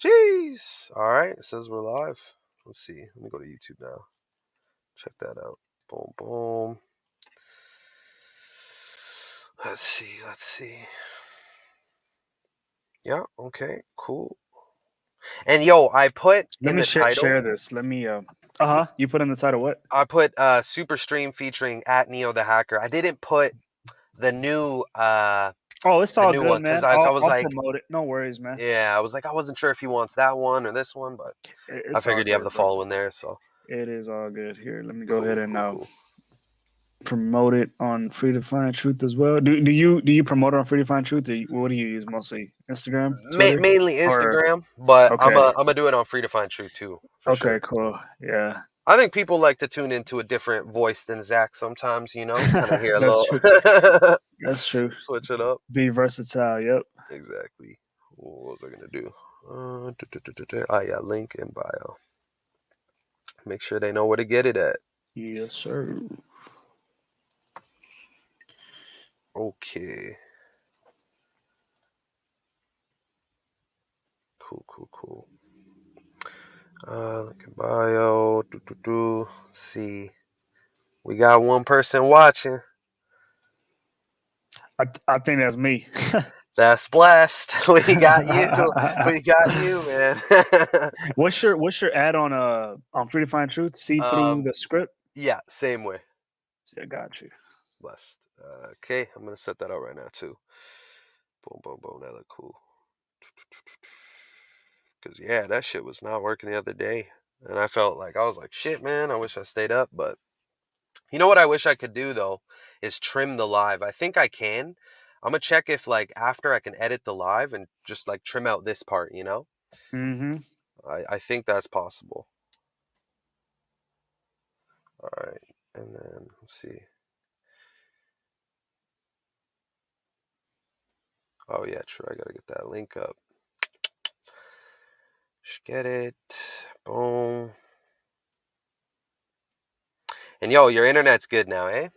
Jeez. All right. It says we're live. Let's see. Let me go to YouTube now. Check that out. Boom, boom. Let's see. Yeah. Okay. Cool. And yo, I put Let in me the title. share this. Let me. You put in the title what? I put super stream featuring at NeoTheHacker. I didn't put the new Oh, it's the all new good, one because man. I was I'll like, promote it. No worries, man. yeah, I was like, I wasn't sure if he wants that one or this one, but I It's all figured you have the good, bro. following there, so It is all good. Here, let me go ahead cool, and cool, cool. promote it on Free to Find Truth as well. Do you promote it on Free to Find Truth? What do you use mostly? Instagram, Twitter, Mainly or Instagram, but I'm okay, gonna do it on Free to Find Truth too, for okay, sure. cool, yeah, I think people like to tune into a different voice than Zach sometimes, kind of hear a that's little true. That's true. switch it up. Be versatile. Yep. Exactly. What was I gonna do? Ah, yeah, link in bio. Make sure they know where to get it at. Yes, sir. Okay. Cool. Link in bio. See, we got one person watching. I think that's me. That's blessed. We got you. We got you, man. What's your ad on Free to Find Truth? See through um, the script. yeah, same way. See, I got you. Blessed. Okay, I'm gonna set that out right now too. Boom, boom, boom. That look cool. Cause yeah, that shit was not working the other day, and I was like, shit, man. I wish I stayed up, but you know what I wish I could do though is trim the live. I think I can. I'm gonna check if like after I can edit the live and just like trim out this part. Mm-hmm. I think that's possible. All right, and then let's see. Oh yeah, true. I gotta get that link up. Just get it. Boom. And yo, your internet's good now, eh?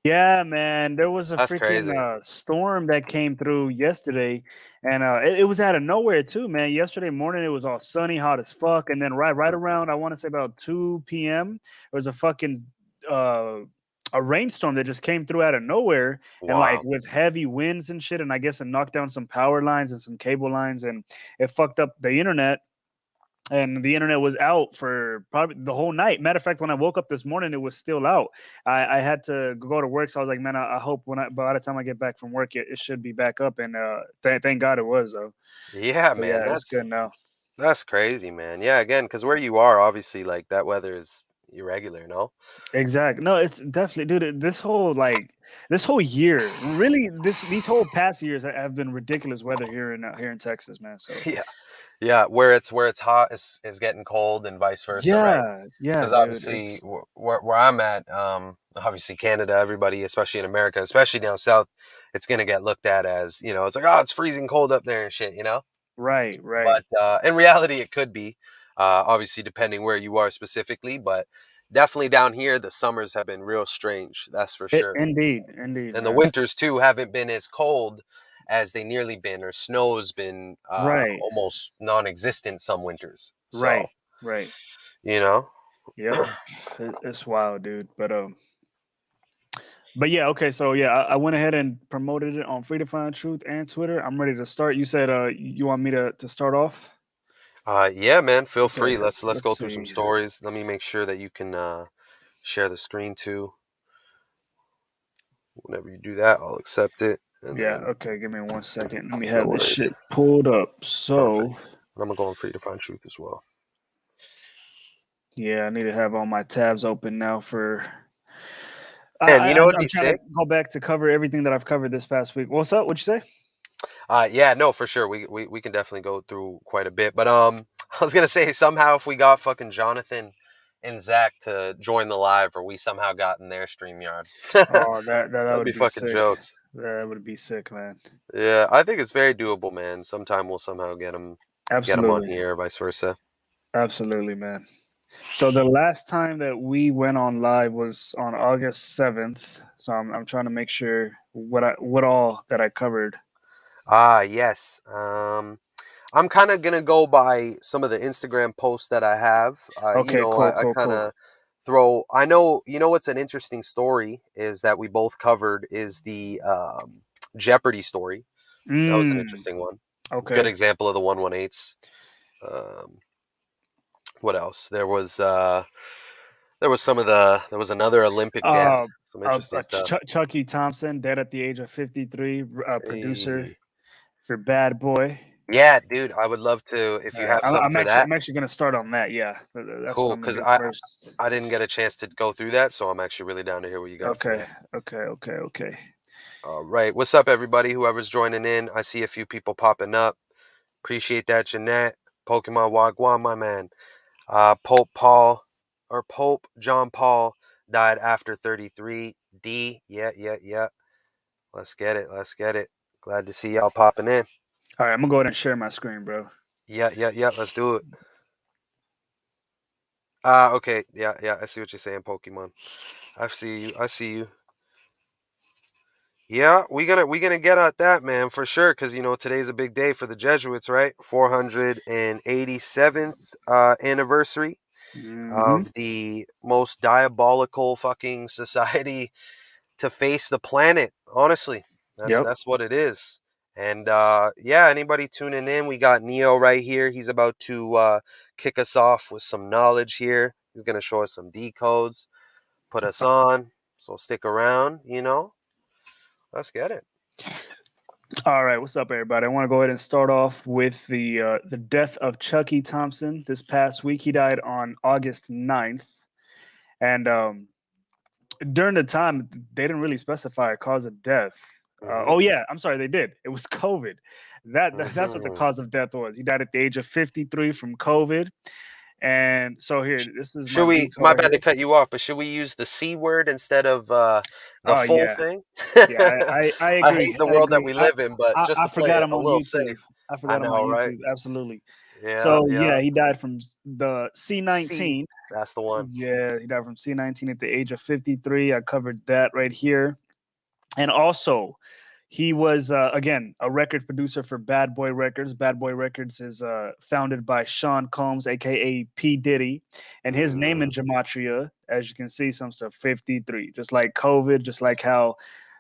Yeah, man. There was a That's freaking crazy. storm that came through yesterday, and it was out of nowhere too, man. Yesterday morning it was all sunny, hot as fuck, and then right Mhm. around I want to say about 2 p.m. there was a fucking uh, a rainstorm that just came through out of nowhere, and like Wow. with heavy winds and shit, and I guess it knocked down some power lines and some cable lines, and it fucked up the internet, and the internet was out for probably the whole night. Matter of fact, when I woke up this morning, it was still out. I had to go to work, so I was like, man, I hope by the time I get back from work, it should be back up. And thank God it was though. Yeah, But man. yeah, it's That's good now. that's crazy, man. Yeah, again, because where you are, obviously, like that weather is irregular, no? Exactly. No, it's definitely, dude. This whole year, really, these whole past years have been ridiculous weather here in Texas, man. So Yeah. Yeah, where it's hot is getting cold and vice versa, right? yeah, Because dude. obviously It's where I'm at, obviously Canada, everybody, especially in America, especially down south, it's gonna get looked at as, it's like, oh, it's freezing cold up there and shit. right, right. But in reality, it could be, obviously depending where you are specifically, but definitely down here, the summers have been real strange, that's for sure. Indeed, And the man. winters too haven't been as cold as they nearly been, or snow's been Right, almost non-existent some winters. So, right, right. you know, Yep, it's wild, dude. But yeah, okay. So yeah, I went ahead and promoted it on Free to Find Truth and Twitter. I'm ready to start. You said you want me to start off? yeah, man, feel Okay, free. Let's let's go through some see. stories. Let me make sure that you can share the screen too. Whenever you do that, I'll accept it, and Yeah, then okay. Give me 1 second. Let me no have this worries. shit pulled up. Perfect. So And I'm gonna go on free to find truth as well. yeah, I need to have all my tabs open now for. And you know what'd I'm be trying to sick? go back to cover everything that I've covered this past week. What's up? What'd you say? Yeah, no, for sure. We can definitely go through quite a bit. But I was gonna say somehow if we got fucking Jonathan and Zach to join the live, or we somehow got in their StreamYard, Oh, that that'd would be be fucking sick. jokes. That would be sick, man. Yeah, I think it's very doable, man. Sometime we'll somehow get them on Absolutely. here, vice versa. Absolutely, man. So the last time that we went on live was on August 7th. So I'm trying to make sure what all that I covered. Ah, yes. I'm kind of gonna go by some of the Instagram posts that I have. Okay, cool, I cool, kind cool. of throw. I know. What's an interesting story is that we both covered is the Jeopardy story. That was an Mm, interesting one. Good okay. example of the 118s. Um, what else? There was there was another Olympic death. Uh, Some interesting stuff. Chucky Thompson, dead at the age of 53, producer Hey. for Bad Boy. Yeah, dude, I would love to if you have some for that. I'm actually gonna start on that. Yeah, that's what Cool, I'm gonna because do first. I didn't get a chance to go through that, so I'm actually really down to hear what you got for Okay, that. okay. All right, what's up, everybody? Whoever's joining in, I see a few people popping up. Appreciate that, Jeanette, Pokemon Wagwan, my man. Pope John Paul died after 33. D, yeah. Let's get it, let's get it. Glad to see y'all popping in. All right, I'm gonna go ahead and share my screen, bro. Yeah. Let's do it. Okay. Yeah. I see what you're saying, Pokemon. I see you. I see you. Yeah, we gonna get at that, man, for sure. Because today's a big day for the Jesuits, right? 487th anniversary Hmm. of the most diabolical fucking society to face the planet. Honestly, Yep. that's what it is. And yeah, anybody tuning in, we got Neo right here. He's about to kick us off with some knowledge here. He's gonna show us some decodes, put us on. So stick around. Let's get it. All right, what's up, everybody? I want to go ahead and start off with the death of Chucky Thompson this past week. He died on August 9th. And during the time, they didn't really specify a cause of death. Hmm. Oh yeah, I'm sorry, they did. It was COVID. That's what the Hmm. cause of death was. He died at the age of 53 from COVID. And so here, this is my Should we? decode My right bad to here. cut you off, but should we use the C word instead of the Oh full yeah, thing? yeah. I I agree. hate the I world that agree. we live in, but just I to play forgot it I'm a on little YouTube. safe. I I forgot I'm on know, right? YouTube. Absolutely. Yeah, So yeah. yeah, he died from the C, C19. that's the one. Yeah, he died from C19 at the age of 53. I covered that right here. And also, he was again a record producer for Bad Boy Records. Bad Boy Records is founded by Sean Combs, aka P Diddy, and his name in Mm, Gematria, as you can see, sums to 53. Just like COVID, just like how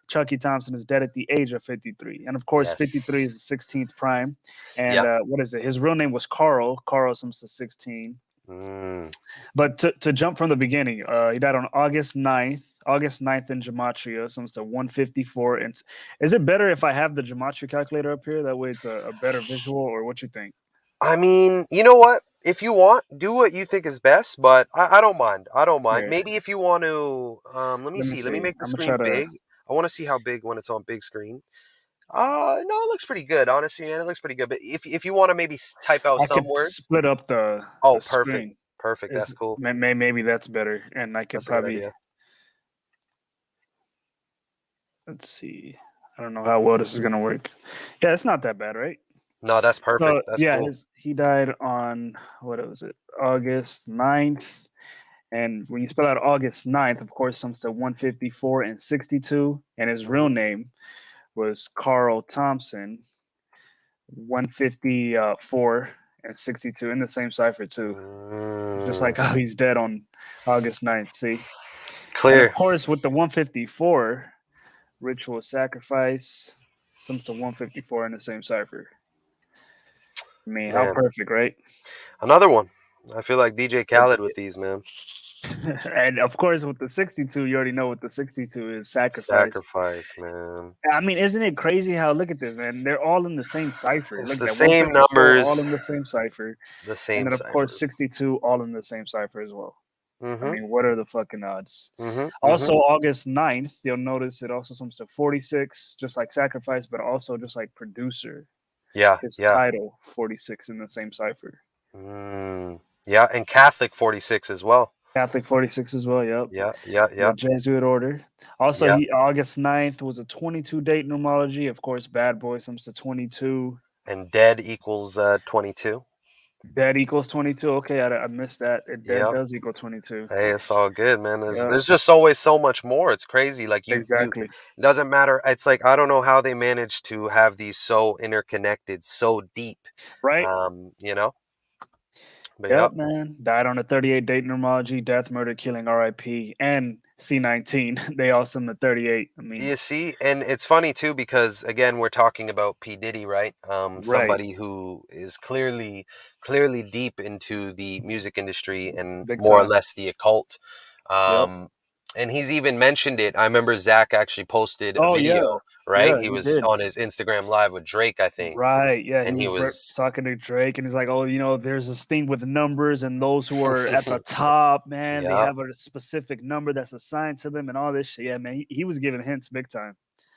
Chucky Thompson is dead at the age of 53, and of course, 53 is yes. the 16th prime. And Yeah. what is it? His real name was Carl. Carl sums to 16. Mm. But to jump from the beginning, he died on August 9th. August 9th in Gematria, so it's to 154. And is it better if I have the Gematria calculator up here? That way it's a better visual, or what you think? I mean, you know what? If you want, do what you think is best, but I don't mind. I don't mind. Yeah, Maybe if you want to, let me let me see. Let me see. make the I'm gonna try screen to. big. I want to see how big when it's on big screen. No, it looks pretty good, honestly, man. It looks pretty good. But if you want to maybe type out I some could words, split up oh, the perfect, screen. perfect. That's cool. Maybe that's better, and I could That's a good probably idea. let's see. I don't know how well this is gonna work. Yeah, it's not that bad, right? No, that's So perfect. That's yeah, cool. his he died on what was it? August 9th. And when you spell out August 9th, of course, comes to 154 and 62. And his real Hmm. name was Carl Thompson, 154 and 62 in the same cipher, too. Just like Mm, how he's dead on August 9th. See? And of clear, course, with the 154, ritual sacrifice comes to 154 in the same cipher. I mean, how man. perfect, right? Another one. I feel like DJ But Khaled with these, man. and of course, with the 62, you already know what the 62 is sacrifice. Sacrifice, man. I mean, isn't it crazy how look at this, man? They're all in the same cipher. It's Look at the that same 154 all numbers, in the same cipher. the And same then of course ciphers. 62 all in the same cipher as well. I Mm-hmm. mean, what are the fucking odds? Mm-hmm. Mm-hmm. Also, August 9th, you'll notice it also comes to 46, just like sacrifice, but also just like producer. Yeah, His yeah. title, 46 in the same cipher. Mm. Yeah, and Catholic 46 as well. Catholic 46 as well, yep. Yeah. The Jesuit order. Also, Yeah. he August 9th was a 22 date numerology. Of course, Bad Boy comes to 22. And dead equals 22. Dead equals 22. Okay, I missed that. Dead Yeah. does equal 22. Hey, it's all good, man. Yeah, There's just always so much more. It's crazy. Like you exactly. doesn't matter. It's like I don't know how they manage to have these so interconnected, so deep. Right? You know. But Yep, yep. man. Died on a 38 date numerology, death, murder, killing, RIP, and C19. They all sum to 38. I mean, You see, and it's funny too because again we're talking about P Diddy, right? right. Somebody who is clearly deep into the music industry and Big more or time. less the occult. Yep. Um, and he's even mentioned it. I remember Zach actually posted a Oh, yeah. video, right? Yeah, He he was did. on his Instagram live with Drake, I think, Right. Yeah, he and he was was, talking to Drake, and he's like, "Oh, there's this thing with numbers, and those who are at the top, man, they yeah, have a specific number that's assigned to them, and all this shit." Yeah, man, he was giving hints big time,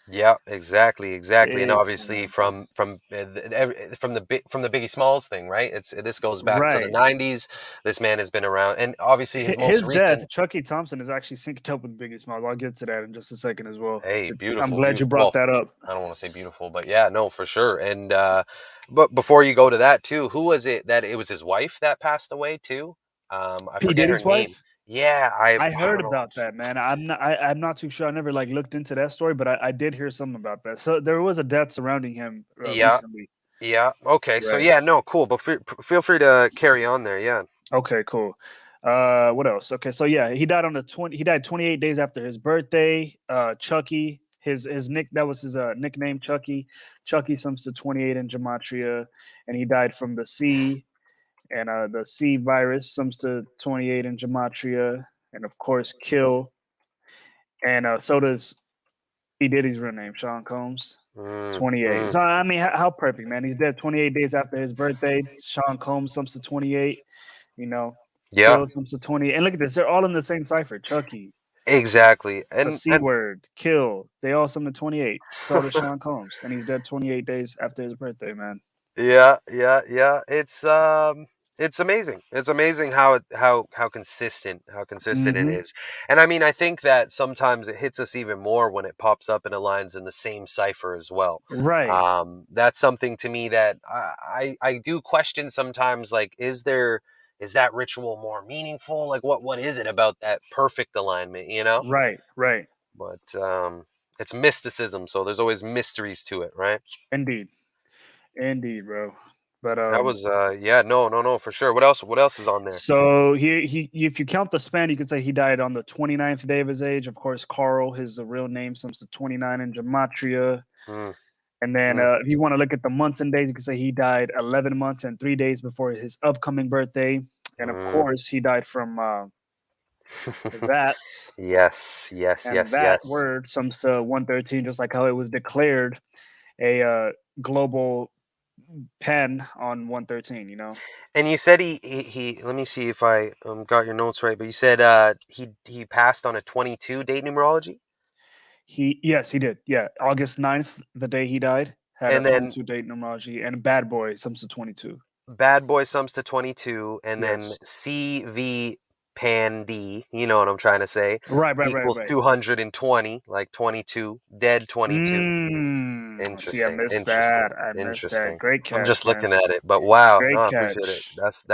yeah, exactly, and big obviously time. from the Biggie Smalls thing, right? This goes back to the Right. '90s. This man has been around, and obviously his most His death, recent. Chucky Thompson, is actually synced up with Biggie Smalls. I'll get to that in just a second as well. Hey, I'm beautiful, glad you beautiful. brought Well, that up. I don't want to say beautiful, but yeah, no, for sure. And but before you go to that too, who was it that it was his wife that passed away too? I P forget her Diddy's name. wife. Yeah, I I heard don't know. about that, man. I'm not too sure. I never like looked into that story, but I did hear something about that. So there was a death surrounding him Yeah, recently. yeah. Okay, so Right. yeah, no, cool. But feel free to carry on there. Yeah. Okay, cool. What else? Okay, so yeah, he died 28 days after his birthday. Chucky, his nick that was his nickname, Chucky. Chucky sums to 28 in Gematria, and he died from the C, and the C virus sums to 28 in Gematria, and of course kill. And so does P. Diddy's real name, Sean Combs. Mm, 28. mm. So I mean, how perfect, man. He's dead 28 days after his birthday. Sean Combs sums to 28. You know, Yeah, Kill sums to 20. And look at this, they're all in the same cipher. Chucky, exactly. the C word, kill. They all sum to 28. So does Sean Combs. And he's dead 28 days after his birthday, man. Yeah, yeah, yeah. It's amazing. It's amazing how consistent it Hmm. is. And I mean, I think that sometimes it hits us even more when it pops up and aligns in the same cipher as well. Right, That's something to me that I do question sometimes, like, is that ritual more meaningful? Like what is it about that perfect alignment, you know? right, right. But it's mysticism, so there's always mysteries to it, right? Indeed. Indeed, bro. But That was yeah, no, for sure. What else is on there? so he if you count the span, you could say he died on the 29th day of his age. Of course, Carl, his real name, sums to 29 in Gematria. Mm, And then mm, if you want to look at the months and days, you could say he died 11 months and 3 days before his upcoming birthday. And of mm. course, he died from that. Yes, yes, And yes, that yes. word sums to 113, just like how it was declared a global pen on 113, you know? And you said he let me see if I got your notes right, but you said he passed on a 22 date numerology, Yes, he did. Yeah. August 9th, the day he died, had a and then 22 date numerology, and Bad Boy sums to 22. bad boy sums to 22, and then Yes. CV pan D, you know what I'm trying to say, Right, right, right, equals right. 220, like 22, dead 22. See, I Interesting, missed that. interesting, I missed that. interesting. Great I'm catch, just man. looking at it, but wow, no, Great I appreciate it. catch. That's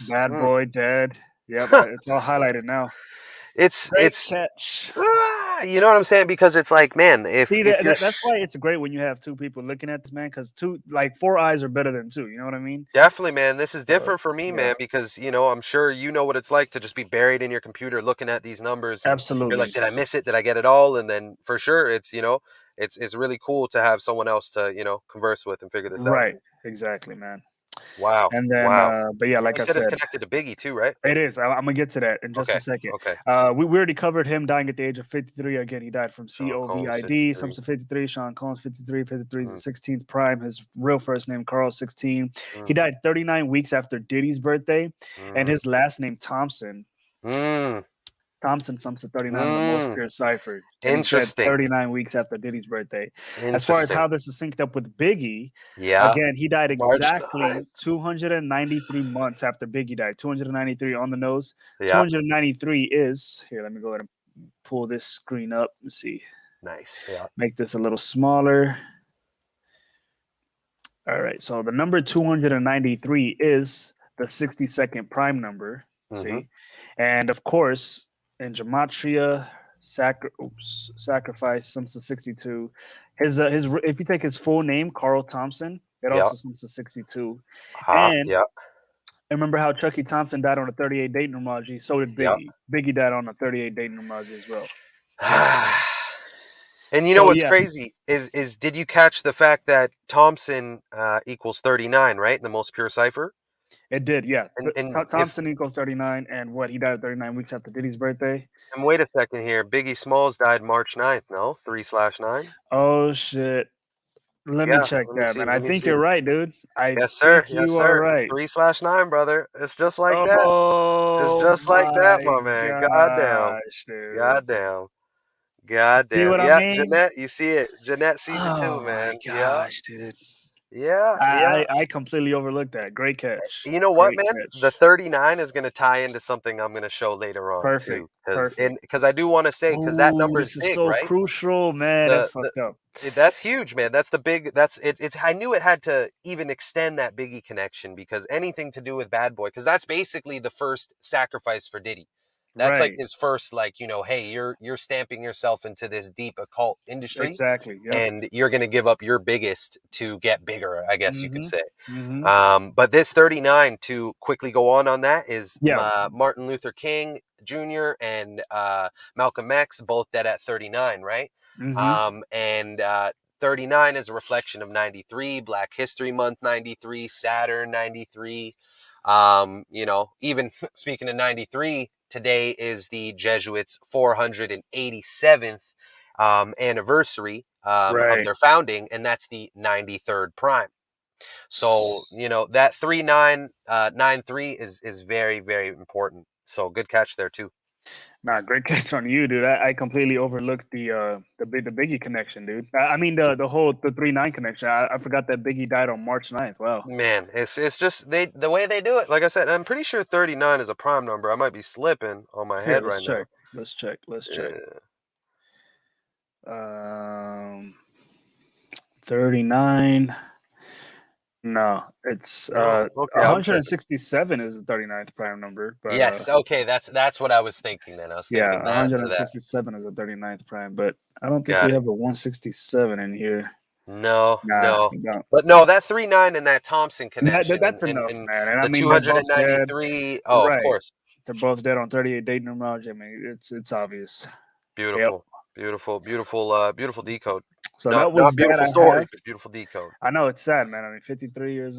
Bad boy dead. Yep, it's all highlighted now. Great it's catch. you know what I'm saying? Because it's like, man, See if you're that's why it's great when you have two people looking at this, man. Because two, like four eyes are better than two. You know what I mean? definitely, man, this is So different for me, yeah, man, because I'm sure you know what it's like to just be buried in your computer looking at these numbers, and you're like, absolutely did I miss it? Did I get it all? And then for sure, it's really cool to have someone else to converse with and figure this out. right, exactly, man. Wow, And then, wow. but yeah, like You I said it's said, connected to Biggie too, right? it is. I'm gonna get to that in just a Okay, second. okay. We already covered him dying at the age of 53. Again, he died from Sean Combs, COVID. 53. Sums of 53. Sean Combs, 53. 53 is Mm, the 16th prime. His real first name, Carl, 16. mm, He died 39 weeks after Diddy's birthday, and mm, his last name Thompson. mm, Thompson sums to 39 in the most mm. pure cipher, and he's dead Interesting, 39 weeks after Diddy's birthday. As far as interesting. how this is synced up with Biggie, Yeah, again, he died March exactly 9th. 293 months after Biggie died. 293 on the nose. Yeah, 293 is here. Let me go ahead and pull this screen up. Let's see. nice. Yeah. Make this a little smaller. All right. So the number 293 is the 62nd prime number. Mm-hmm. See, and of course in Gematria, sacrifice sums to 62. His if you take his full name, Carl Thompson, it Yeah. also sums to 62. Ah, And yeah. remember how Chucky Thompson died on a 38 date numerology? So did Yeah. Biggie. Biggie died on a 38 date numerology as well. So And you know so what's yeah, crazy is did you catch the fact that Thompson equals 39, right? In the most pure cipher? it did. Yeah, And if Thompson equals 39, and what he died at 39 weeks after Diddy's birthday. and wait a second here. Biggie Smalls died March 9th, no? 3/9? Oh shit. Let me Yeah, check let me that, see. man. I Let me think see. you're right, dude. I Yes, sir. think Yes, you are sir. right. 3/9, brother. It's just like that. It's Oh just like that, my my man. Goddamn. gosh, dude. Goddamn. See Goddamn. what I Yeah, mean? Jeanette, you see it. Jeanette sees it too, Oh my man. Yeah. gosh, dude. Yeah. Yeah. I completely overlooked that. Great catch. You know what, Great man? The catch. 39 is going to tie into something I'm going to show later on Perfect. too, because Perfect. I do want to say because that Ooh, number is this is big, so right? crucial, man. That's The fucked up. That's huge, man. That's the big. That's it. It's. I knew it had to even extend that Biggie connection because anything to do with Bad Boy, because that's basically the first sacrifice for Diddy. That's like Right. his first, like, hey, you're stamping yourself into this deep occult industry, Exactly. Yep. and you're going to give up your biggest to get bigger, I guess you could Mm-hmm. say. Mm-hmm. But this 39, to quickly go on that, is Yeah. Martin Luther King Jr. and Malcolm X, both dead at 39, right? Mm-hmm. And 39 is a reflection of 93, Black History Month 93, Saturn 93. Even speaking of 93, today is the Jesuits' 487th anniversary of Right. their founding, and that's the 93rd prime. So, that 3993 is very, very important. So good catch there too. Nah, great catch on you, dude. I completely overlooked the Biggie connection, dude. I mean the 3-9 connection. I forgot that Biggie died on March 9th. Wow. Man, it's just the way they do it. Like I said, I'm pretty sure 39 is a prime number. I might be slipping on my Here, head let's right now. check. Let's check. Let's check. Yeah. 39. No, it's No. Okay, I'm tripping. 167 is the 39th prime number, but Yes. Okay, that's what I was thinking then. I was yeah, thinking that to that. 167 is the 39th prime, but I don't think we Got it. have a 167 in here. No, Nah, no. we don't. But no, that 39 and that Thompson connection That's enough, and man. And I the mean, they're both dead. 293. Oh, of Right. course. They're both dead on 38 date numerology. I mean, it's obvious. Yep. Beautiful. Beautiful, beautiful, beautiful decode. So Not that was that beautiful I story, have. but beautiful decode. I know it's sad, man. I mean, 53 years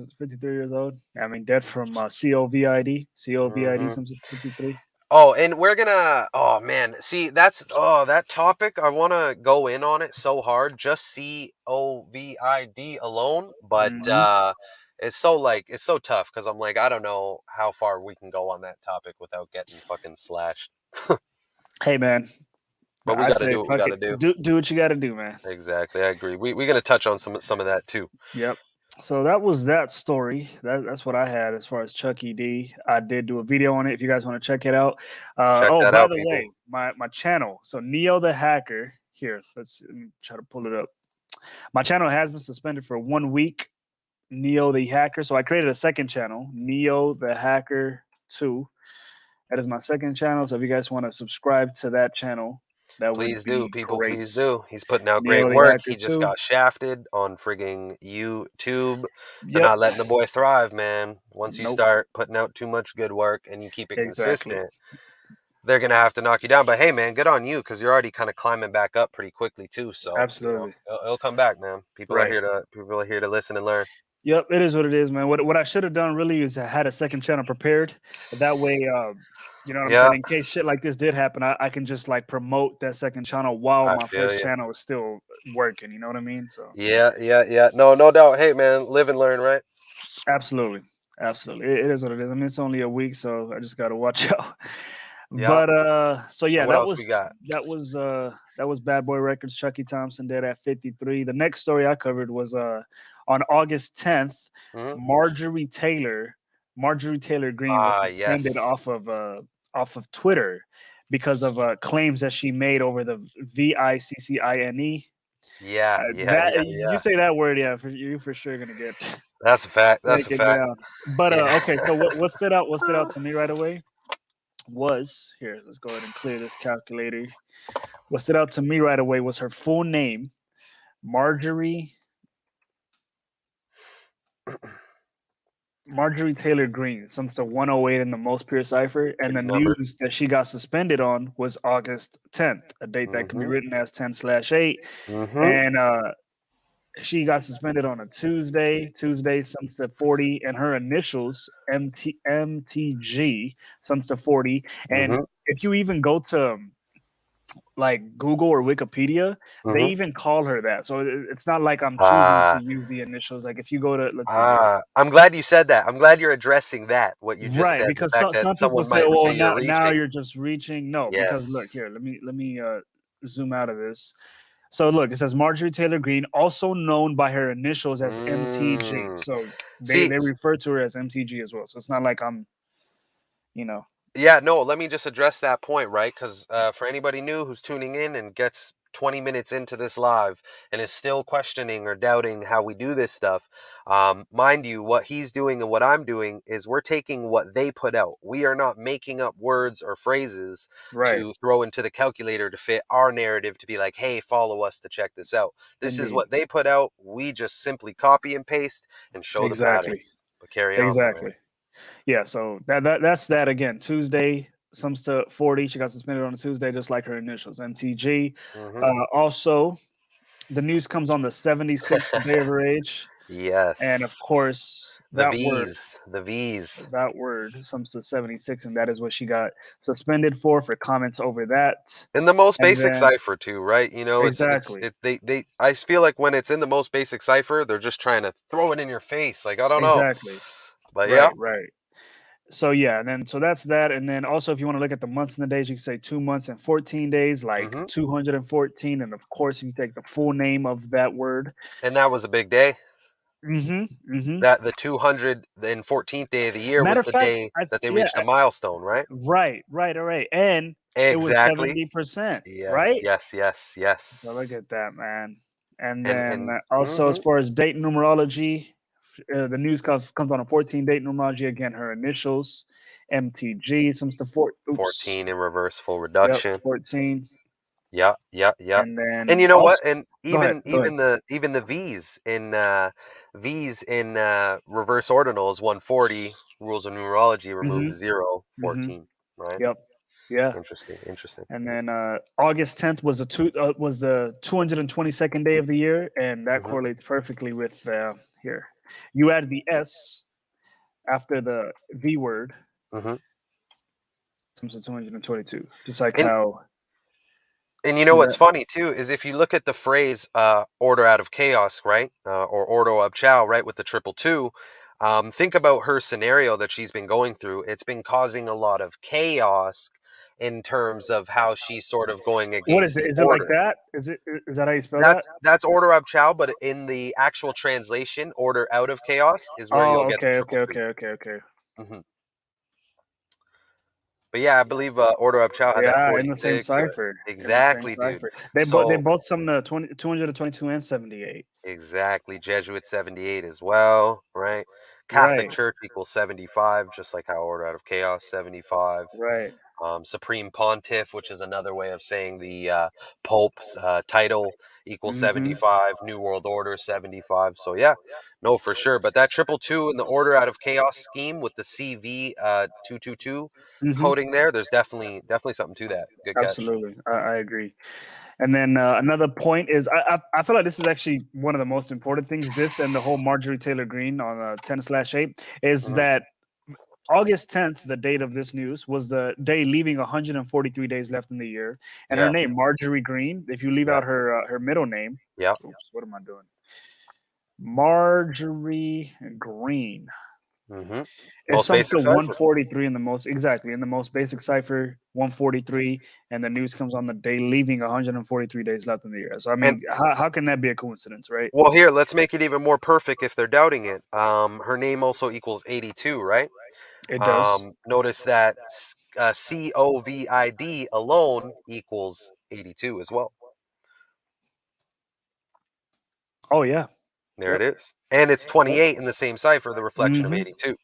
old. I mean, dead from COVID. COVID, Hmm. some 53. Oh, and we're gonna. Oh man, see that topic. I want to go in on it so hard. Just COVID alone, but Hmm. it's so tough because I'm like I don't know how far we can go on that topic without getting fucking slashed. Hey, man. But we I got to say, do what we fuck got it. to do. Do what you got to do, man. Exactly, I agree. We're gonna touch on some of that too. Yep. So that was that story. That's what I had as far as Chucky D. I did do a video on it. If you guys want to check it out. Check Oh, that by out, the people. way, my channel. So Neo the Hacker. Here, let me try to pull it up. My channel has been suspended for 1 week. Neo the Hacker. So I created a second channel, Neo the Hacker 2. That is my second channel. So if you guys want to subscribe to that channel, that would Please do, be people. great. Please do. He's putting out great Neo the work. Hacker He just 2. got shafted on frigging YouTube. They're Yep. not letting the boy thrive, man. Once you Nope. start putting out too much good work and you keep it Exactly. consistent, they're gonna have to knock you down. But hey, man, good on you because you're already kind of climbing back up pretty quickly too. So Absolutely. it'll come back, man. Right. People are here to listen and learn. Yep. It is what it is, man. What I should have done really is I had a second channel prepared. That way, you know what I'm saying? Yeah, In case shit like this did happen, I can just like promote that second channel while I my feel first you. channel is still working. You know what I mean? So Yeah, yeah, yeah. No, no doubt. Hey, man, live and learn, right? absolutely. Absolutely. It is what it is. I mean, it's only a week, so I just gotta watch out. Yeah. But so And yeah, what else we got? that was Bad Boy Records, Chucky Thompson dead at 53. The next story I covered was on August 10th, Hmm. Marjorie Taylor, Marjorie Taylor Greene was Ah, suspended yes. off of Twitter because of claims that she made over the VICCINE. Yeah, yeah, That yeah, you yeah. say that word, yeah, you for sure gonna get. That's a fact. That's Break a it fact. down. But Yeah. okay, so what stood out? What stood out to me right away was here. Let's go ahead and clear this calculator. What stood out to me right away was her full name, Marjorie Marjorie Taylor Greene, sums to 108 in the most pure cipher, and the Big number. news that she got suspended on was August 10th, a date that can be Mm-hmm. written as 10/8. Mm-hmm. And she got suspended on a Tuesday. Tuesday sums to 40, and her initials, MTG, sums to 40. And Mm-hmm. if you even go to like Google or Wikipedia, they Mm-hmm. even call her that. So it's not like I'm choosing to Ah, use the initials. Like if you go to, let's see here. I'm glad you said that. I'm glad you're addressing that, what you just Right, said. The because fact that some people someone say, might say "Well, you're now reaching. you're just reaching." No, because look Yes. here, let me zoom out of this. So look, it says Marjorie Taylor Greene, also known by her initials as MTG. Mm. So See, they refer to her as MTG as well. So it's not like I'm, you know, yeah, no, let me just address that point, right? Because for anybody new who's tuning in and gets 20 minutes into this live and is still questioning or doubting how we do this stuff, mind you, what he's doing and what I'm doing is we're taking what they put out. We are not making up words or phrases right, to throw into the calculator to fit our narrative to be like, hey, follow us to check this out. This is indeed, what they put out. We just simply copy and paste and show the exactly, patterns. But carry on, my man. exactly. Yeah. So that's that again. Tuesday sums to 40. She got suspended on a Tuesday, just like her initials, MTG. Hmm. Also, the news comes on the 76th day of her age. And of Yes. course, The V's. The V's. that word sums to 76, and that is what she got suspended for comments over that. In the most And basic then cipher too, right? You know, exactly, they I feel like when it's in the most basic cipher, they're just trying to throw it in your face. Like, I don't know. exactly, But yeah. right, right. So yeah, and then so that's that. And then also, if you want to look at the months and the days, you can say 2 months and 14 days, like Hmm. 214. And of course, you can take the full name of that word. And that was a big day. Mm-hmm. Mm-hmm. That the 214th day of the year Matter was of the fact, day I that they yeah, reached a milestone, right? right, right, all right. And it was Exactly. 70%, Yes, right? yes, yes, So look yes. at that, man. And then And also, as hmm, far as date numerology, the news comes on a 14 date numerology. Again, her initials, MTG, sums to four. Oops. 14 in reverse full Yep, reduction. 14. Yeah, yeah, yeah. And And then you know what? also, And go ahead, even go ahead. even the V's in reverse ordinal is 140. Rules of numerology remove Mm-hmm. the zero, Mm-hmm. 14, right? Yep. Yeah. Interesting, interesting. And then August 10th was the 222nd day of the year, and that Hmm. correlates perfectly with here. You add the S after the V word, Hmm. comes to 222. Just like And how and you know see what's that? funny too is if you look at the phrase "order out of chaos," right, or "ordo ab chao," right, with the triple two. Think about her scenario that she's been going through. It's been causing a lot of chaos in terms of how she's sort of going What is against it? the Is it like order. that? Is that how you spell that? That's order of chow, but in the actual translation, order out of chaos is where you'll Oh, get the okay, triple okay, two. okay, okay, okay. Hmm. But yeah, I believe order of chow had that Yeah, in the same 46 or cipher. In the same exactly, dude. cipher. They So both sum to 20, 222 and 78. exactly, Jesuit 78 as well, right? Catholic Right, Church equals 75, just like how order out of chaos 75. right. Supreme Pontiff, which is another way of saying the Pope's title, equals Mm-hmm. 75. New World Order 75. So yeah, no, for sure. But that triple two in the Order out of Chaos scheme with the CV 222 Mm-hmm. coding there, there's definitely something to that. Good catch. Absolutely. I agree. And then another point is I feel like this is actually one of the most important things. This and the whole Marjorie Taylor Greene on 10/8 is Hmm. that August 10th, the date of this news, was the day leaving 143 days left in the year. And her Yeah, name, Marjorie Green, if you leave yeah, out her middle name, yeah. oops, what am I doing? Marjorie Green. Hmm. It Most sums to basic cipher. 143 in the most exactly in the most basic cipher, 143, and the news comes on the day leaving 143 days left in the year. So I And mean, how can that be a coincidence, right? well, here, let's make it even more perfect if they're doubting it. Her name also equals 82, right? It does. Notice that COVID alone equals 82 as well. Oh yeah, There it Yep. is. And it's Yep. 28 in the same cipher, the reflection of Hmm. 82.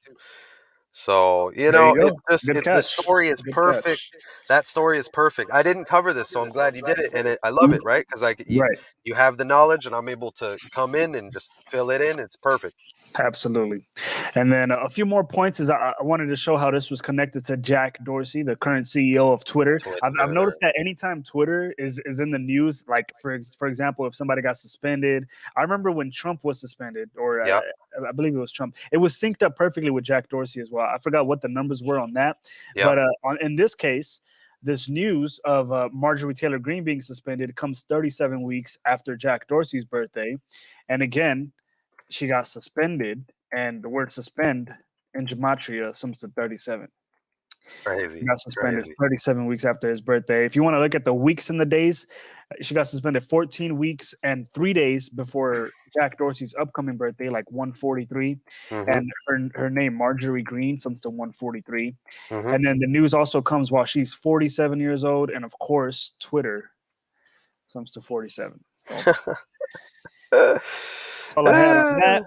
So, There you it's go. just Good the catch. story is Good catch. perfect. That story is perfect. I didn't cover this, so I'm glad you did it, and I love Mhm. it, right? Because Right. you have the knowledge, and I'm able to come in and just fill it in. It's perfect. Absolutely. And then a few more points is I wanted to show how this was connected to Jack Dorsey, the current CEO of Twitter. I've Twitter. noticed that anytime Twitter is in the news, like for example, if somebody got suspended, I remember when Trump was suspended, or Yeah, I believe it was Trump. It was synced up perfectly with Jack Dorsey as well. I forgot what the numbers were on that, yeah, but in this case, this news of Marjorie Taylor Greene being suspended comes 37 weeks after Jack Dorsey's birthday, and again she got suspended, and the word suspend in Gematria sums to 37. She crazy, got suspended crazy. 37 weeks after his birthday. If you want to look at the weeks and the days, she got suspended 14 weeks and 3 days before Jack Dorsey's upcoming birthday, like 143. Mm-hmm, And her name, Marjorie Green, sums to 143. mm-hmm. And then the news also comes while she's 47 years old. And of course, Twitter sums to 47. So that's all I had on that.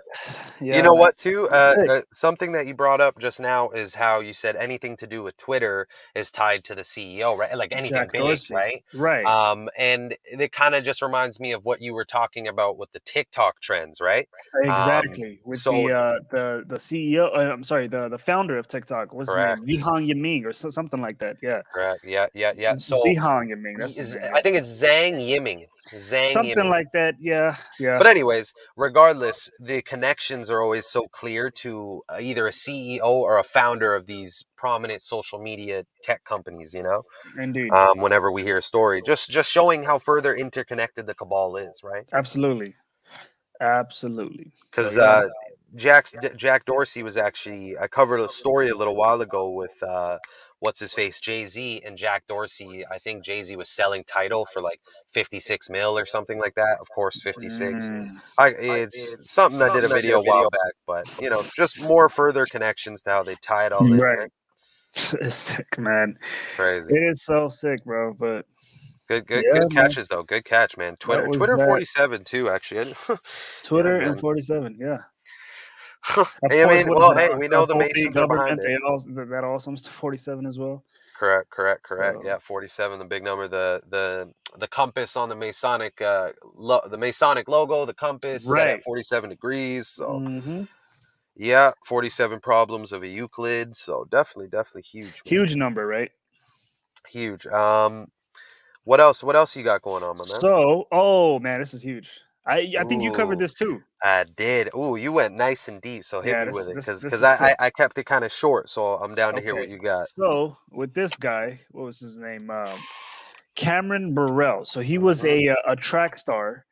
You Yeah, know man. what, too? Sick. Something that you brought up just now is how you said anything to do with Twitter is tied to the CEO, right? Like anything Jack big, Dorsey. right? Right. And it kind of just reminds me of what you were talking about with the TikTok trends, right? Exactly. With So the CEO, I'm sorry, the founder of TikTok, what's his name? correct, Yihang Yiming or something like that. Yeah. correct, yeah, yeah, yeah. So Zihang Yiming, that's his name. I Yeah. think it's Zhang Yiming, Zhang Something Yiming. like that. Yeah. Yeah. But anyways, regardless, the connections are always so clear to either a CEO or a founder of these prominent social media tech companies. Indeed. Whenever we hear a story, just showing how further interconnected the cabal is, right? Absolutely. Absolutely. So Because yeah. Jack Dorsey was actually, I covered a story a little while ago with what's his face, Jay-Z, and Jack Dorsey. I think Jay-Z was selling title for like 56 mil or something like that. Of course, 56. Mm, It's something I did a video a while back, but just more further connections to how they tie it all in, right? right. It's sick, man. Crazy. It is so sick, bro. But yeah, Good man. catches though. Good catch, man. That was Twitter that. 47 too, actually. Yeah, Twitter and man. 47. Yeah. Of I course, mean, what is well, it? hey, we know the Authority, Masons are behind government, it. that all sums to 47 as well. Correct, correct, correct. So Yeah, 47, the big number. The compass on the Masonic the Masonic logo, the compass set at right. 47 degrees. So Hmm. yeah, 47 problems of a Euclid. So definitely huge, man. Huge number, right? Huge. What else? What else you got going on, my man? So, oh man, this is huge. I think you covered Ooh, this too. I did. Ooh, you went nice and deep. So hit Yeah, me with it, this cause is sick. I kept it kind of short. So I'm down to hear what Okay, you got. so with this guy, what was his name? Cameron Burrell. So he was Mm-hmm. a track star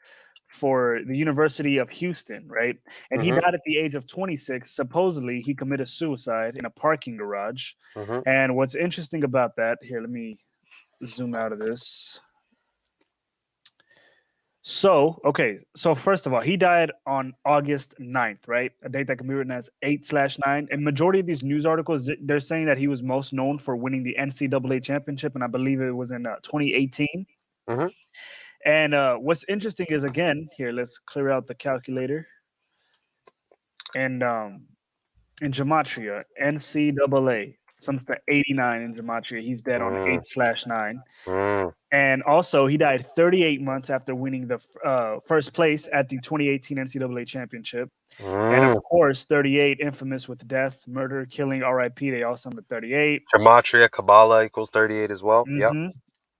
for the University of Houston, right? And he Mm-hmm. died at the age of 26. Supposedly, he committed suicide in a parking garage. Mm-hmm. And what's interesting about that, here, let me zoom out of this. So, okay, so first of all, he died on August 9th, right? A date that can be written as 8/9. And majority of these news articles, they're saying that he was most known for winning the NCAA championship, and I believe it was in 2018. Mm-hmm. And what's interesting is, again, here, let's clear out the calculator. And in Gematria, NCAA, sums to 89 in Gematria. He's dead on Mm, 8/9. mm, And also, he died 38 months after winning the first place at the 2018 NCAA championship. And of mm. course, 38, infamous with death, murder, killing, RIP. They all sum to 38. Gematria, Kabbalah equals 38 as well. Yep. Hmm.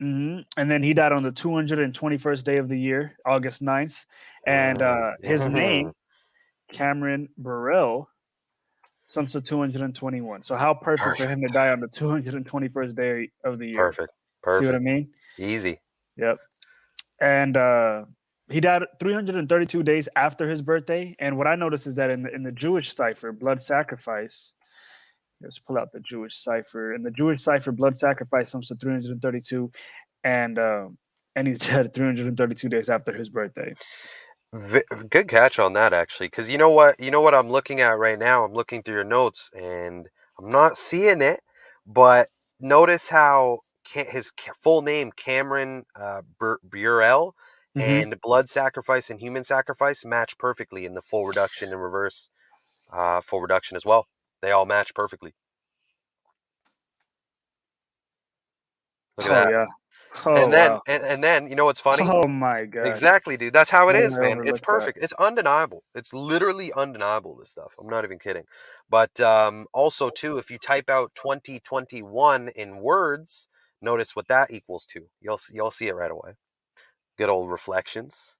Hmm. And then he died on the 221st day of the year, August 9th. And Mm, his mhm. name, Cameron Burrell, sums to 221. So how perfect for Perfect. him to die on the 221st day of the year. Perfect. See what I Perfect. mean? Easy. Yep. And he died 332 days after his birthday. And what I noticed is that in the Jewish cipher, blood sacrifice. Let's pull out the Jewish cipher. In the Jewish cipher, blood sacrifice comes to 332, and he's dead 332 days after his birthday. Good catch on that, actually, because you know what? You know what I'm looking at right now? I'm looking through your notes and I'm not seeing it, but notice how full name, Cameron Burrell, and blood sacrifice and human sacrifice match perfectly in the full reduction and reverse full reduction as well. They all match perfectly. Look at Oh that. yeah. And Oh then wow. and then you know what's funny? Oh my god. Exactly, dude. That's how it How did is, I man. It's overlook that? perfect. It's undeniable. It's literally undeniable, this stuff. I'm not even kidding. But also too, if you type out 2021 in words, notice what that equals to. You'll see it right away. Good old reflections,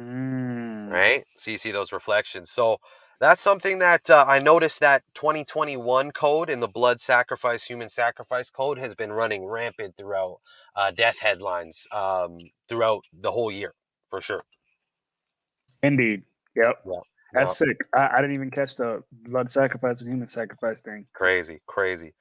Mm. right? So you see those reflections. So that's something that I noticed, that 2021 code in the blood sacrifice, human sacrifice code has been running rampant throughout death headlines throughout the whole year, for sure. Indeed. Yep. Yeah, yeah, That's sick. I didn't even catch the blood sacrifice and human sacrifice thing. crazy, crazy.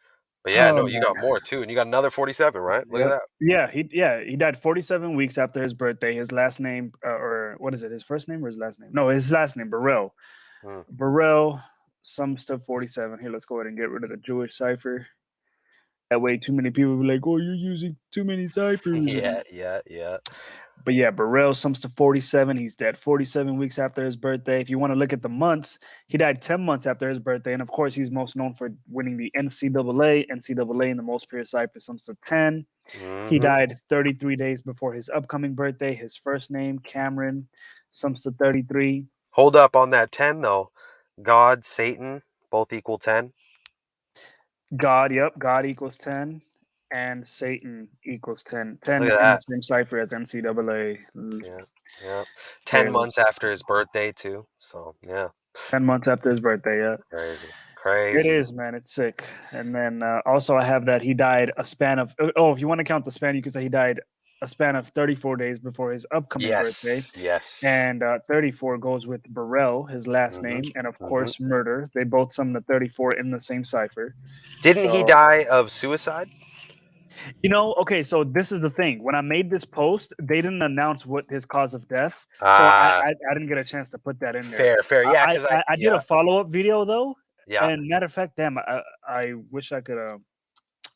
But yeah, Oh no, you man. got more too, and you got another 47, right? Look at Yep. that. He died 47 weeks after his birthday. His last name, or what is it? His first name or his last name? No, his last name, Burrell. Hmm. Burrell, some stuff 47. Here, let's go ahead and get rid of the Jewish cipher. That way, too many people will be like, "Oh, you're using too many ciphers." And Yeah, yeah, yeah. but yeah, Burrell sums to 47. He's dead 47 weeks after his birthday. If you want to look at the months, he died 10 months after his birthday. And of course, he's most known for winning the NCAA. NCAA in the most pure cipher sums to 10. He Hmm. died 33 days before his upcoming birthday. His first name, Cameron, sums to 33. Hold up on that 10 though. God, Satan, both equal 10. God, yep, God equals 10. And Satan equals 10. Look 10 at in the that. same cipher as NCAA. Yeah, yeah. 10 months Is after his birthday too. So yeah, 10 months after his birthday, yeah. crazy, It crazy. is, man. It's sick. And then also, I have that he died a span of, if you want to count the span, you could say he died a span of 34 days before his upcoming birthday. Yes, yes. And 34 goes with Burrell, his last Hmm. name, and of Hmm. course, murder. They both sum to 34 in the same cipher. Didn't he So, die of suicide? okay, so this is the thing. When I made this post, they didn't announce what his cause of death. So Ah, I didn't get a chance to put that in there. fair, fair. Yeah, because I did a yeah, follow up video though. yeah. And matter of fact, damn, I wish I could.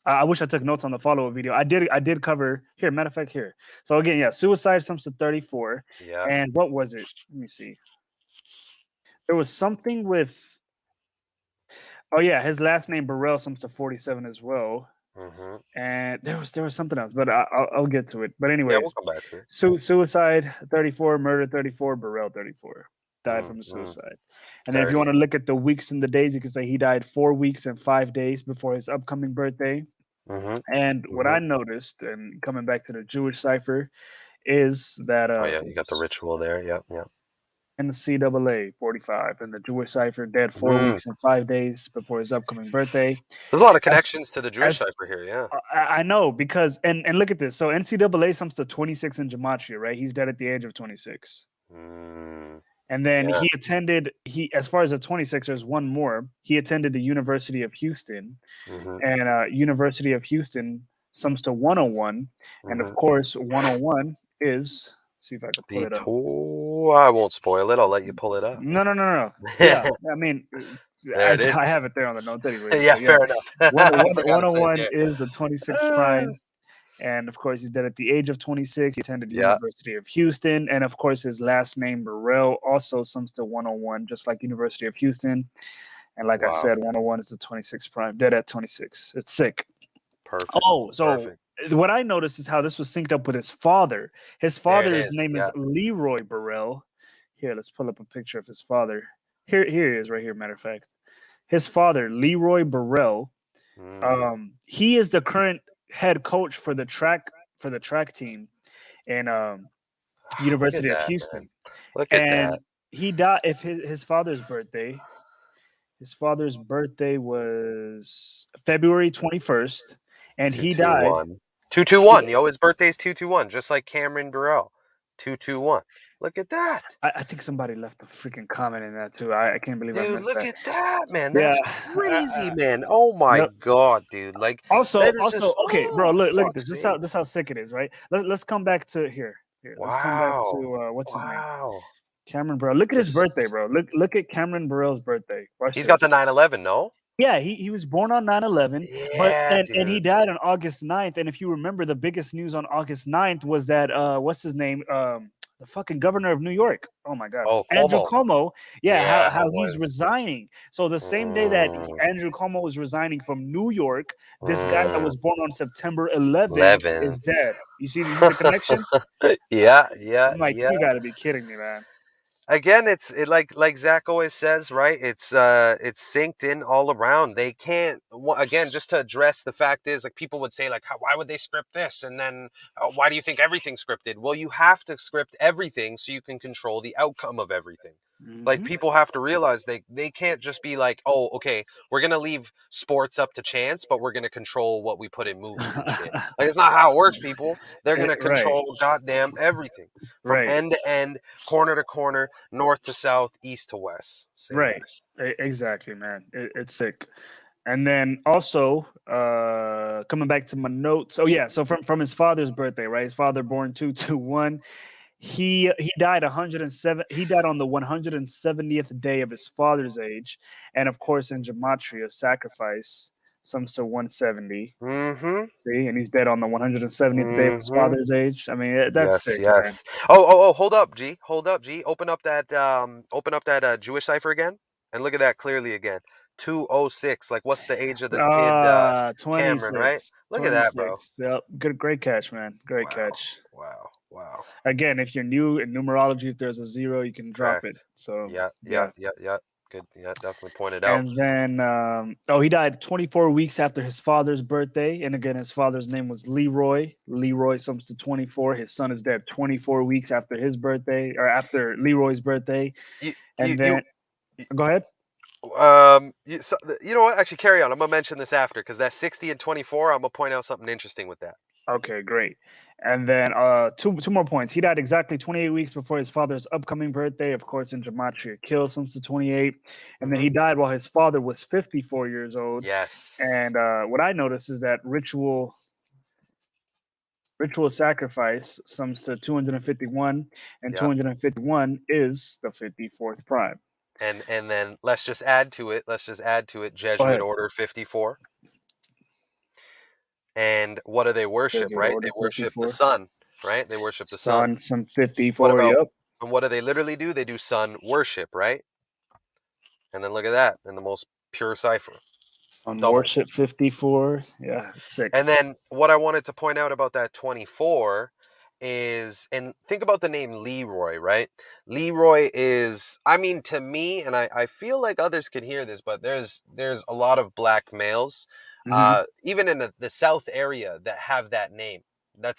I wish I took notes on the follow up video. I did cover here. Matter of fact, here. So again, yeah, suicide sums to 34. Yeah. And what was it? Let me see. There was something with. Oh yeah, his last name Burrell sums to 47 as well. Hmm. And there was something else, but I'll get to it. But Yeah, we'll anyways, come back to it. suicide 34, murder 34, Burrell 34 died from Mm-hmm. suicide. And then if you want Dirty. to look at the weeks and the days, you can say he died 4 weeks and 5 days before his upcoming birthday. Hmm. And what Hmm. I noticed, and coming back to the Jewish cipher, is that Oh yeah, you got the ritual there. Yeah, yeah. NCAA 45 and the Jewish cipher dead four Mm. weeks and 5 days before his upcoming birthday. There's a lot of As connections to the Jewish as cipher here. Yeah. I know because and look at this. So NCAA sums to 26 in Gematria, right? He's dead at the age of 26. Mm. And then Yeah. he as far as the 26, there's one more. He attended the University of Houston, Hmm. and University of Houston sums to 101. And of Hmm. course, 101 is, see if I can pull The it up. tool. I won't spoil it. I'll let you pull it up. No, no, no, no, no. Yeah, I mean, There it is. I have it there on the notes anyways. Yeah, But yeah, fair enough. I forgot it's right 101 there. is the 26th prime. And of course, he's dead at the age of 26. He attended the Yeah. University of Houston. And of course, his last name, Burrell, also sums to 101, just like University of Houston. And like I Wow. said, 101 is the 26th prime, dead at 26. It's sick. Perfect. Oh, so Perfect. what I noticed is how this was synced up with his father. His There it father's is. name is Yeah. Leroy Burrell. Here, let's pull up a picture of his father. Here he is, right here. Matter of fact, his father, Leroy Burrell. Mm. He is the current head coach for the track team in Look at University of that, man. Houston. Look at that. And he died. If his father's birthday, his father's birthday was February 21st, and he died. 221. 221. Yo, his birthday's 221, just like Cameron Burrell. 221. Look at that. I think somebody left a freaking comment in that too. I can't believe I Dude, missed look that. at that, man. Yeah. That's crazy, man. Oh my Yep. god, dude. Like Also, that is also, just okay, bro. oh Look at this. fuck's This sakes. how sick it is, right? Let's come back to here. Here, let's come back Wow. to what's his name? Wow. Cameron Burrell. Look at his This birthday, bro. Look at Cameron Burrell's birthday. Watch he's got the this. 911, no? Yeah, he was born on 9/11, but Yeah, and he dude. died on August 9th. And if you remember, the biggest news on August 9th was that what's his name? The fucking governor of New York. Oh my god. Oh, Andrew Cuomo. Cuomo. Yeah, Yeah, how it he's was. resigning. So the same day that Mm, Andrew Cuomo was resigning from New York, this guy that mm, was born on September 11 11. is dead. You see the connection? Yeah, yeah, I'm like, yeah. you got to be kidding me, man. Again, like Zach always says, right? It's synced in all around. They can't again, just to address the fact is, like, people would say, like, why would they script this, and then why do you think everything's scripted? Well, you have to script everything so you can control the outcome of everything. Like, Hmm. people have to realize they can't just be like, oh, okay, we're gonna leave sports up to chance, but we're gonna control what we put in movies and shit. Like, it's not how it works, people. They're gonna Right, control goddamn everything from right. end to end, corner to corner, north to south, east to west. Say Right. less. Exactly, man. It's sick. And then also, coming back to my notes. Oh yeah, so from his father's birthday, right? His father born 221. He died 107. He died on the 170th day of his father's age, and of course in Gematria, sacrifice sums to 170. Mm-hmm. See, and he's dead on the 170th day of his Mm-hmm. father's age. I mean, that's Yes, sick, man. yes. Oh, hold up, G. Hold up, G. Open up that Jewish cipher again and look at that clearly again. 206. Like, what's the age of the kid, Cameron, right? 26. Look at that, bro. 26. Yep. Good, great catch, man. Great Wow. catch. Wow. Wow. Again, if you're new in numerology, if there's a zero, you can drop it. Correct. So Yeah, yeah, yeah. yeah, yeah. Good. Yeah, definitely pointed out. And then, oh, he died 24 weeks after his father's birthday. And again, his father's name was Leroy. Leroy sums to 24. His son is dead 24 weeks after his birthday, or after Leroy's birthday. You you And you then, go ahead. you know what? Actually, carry on. I'm gonna mention this after because that 60 and 24. I'm gonna point out something interesting with that. Okay, great. And then two more points. He died exactly 28 weeks before his father's upcoming birthday, of course, in Gematria Kill, sums to 28. And then Hmm. he died while his father was 54 years old. Yes. And what I noticed is that ritual sacrifice sums to 251, and Yep. 251 is the 54th prime. And then let's just add to it. Let's just add to it. Go Jesuit ahead. Order 54. And what do they worship? Desert Right? They Order worship the 54. sun. Right? They worship the sun. Sun, some What 54. about Yep. and what do they literally do? They do sun worship. Right? And then look at that in the most pure cipher. Sun Double. Worship 54. Yeah, it's sick. And then what I wanted to point out about that 24 is, and think about the name Leroy, right? Leroy is, I mean, to me, and I feel like others could hear this, but there's a lot of black males, Hmm. even in the South area that have that name.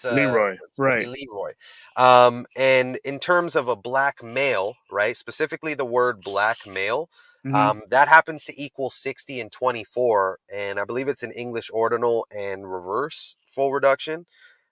Leroy. That's Right. Leroy. And in terms of a black male, right? Specifically the word black male, Hmm. that happens to equal 60 and 24, and I believe it's an English ordinal and reverse full reduction.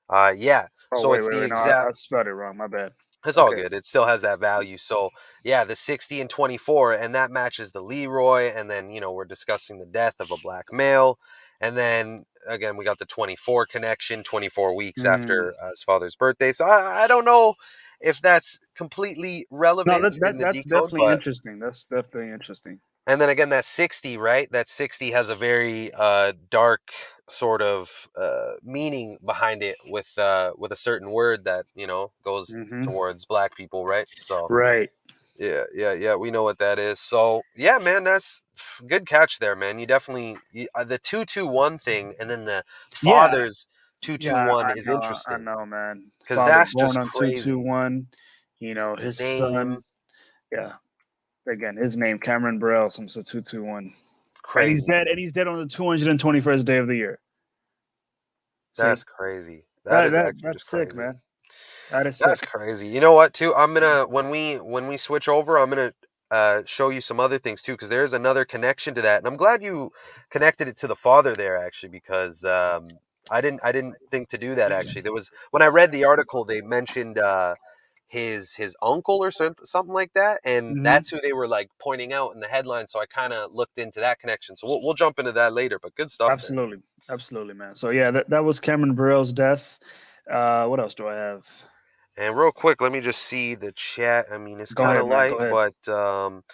Yeah, Oh, so wait, it's wait, the wait. No, exact. I spelled it wrong. My bad. It's all Okay. good. It still has that value. So yeah, the 60 and 24, and that matches the Leroy. And then we're discussing the death of a black male, and then again we got the 24 connection, 24 weeks Mm. after his father's birthday. So I don't know if that's completely No, relevant in the that's decode, definitely but interesting. That's definitely interesting. and then again, that 60, right? That 60 has a very dark sort of meaning behind it with a certain word that, goes Hmm. towards black people, right? So, Right. yeah, yeah, yeah, we know what that is. So, yeah, man, that's good catch there, man. You definitely the 221 thing and then the Yeah. father's Yeah. 221 I is know. I interesting know, man. cuz Father that's born just on two two crazy. one. You know His his son. name, Yeah. Again, his name Cameron Burrell. Some 221. And he's crazy. dead. And he's dead on the 221st day of the year. See, That's crazy. That is actually that's just sick, crazy. man. That is That's sick. crazy. You know what, too? I'm gonna when we switch over, I'm gonna show you some other things too, because there's another connection to that, and I'm glad you connected it to the father there, actually, because I didn't think to do that actually. There was when I read the article, they mentioned his uncle or something like that, and Hmm. that's who they were like pointing out in the headline. So I kind of looked into that connection. So we'll jump into that later. But good stuff there. Absolutely, absolutely, man. So yeah, that was Cameron Burrell's death. What else do I have? And real quick, let me just see the chat. I mean, it's Go kind ahead, of man. Go light, ahead. but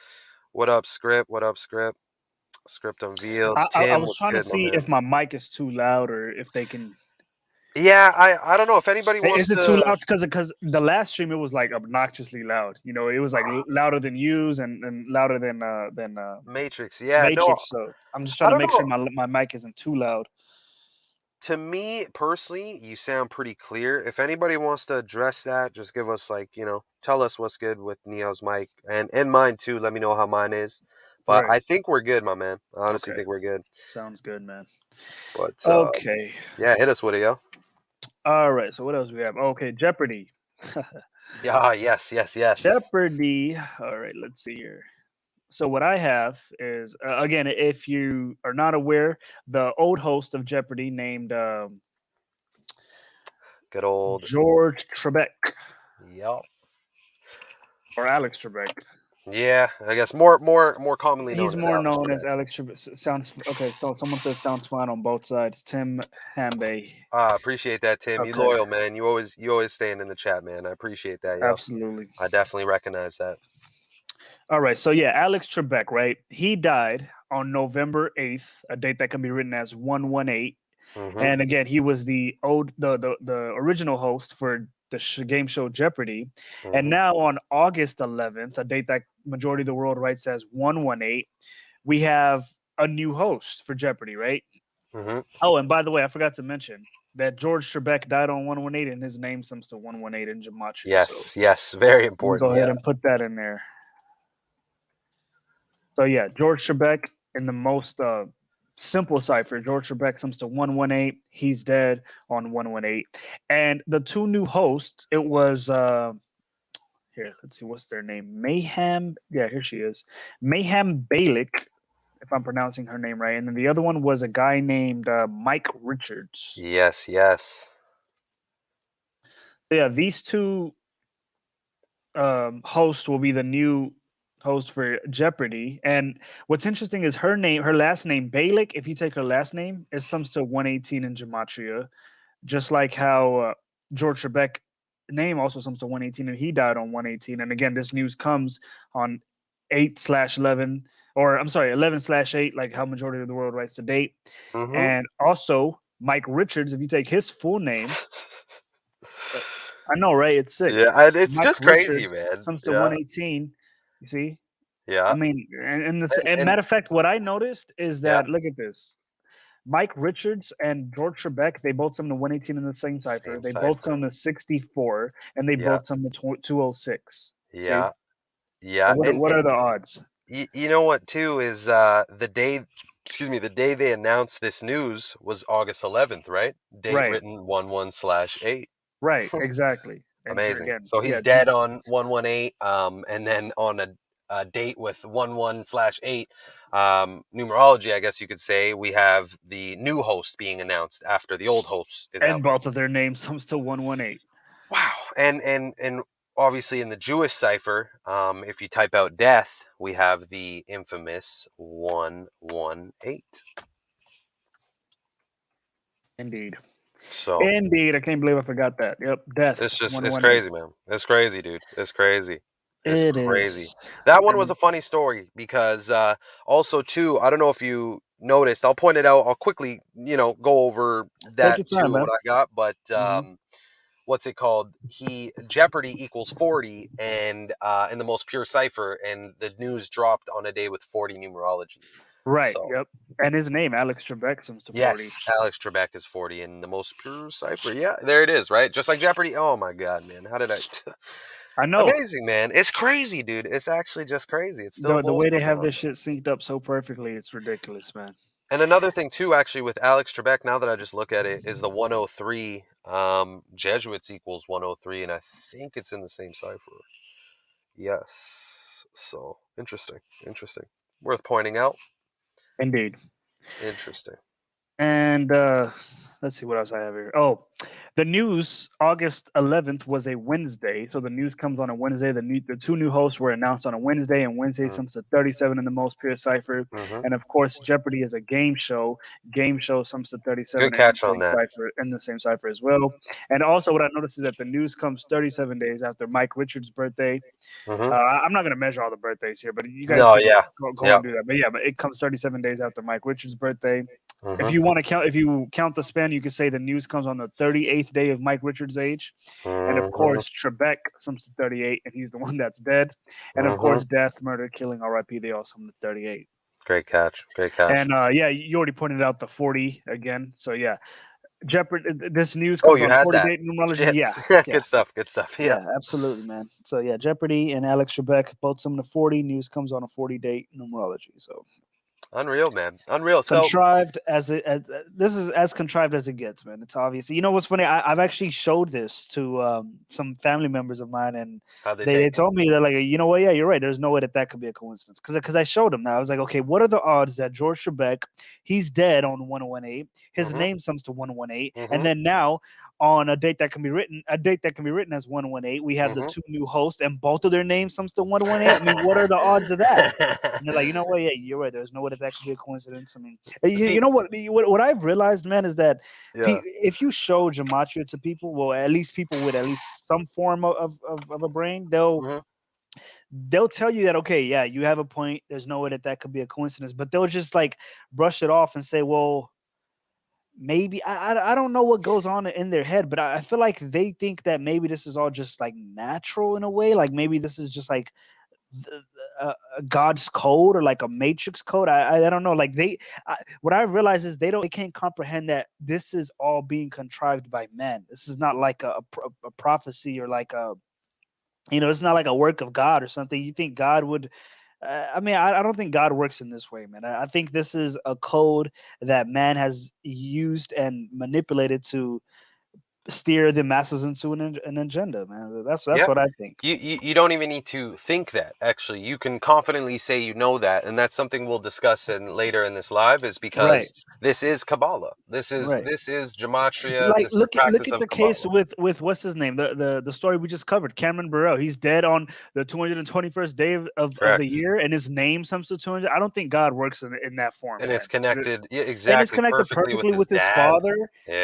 what up, script? What up, script? Script unveiled. I Tim, was what's trying to good, my see man? if my mic is too loud or if they can. Yeah, I don't know if anybody Is wants it too to. loud? Because the last stream it was like obnoxiously loud. You know, it was like louder than U's and louder than Matrix. Yeah, no, Matrix. So I'm just trying I to don't make sure know. my mic isn't too loud. To me personally, you sound pretty clear. If anybody wants to address that, just give us like, tell us what's good with Neo's mic and mine too. Let me know how mine is. But Right. I think we're good, my man. I honestly Okay. think we're good. Sounds good, man. But Okay. yeah, hit us with it, yo. All right. So what else we have? Okay, Jeopardy. Yeah, yes, yes, yes. Jeopardy. All right. Let's see here. So what I have is again, if you are not aware, the old host of Jeopardy named Good old. George Trebek Yep. or Alex Trebek. Yeah, I guess more commonly He's known as more Alex known as Trebek. Alex Trebek. Sounds okay. So someone said sounds fine on both sides. Tim Hambay. Appreciate that, Tim. You Okay, loyal, man. You always stand in the chat, man. I appreciate that, yo. absolutely. I definitely recognize that. All right. So yeah, Alex Trebek, right? He died on November 8th, a date that can be written as 118. Mm-hmm. And again, he was the original host for the game show Jeopardy. And Mm-hmm. now on August 11th, a date that majority of the world writes as 118, we have a new host for Jeopardy, right? Mm-hmm. Oh, and by the way, I forgot to mention that George Trebek died on 118 and his name comes to 118 in Gematria. So Yes, yes, very let me important. go ahead Yeah. and put that in there. So yeah, George Trebek in the most simple cipher. George Trebek comes to 118. He's dead on 118. And the two new hosts, it was here, let's see what's their name. Mayhem. Yeah, here she is. Mayhem Balick, if I'm pronouncing her name right. And then the other one was a guy named Mike Richards. Yes, yes. So yeah, these two host will be the new host for Jeopardy. And what's interesting is her last name, Balick, if you take her last name, it sums to 118 in Gematria, just like how George Trebek name also sums to 118 and he died on 118. And again, this news comes on 8/11, or I'm sorry, 11/8, like how majority of the world writes to date. Mm-hmm. And also, Mike Richards, if you take his full name, I know, right? It's sick. Yeah, it's Mike just crazy, Richards man. sums to Yeah, 118. You see? I yeah, mean, and and matter of fact, what I noticed is yeah, that look at this. Mike Richards and George Trebek, they both sum to 118 in the same cipher. same They both cipher. sum to 64, and they Yeah, both sum to 206. See? yeah, yeah, What are and the odds? you know what too is the day. Excuse me, the day they announced this news was August 11th, right? Date Right, written 11/8. right, exactly. And Amazing. again, So he's yeah, dead on 118, and then on a date with 11/8, numerology, I guess you could say, we have the new host being announced after the old host is and out. both of their names sums to 118. Wow. And obviously in the Jewish cipher, if you type out death, we have the infamous 118. Indeed. So Indeed. I can't believe I forgot that. Yep. Death it's 118. crazy, man. It's crazy, dude. It's crazy. It's It crazy. is. That one was And a funny story because also too, I don't know if you noticed, I'll point it out, I'll quickly, go over take that your time, too, man. what I got, but Hmm. what's it called? Jeopardy equals 40 and in the most pure cipher, and the news dropped on a day with 40 numerology. Right. So Yep. And his name, Alex Trebek, sums to 40. yes, Alex Trebek is 40 in the most pure cipher. Yeah, there it is, right? Just like Jeopardy. Oh my god, man. How did I I know. Amazing, man. It's crazy, dude. It's actually just crazy. It still The blows way my they have mind. this shit synced up so perfectly, it's ridiculous, man. And another thing too, actually, with Alex Trebek, now that I just look at it, is the 103. Jesuits equals 103, and I think it's in the same cipher. Yes. So interesting. Interesting. Worth pointing out. Indeed. Interesting. And And let's see what else I have here. Oh, the news August 11th was a Wednesday, so the news comes on a Wednesday. The two new hosts were announced on a Wednesday, and Wednesday Mm, sums to 37 in the most pure cipher. mhm. And of course, Jeopardy is a game show. Game show sums to Good 37 catch on that. in the same cipher as well. And also, what I noticed is that the news comes 37 days after Mike Richards' birthday. Mhm. I'm not going to measure all the birthdays here, but you guys No, can yeah. go Yep. and do that. But yeah, but it comes 37 days after Mike Richards' birthday. Mhm. If you count the span, you could say the news comes on the 38th day of Mike Richards' age. And of Mhm. course, Trebek sums to 38, and he's the one that's dead. And of Mhm. course, death, murder, killing, RIP, they all sum to 38. Great catch. Great catch. And yeah, you already pointed out the 40 again. So yeah, Jeopardy, this news Oh, comes you on had 40 that. date numerology. Shit. Yeah, yeah. Good stuff. Good stuff. Yeah. Yeah, absolutely, man. So yeah, Jeopardy and Alex Trebek both sum to 40. News comes on a 40 date numerology. So Unreal, man. Unreal. So, contrived as this is as contrived as it gets, man. It's obvious. You know what's funny? I've actually showed this to some family members of mine, and how'd they they take it? told me they're like, you know what? Yeah, you're right. There's no way that could be a coincidence. Because I showed them that I was like, okay, what are the odds that George Trebek, he's dead on 118, his Mhm. name sums to 118, and Mhm. then now on a date that can be written as 118, we have the Mhm. two new hosts, and both of their names sums to 118. I mean, what are the odds of that? And they're like, you know what? Yeah, you're right. There's no way that could be a coincidence. I mean, you See, know what I've realized, man, is that yeah. if you show gematria to people, well, at least people with at least some form of a brain, Mhm. they'll tell you that, okay, yeah, you have a point. There's no way that could be a coincidence, but they'll just like brush it off and say, well, maybe I don't know what goes on in their head, but I feel like they think that maybe this is all just like natural in a way, like maybe this is just like th- God's code or like a matrix code. I don't know. Like what I realize is they can't comprehend that this is all being contrived by men. This is not like a prophecy or like a, it's not like a work of God or something. You think God would? I mean, I don't think God works in this way, man. I think this is a code that man has used and manipulated to steer the masses into an agenda, man. That's Yeah. what I think. You don't even need to think that, actually. You can confidently say you know that, and that's something we'll discuss in later in this live, is Right. because this is Kabbalah. Right. This is Gematria. Like This is the look practice at of the case Kabbalah. with what's his name, the story we just covered, Cameron Burrell. He's dead on the 221st day of the Correct. year, and his name sums to 200. I don't think God works in that form, And it's man. connected, yeah, And it's exactly, connected perfectly with perfectly his with his dad. father.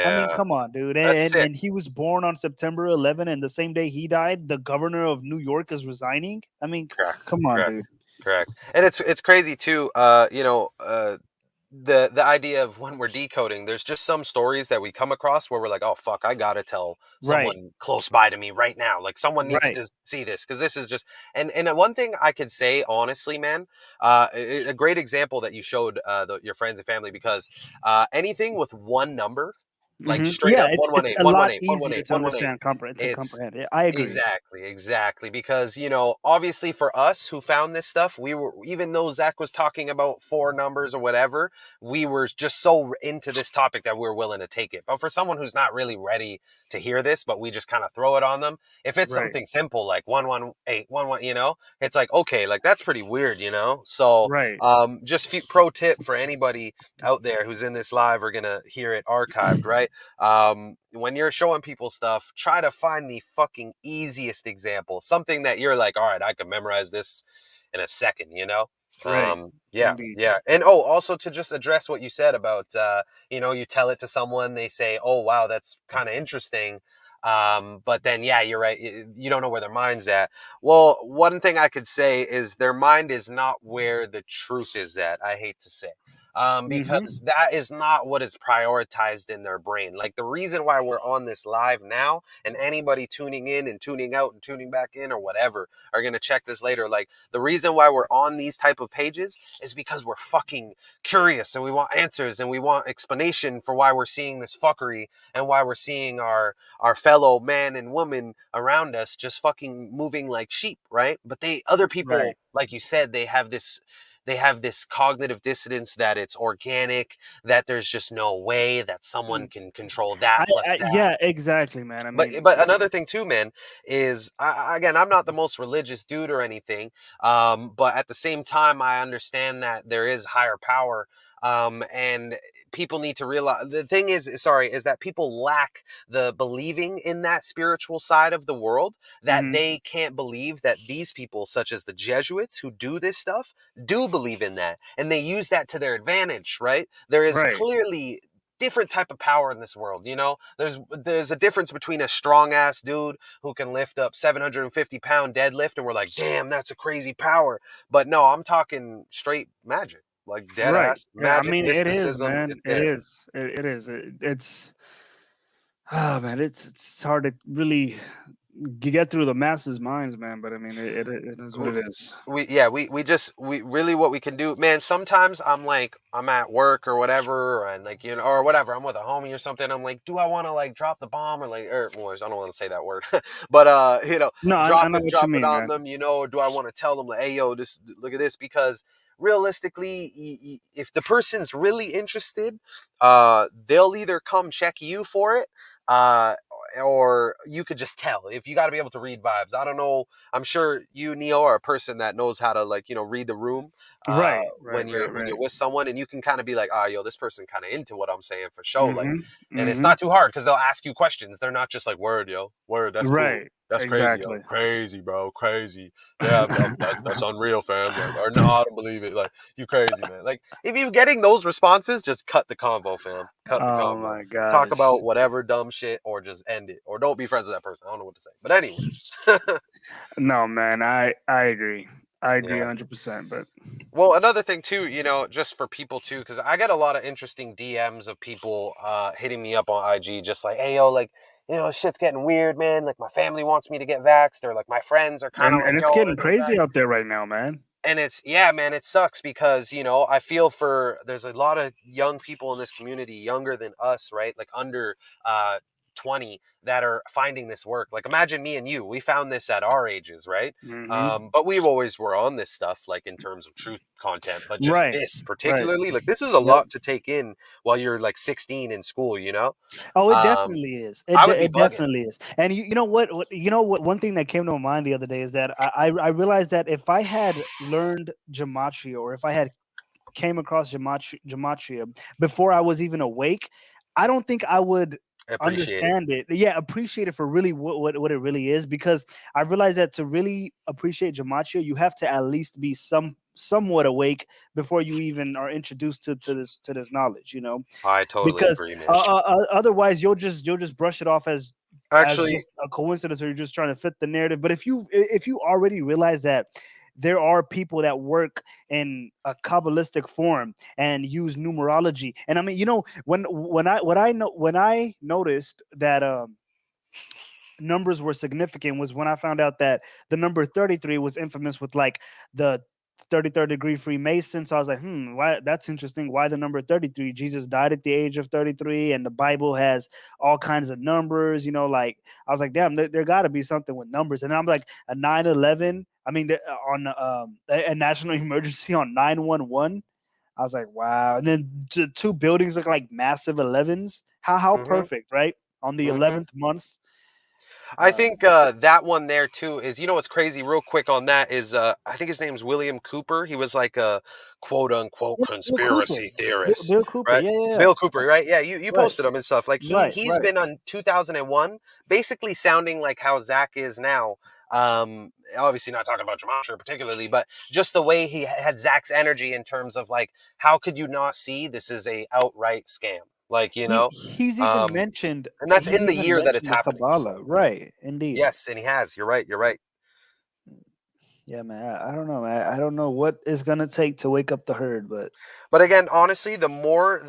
I mean, Yeah. come on, dude. That's sick. And he was born on September 11, and the same day he died, the governor of New York is resigning. I mean, Correct. come on, Correct. dude. Correct. And it's crazy too, the idea of when we're decoding, there's just some stories that we come across where we're like, oh fuck, I gotta tell Right, someone close by to me right now. Like someone needs right. to see this because this is just and one thing I could say honestly, man, a great example that you showed your friends and family because anything with one number, like straight Yeah, up it's 118, a lot 118, easier 118, to 118. understand, comprehend, to It's comprehend it. I agree. exactly, exactly. Because, obviously for us who found this stuff, we were, even though Zach was talking about four numbers or whatever, we were just so into this topic that we were willing to take it. But for someone who's not really ready to hear this, but we just kind of throw it on them, if it's Right, something simple like 118, 11, it's like, okay, like that's pretty weird. So, right. just pro tip for anybody out there who's in this live or gonna hear it archived, right? When you're showing people stuff, try to find the fucking easiest example, something that you're like, all right, I can memorize this in a second. Right. Yeah, Indeed. yeah. And oh, also to just address what you said about, you tell it to someone, they say, oh, wow, that's kind of interesting. But then, yeah, you're right. You don't know where their mind's at. Well, one thing I could say is their mind is not where the truth is at. I hate to say. Because Mm-hmm. that is not what is prioritized in their brain. Like the reason why we're on this live now, and anybody tuning in and tuning out and tuning back in or whatever are gonna check this later. Like the reason why we're on these type of pages is because we're fucking curious and we want answers and we want explanation for why we're seeing this fuckery and why we're seeing our fellow man and woman around us just fucking moving like sheep, right? But other Right. people, like you said, they have this cognitive dissonance that it's organic, that there's just no way that someone Mm. can control that plus I that. yeah, exactly, man. I But mean, but another thing too, man, is again, I'm not the most religious dude or anything, but at the same time, I understand that there is higher power. And people need to realize, the thing is, sorry, is that people lack the believing in that spiritual side of the world, that Hmm. they can't believe that these people, such as the Jesuits who do this stuff, do believe in that, and they use that to their advantage, right? There is Right. clearly different type of power in this world. There's a difference between a strong ass dude who can lift up 750-pound deadlift and we're like, damn, that's a crazy power. But no, I'm talking straight magic, like dead Right. ass Yeah. I magic, mean, it is, mysticism. man. It's It there. is. It is. It's. Ah, man. It's hard to really get through the masses' minds, man. But I mean, it is what it is. We really, what we can do, man. Sometimes I'm like, I'm at work or whatever, and like, or whatever, I'm with a homie or something, I'm like, do I want to like drop the bomb, or like, or I don't want to say that word, but No, I drop know it what you drop it mean, on man. them, or do I want to tell them like, hey yo, this, look at this, because realistically, if the person's really interested, they'll either come check you for it, or you could just tell. If you got to be able to read vibes, I don't know, I'm sure you, Neo, are a person that knows how to, like, read the room, Right. Right. when Right. you're Right. with someone, and you can kind of be like, ah, yo, this person kind of into what I'm saying for show, like, Mm-hmm. and it's Mm-hmm. not too hard because they'll ask you questions. They're not just like, word, yo, word, that's cool, Right. that's crazy, yo, Exactly. crazy, bro, crazy. Yeah, that's unreal, fam. Like, or no, I don't believe it. Like, you crazy, man. Like, if you're getting those responses, just cut the convo, fam. Cut the Oh convo. my Talk gosh. about whatever dumb shit, or just end it, or don't be friends with that person. I don't know what to say, but anyways. No, man. I agree. I agree Yeah. 100%. But Well, another thing too, just for people too, because I get a lot of interesting DMs of people hitting me up on IG, just like, hey yo, like, shit's getting weird, man. Like, my family wants me to get vaxxed, or like my friends are kind of and like, it's yo, getting let's get crazy vaxxed. out there right now, man. And it's, yeah, man, it sucks because, I feel for, there's a lot of young people in this community, younger than us, right? Like under uh 20, that are finding this work. Like, imagine me and you, we found this at our ages, right? Hmm. But we always were on this stuff, like in terms of truth content, but just Right. this Right. particularly, like, this is a Yep. lot to take in while you're like 16 in school. Oh, it um definitely is. I would be It bugging. definitely is. And you know what? You know what? One thing that came to my mind the other day is that I realized that if I had learned gematria, or if I had came across gematria before I was even awake, I don't think I would Appreciate it. understand it. Yeah, appreciate it for really what it really is. Because I realized that to really appreciate gematria, you have to at least be somewhat awake before you even are introduced to this knowledge. I totally Because agree, man. otherwise you'll just brush it off as Actually, just a coincidence, or you're just trying to fit the narrative. But if you already realize that there are people that work in a kabbalistic form and use numerology, and I mean, when I noticed that numbers were significant was when I found out that the number 33 was infamous with like the 33rd degree Freemason. So I was like, why, that's interesting. Why the number 33? Jesus died at the age of 33, and the Bible has all kinds of numbers, like I was like, damn, there got to be something with numbers. And I'm like, a 9/11, I mean, on a national emergency on 911. I was like, wow. And then two buildings look like massive 11s. How mm-hmm, perfect, right? On the mm-hmm. 11th month. I Uh, think that one there too is, what's crazy, real quick on that, is I think his name's William Cooper. He was like a quote unquote Bill Cooper. conspiracy theorist, Bill Cooper. right? Yeah, yeah, yeah. Bill Cooper, right? Yeah, you Right, posted him and stuff. Like, right, he's right. been on 2001, basically sounding like how Zach is now. Obviously not talking about Gematria particularly, but just the way he had Zach's energy in terms of like, how could you not see this is a outright scam? Like, um, and that's He's in the even year that it's mentioned the happening. Kabbalah. So Right, indeed. yes, and he has. You're right. You're right. Yeah, man. I don't know, man. I don't know what it's gonna take to wake up the herd, but But again, honestly, the more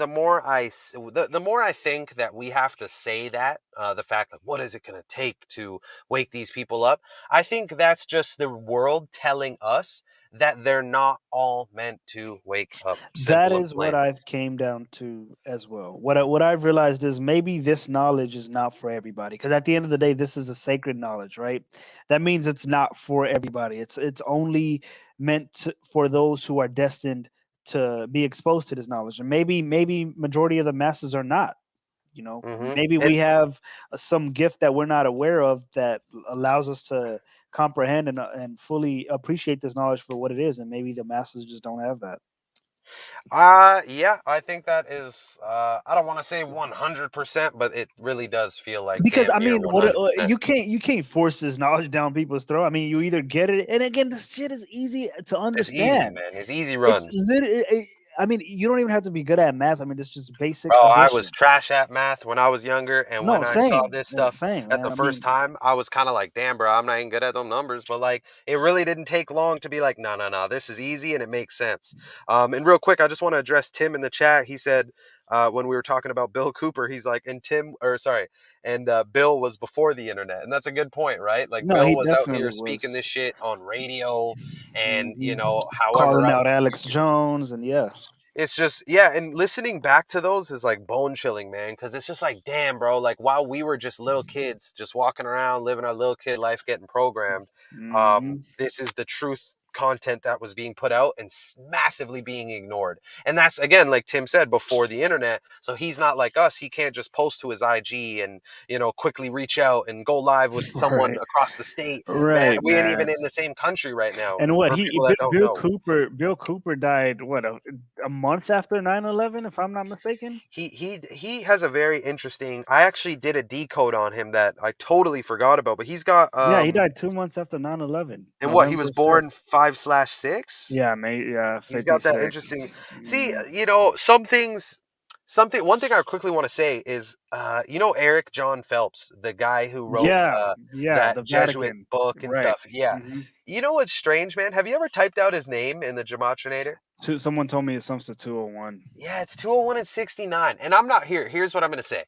I think that we have to say that, the fact, like, what is it going to take to wake these people up? I think that's just the world telling us that they're not all meant to wake up. that Simple and is what plain. I've came down to as well. What I've realized is maybe this knowledge is not for everybody. Because at the end of the day, this is a sacred knowledge, right? That means it's not for everybody. It's only for those who are destined to be exposed to this knowledge. And maybe majority of the masses are not. Maybe And we have some gift that we're not aware of that allows us to comprehend and fully appreciate this knowledge for what it is. And maybe the masses just don't have that. Yeah, I think that is. I don't want to say 100%, but it really does feel like Because damn I near mean, what 100%. you can't force this knowledge down people's throat. I mean, you either get it, and again, this shit is easy to It's easy, understand. man. It's easy It's runs. literally. I mean, you don't even have to be good at math. I mean, it's just basic Bro, I was addition. trash at math when I was younger, and No, when I saw same, this stuff same, at man. the I first mean, time, I was kind of like, "Damn, bro, I'm not even good at them numbers." But like, it really didn't take long to be like, "No, no, no, this is easy and it makes sense." And real quick, I just want to address Tim in the chat. He said when we were talking about Bill Cooper, he's like, "And Tim, or sorry, and Bill was before the internet," and that's a good point, right? Like, no, Bill he was out here definitely speaking this was. shit on radio, and Mhm. however Calling else out Alex Jones, and yeah. it's just yeah, and listening back to those is like bone chilling, man, because it's just like damn, bro, like while we were just little kids just walking around living our little kid life getting programmed, Mhm. this is the truth content that was being put out and massively being ignored. And that's again like Tim said, before the internet, so he's not like us. He can't just post to his IG and quickly reach out and go live with someone Right, across the state. Man, right, we ain't even man. in the same country right now, And what for he people that don't know. Bill Cooper died what a month after 9/11, if I'm not mistaken. He has a very interesting. I actually did a decode on him that I totally forgot about, but he's got Yeah, he died 2 months after 9/11, and what he was November 5th. born 5/6. Yeah, mate. Yeah, He's got that interesting. 56. See, Mhm. some things. Something. One thing I quickly want to say is, Eric John Phelps, the guy who wrote Yeah, yeah, that the Jesuit Vatican. book and Right. stuff. Yeah. Hmm. You know what's strange, man? Have you ever typed out his name in the Gematrinator? Someone told me it's some to 201. Yeah, it's 201 and 69. And I'm not here. Here's what I'm going to say.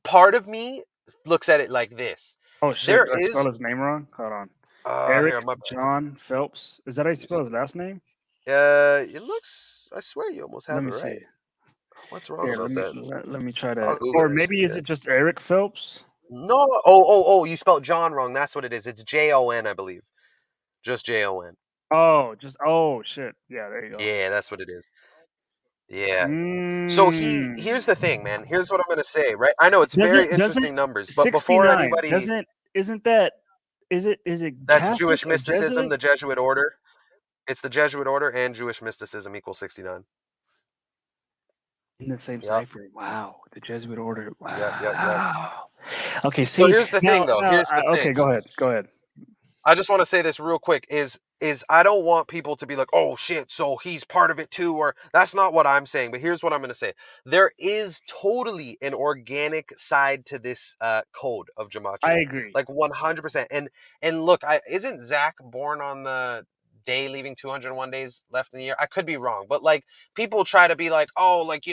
Part of me looks at it like this. Oh shit, There did I spell is his name wrong? Hold on. Eric here, my bad. John Phelps. Is that how you Let me spell see. his last name? It looks, I swear you almost Let have it me see. right. What's wrong Here, about that? let me try to, I'll Google or that shit. maybe is Yeah. it just Eric Phelps? No, oh, you spelled John wrong. That's what it is. It's Jon, I believe. Just Jon. Oh, just oh shit. Yeah, there you go. Yeah, that's what it is. Yeah. So here's Mm. the thing, man. Here's what I'm gonna say, right? I know it's very Doesn't interesting numbers, but before 69 anybody, doesn't isn't that is it that's Catholic Jewish or mysticism, Jesuit? the Jesuit order. It's the Jesuit order and Jewish mysticism equals 69. In the same Yep, cipher. Wow, the Jesuit order. yep. Wow. Okay, So see here's the now thing, though. now Here's the thing. okay, go ahead. Go ahead. I just want to say this real quick is I don't want people to be like, "Oh shit, so he's part of it too," or that's not what I'm saying, but here's what I'm going to say. There is totally an organic side to this code of I gematria. agree. Like 100%. And look, I isn't Zach born on the day leaving 201 days left in the year? I could be wrong, but like people try to be like, "Oh, like,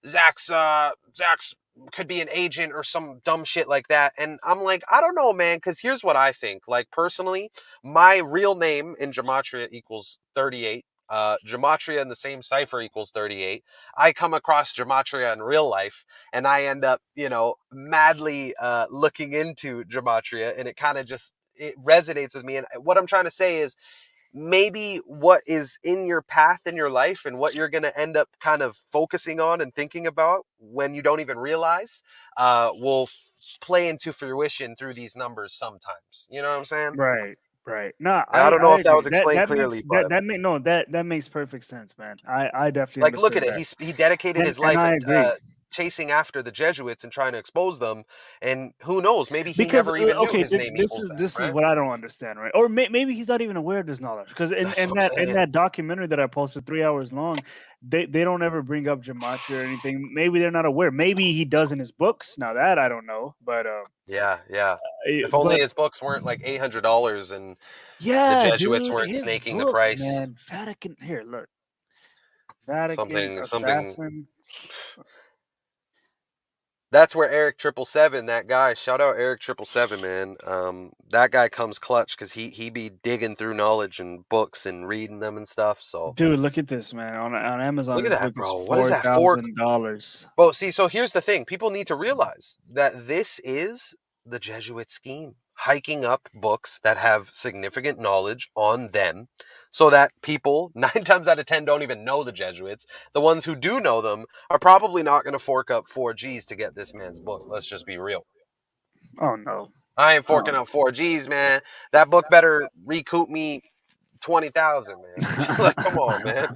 Zach's could be an agent or some dumb shit like that." And I'm like, I don't know, man, because here's what I think. Like, personally, my real name in Gematria equals 38. Gematria in the same cipher equals 38. I come across Gematria in real life and I end up, madly looking into Gematria, and it kind of just it resonates with me. And what I'm trying to say is maybe what is in your path in your life and what you're going to end up kind of focusing on and thinking about when you don't even realize will play into fruition through these numbers sometimes. You know what I'm saying? Right, right. No, I don't know I if that agree. was explained That makes clearly, but that make no that makes perfect sense, man. I definitely like, look at understood it. that, He dedicated his and life I at agree. chasing after the Jesuits and trying to expose them. And who knows? Maybe he Because never even knew okay, his name equals that, this is right? what I don't understand, right? Or maybe he's not even aware of this knowledge. Because That's what I'm in saying. that documentary that I posted 3 hours long, they don't ever bring up gematria or anything. Maybe they're not aware. Maybe he does in his books. Now that I don't know, Yeah. If only but his books weren't like $800 and the yeah, Jesuits dude, weren't his snaking the book, price. man, Vatican. Here, look, Vatican Something. assassin. That's where Eric 777, that guy. Shout out Eric 777, man. That guy comes clutch because he be digging through knowledge and books and reading them and stuff. So Dude, look at this, man. On Amazon, look at this book that, is bro. What is that for? $4,000. Well, see, so here's the thing. People need to realize that this is the Jesuit scheme, hiking up books that have significant knowledge on them so that people, 9 times out of 10, don't even know the Jesuits. The ones who do know them are probably not going to fork up 4Gs to get this man's book. Let's just be real. Oh no. I ain't Oh forking up 4Gs, man. That book better recoup me 20,000, man. Like, come on, man.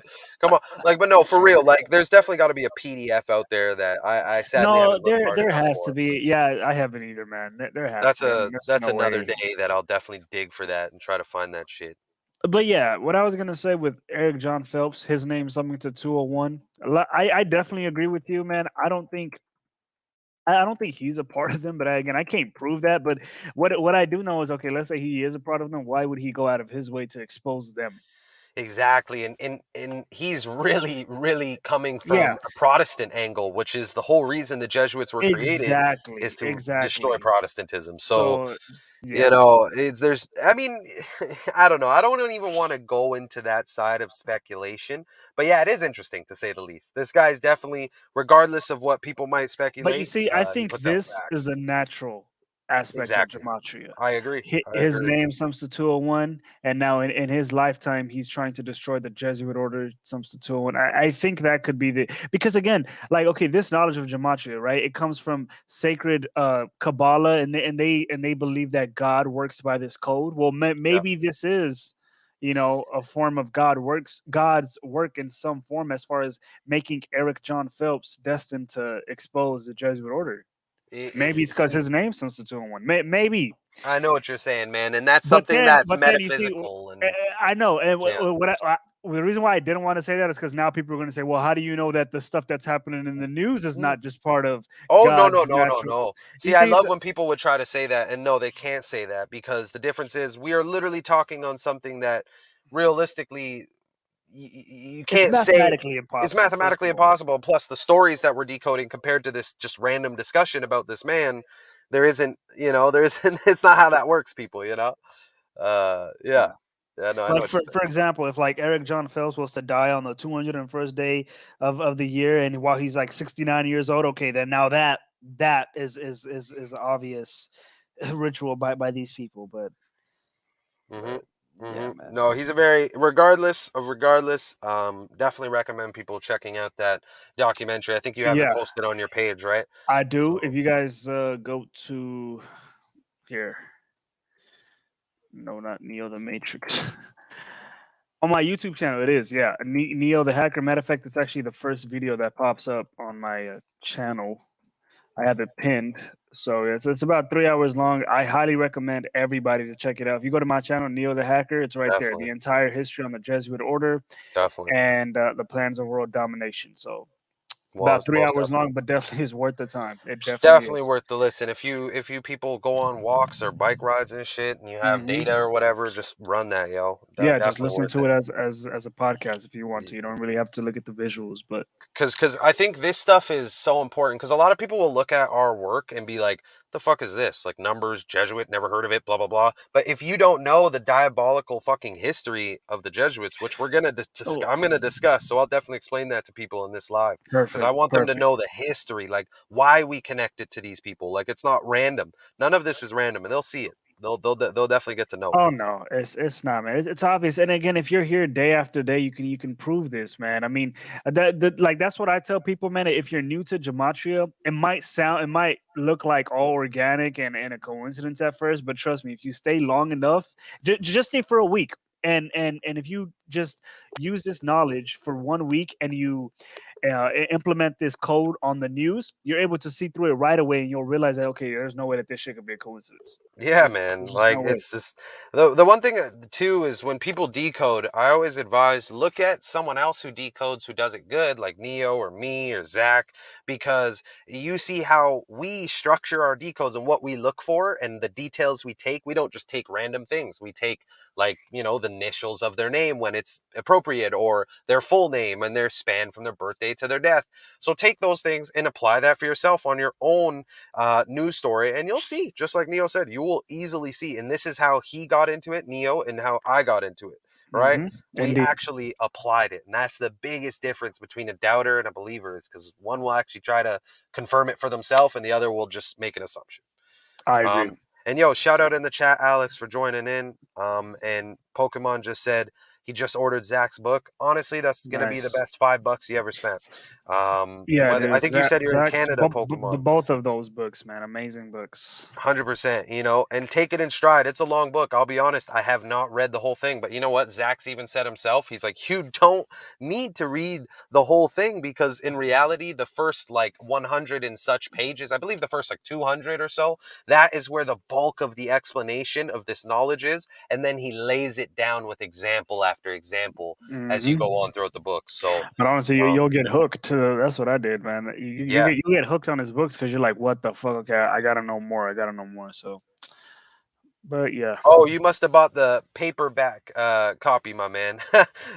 Come on. Like, but no, for real. Like, there's definitely got to be a PDF out there that I sadly No, haven't looked there hard there enough has to for. be. Yeah, I haven't either, man. There has to be. I mean, there's That's no another way. day that I'll definitely dig for that and try to find that shit. But yeah, what I was gonna say with Eric John Phelps, his name something to 201. I definitely agree with you, man. I don't think he's a part of them, but again, I can't prove that. But what I do know is, okay, let's say he is a part of them. Why would he go out of his way to expose them? Exactly. And he's really, really coming Yeah, from a Protestant angle, which is the whole reason the Jesuits were created is exactly, to destroy exactly. Protestantism. So, So you yeah, know, there's, I mean, I don't know. I don't even want to go into that side of speculation, but yeah, it is interesting to say the least. This guy's definitely, regardless of what people might but you speculate, see, I he think puts out this is facts. a natural aspect of Exactly. gematria. I agree. I His agree. name sums to 201, and now in his lifetime, he's trying to destroy the Jesuit order, sums to 201. I think that could be the, because again, like, okay, this knowledge of gematria, right? It comes from sacred Kabbalah, and they believe that God works by this code. Well, Yeah. maybe this is, a form of God's work in some form, as far as making Eric John Phelps destined to expose the Jesuit order. Maybe it's because See, his name sums to 201. Maybe. I know what you're saying, man, and that's But something then, that's but then you see, metaphysical and I know, and yeah. the reason why I didn't want to say that is because now people are going to say, "Well, how do you know that the stuff that's happening in the news is Mm. not just part of Oh, no, no, God's no, no, natural?" no. You See, I see, love when people would try to say that, and no, they can't say that because the difference is we are literally talking on something that realistically you it's can't say. mathematically It's impossible. First mathematically of all, impossible. Plus, the stories that we're decoding compared to this just random discussion about this man, there isn't, there isn't, it's not how that works, people, yeah. yeah. Yeah, no, I know Like what you're for saying. example, if like Eric John Phelps was to die on the 201st day of the year, and while he's like 69 years old, okay, then now that is obvious ritual by these people, but yeah, man. No, he's a very regardless. Definitely recommend people checking out that documentary. I think you have it Yeah, posted on your page, right? I do. If So you guys go to here, no, not Neo the Matrix. On my YouTube channel, it is. Yeah, Neo the Hacker. Matter of fact, it's actually the first video that pops up on my channel. I have it pinned. So it's about 3 hours long. I highly recommend everybody to check it out. If you go to my channel, Neo the Hacker, it's right there. definitely, The entire history on the Jesuit order definitely, and the plans of world domination. So about was three most hours long, definitely. but definitely is worth the time. It definitely Definitely is. worth the listen. If you people go on walks or bike rides and shit, and you have Hmm. data or whatever, just run that, yo. Yeah, just Definitely listen worth to it. it as a podcast if you want to. You don't really have to look at the visuals, but Because I think this stuff is so important because a lot of people will look at our work and be like, the fuck is this, like numbers, Jesuit, never heard of it, blah blah blah. But if you don't know the diabolical fucking history of the Jesuits, which we're gonna oh, I'm gonna discuss, so I'll definitely explain that to people in this live because I perfect, want them to perfect. know the history, like why we connected to these people. Like it's not random, none of this is random, and they'll see it. They'll definitely get to know it. Oh no, it's not, man. It's obvious. And again, if you're here day after day, you can prove this, man. I mean, like that's what I tell people, man. If you're new to gematria, it might look like all organic and a coincidence at first, but trust me, if you stay long enough, just stay for a week, and if you just use this knowledge for 1 week and you implement this code on the news, you're able to see through it right away, and you'll realize that, okay, there's no way that this shit could be a coincidence. Yeah, man. There's just Like no way. it's just the one thing too is when people decode, I always advise look at someone else who decodes who does it good, like Neo or me or Zach, because you see how we structure our decodes and what we look for and the details we take. We don't just take random things. We take like the initials of their name when it's appropriate or their full name and their span from their birthday to their death. So take those things and apply that for yourself on your own news story, and you'll see, just like Neo said, you will easily see. And this is how he got into it, Neo, and how I got into it. Right? Hmm. We Indeed. actually applied it, and that's the biggest difference between a doubter and a believer, is because one will actually try to confirm it for themselves, and the other will just make an assumption. I agree. And yo, shout out in the chat, Alex, for joining in. And Pokemon just said he just ordered Zach's book. Honestly, that's gonna be the Nice. best $5 he ever spent. Yeah, Whether I dude. think you said you're in Zach's Canada, Pokemon. both of those books, man, amazing books. 100%, and take it in stride. It's a long book. I'll be honest, I have not read the whole thing, but you know what? Zach's even said himself. He's like, you don't need to read the whole thing because in reality, the first like 100 and such pages, I believe the first like 200 or so, that is where the bulk of the explanation of this knowledge is. And then he lays it down with example after example as you Hmm. go on throughout the book. So, But honestly, um, you'll get hooked. That's what I did, man. yeah. You get hooked on his books because you're like, what the fuck? Okay, I gotta know more. I gotta know more. So, but yeah, Oh, you must have bought the paperback copy, my man.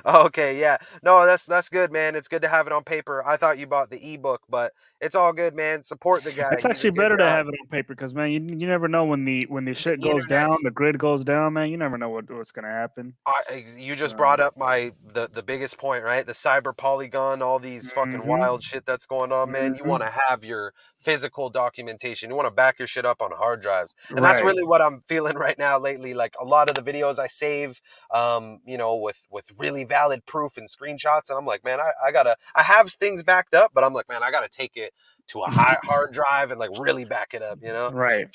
Okay, yeah. No, that's good, man. It's good to have it on paper. I thought you bought the ebook, but it's all good, man. Support the guy. it's He's a actually good better to guy. have it on paper because man, you never know when the The shit goes down, internet's the grid goes down, man. You never know what's gonna happen. you just So, brought up the biggest point, right? The cyber polygon, all these fucking hmm wild shit that's going on, man. You want hmm to have your physical documentation. You want to back your shit up on hard drives. And that's right. really what I'm feeling right now lately. Like a lot of the videos I save with really valid proof and screenshots and I'm like, man, I have things backed up, but I'm like, man, I got to take it to a high hard drive and like really back it up. Right.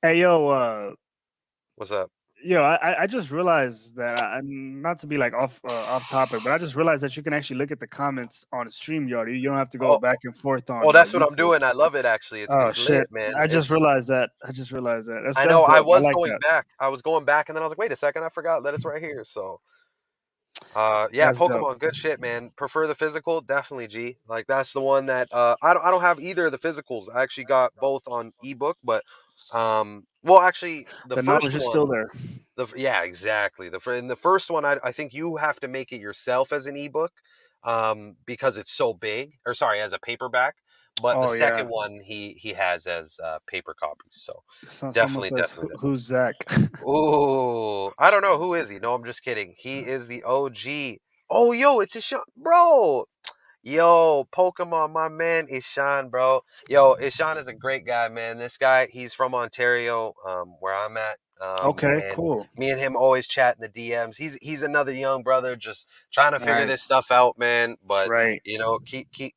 Hey, yo, What's up? I just realized that not to be like off topic, but I just realized that you can actually look at the comments on StreamYard. You don't have to go Oh, back and forth oh, on that's what I'm YouTube. doing. I love it actually. It's Oh it's shit! lit, man. I just It's realized that. I just realized that. I That's know I dope. I was like going that. back. I was going back and then I was like, wait a second, I forgot that it's right here. So yeah, That's dope. Pokemon, good shit, man. Prefer the physical? Definitely G. Like that's the one that I don't have either of the physicals. I actually got both on ebook, but well actually the The first knowledge is still one there. yeah, exactly. In the first one I think you have to make it yourself as an ebook because it's so big or sorry, as a paperback. But the Oh yeah. second one he has as paper copies. So Someone definitely says, definitely Who's Zach?" Ooh, I don't know who is he. No, I'm just kidding. He is the OG. Oh, yo, it's a shot, bro. Yo, Pokemon, my man, Ishan, bro. Yo, Ishan is a great guy, man. This guy, he's from Ontario, where I'm at. Okay, And cool, me and him always chat in the DMs. He's another young brother, just trying to figure this nice, stuff out, man. But right.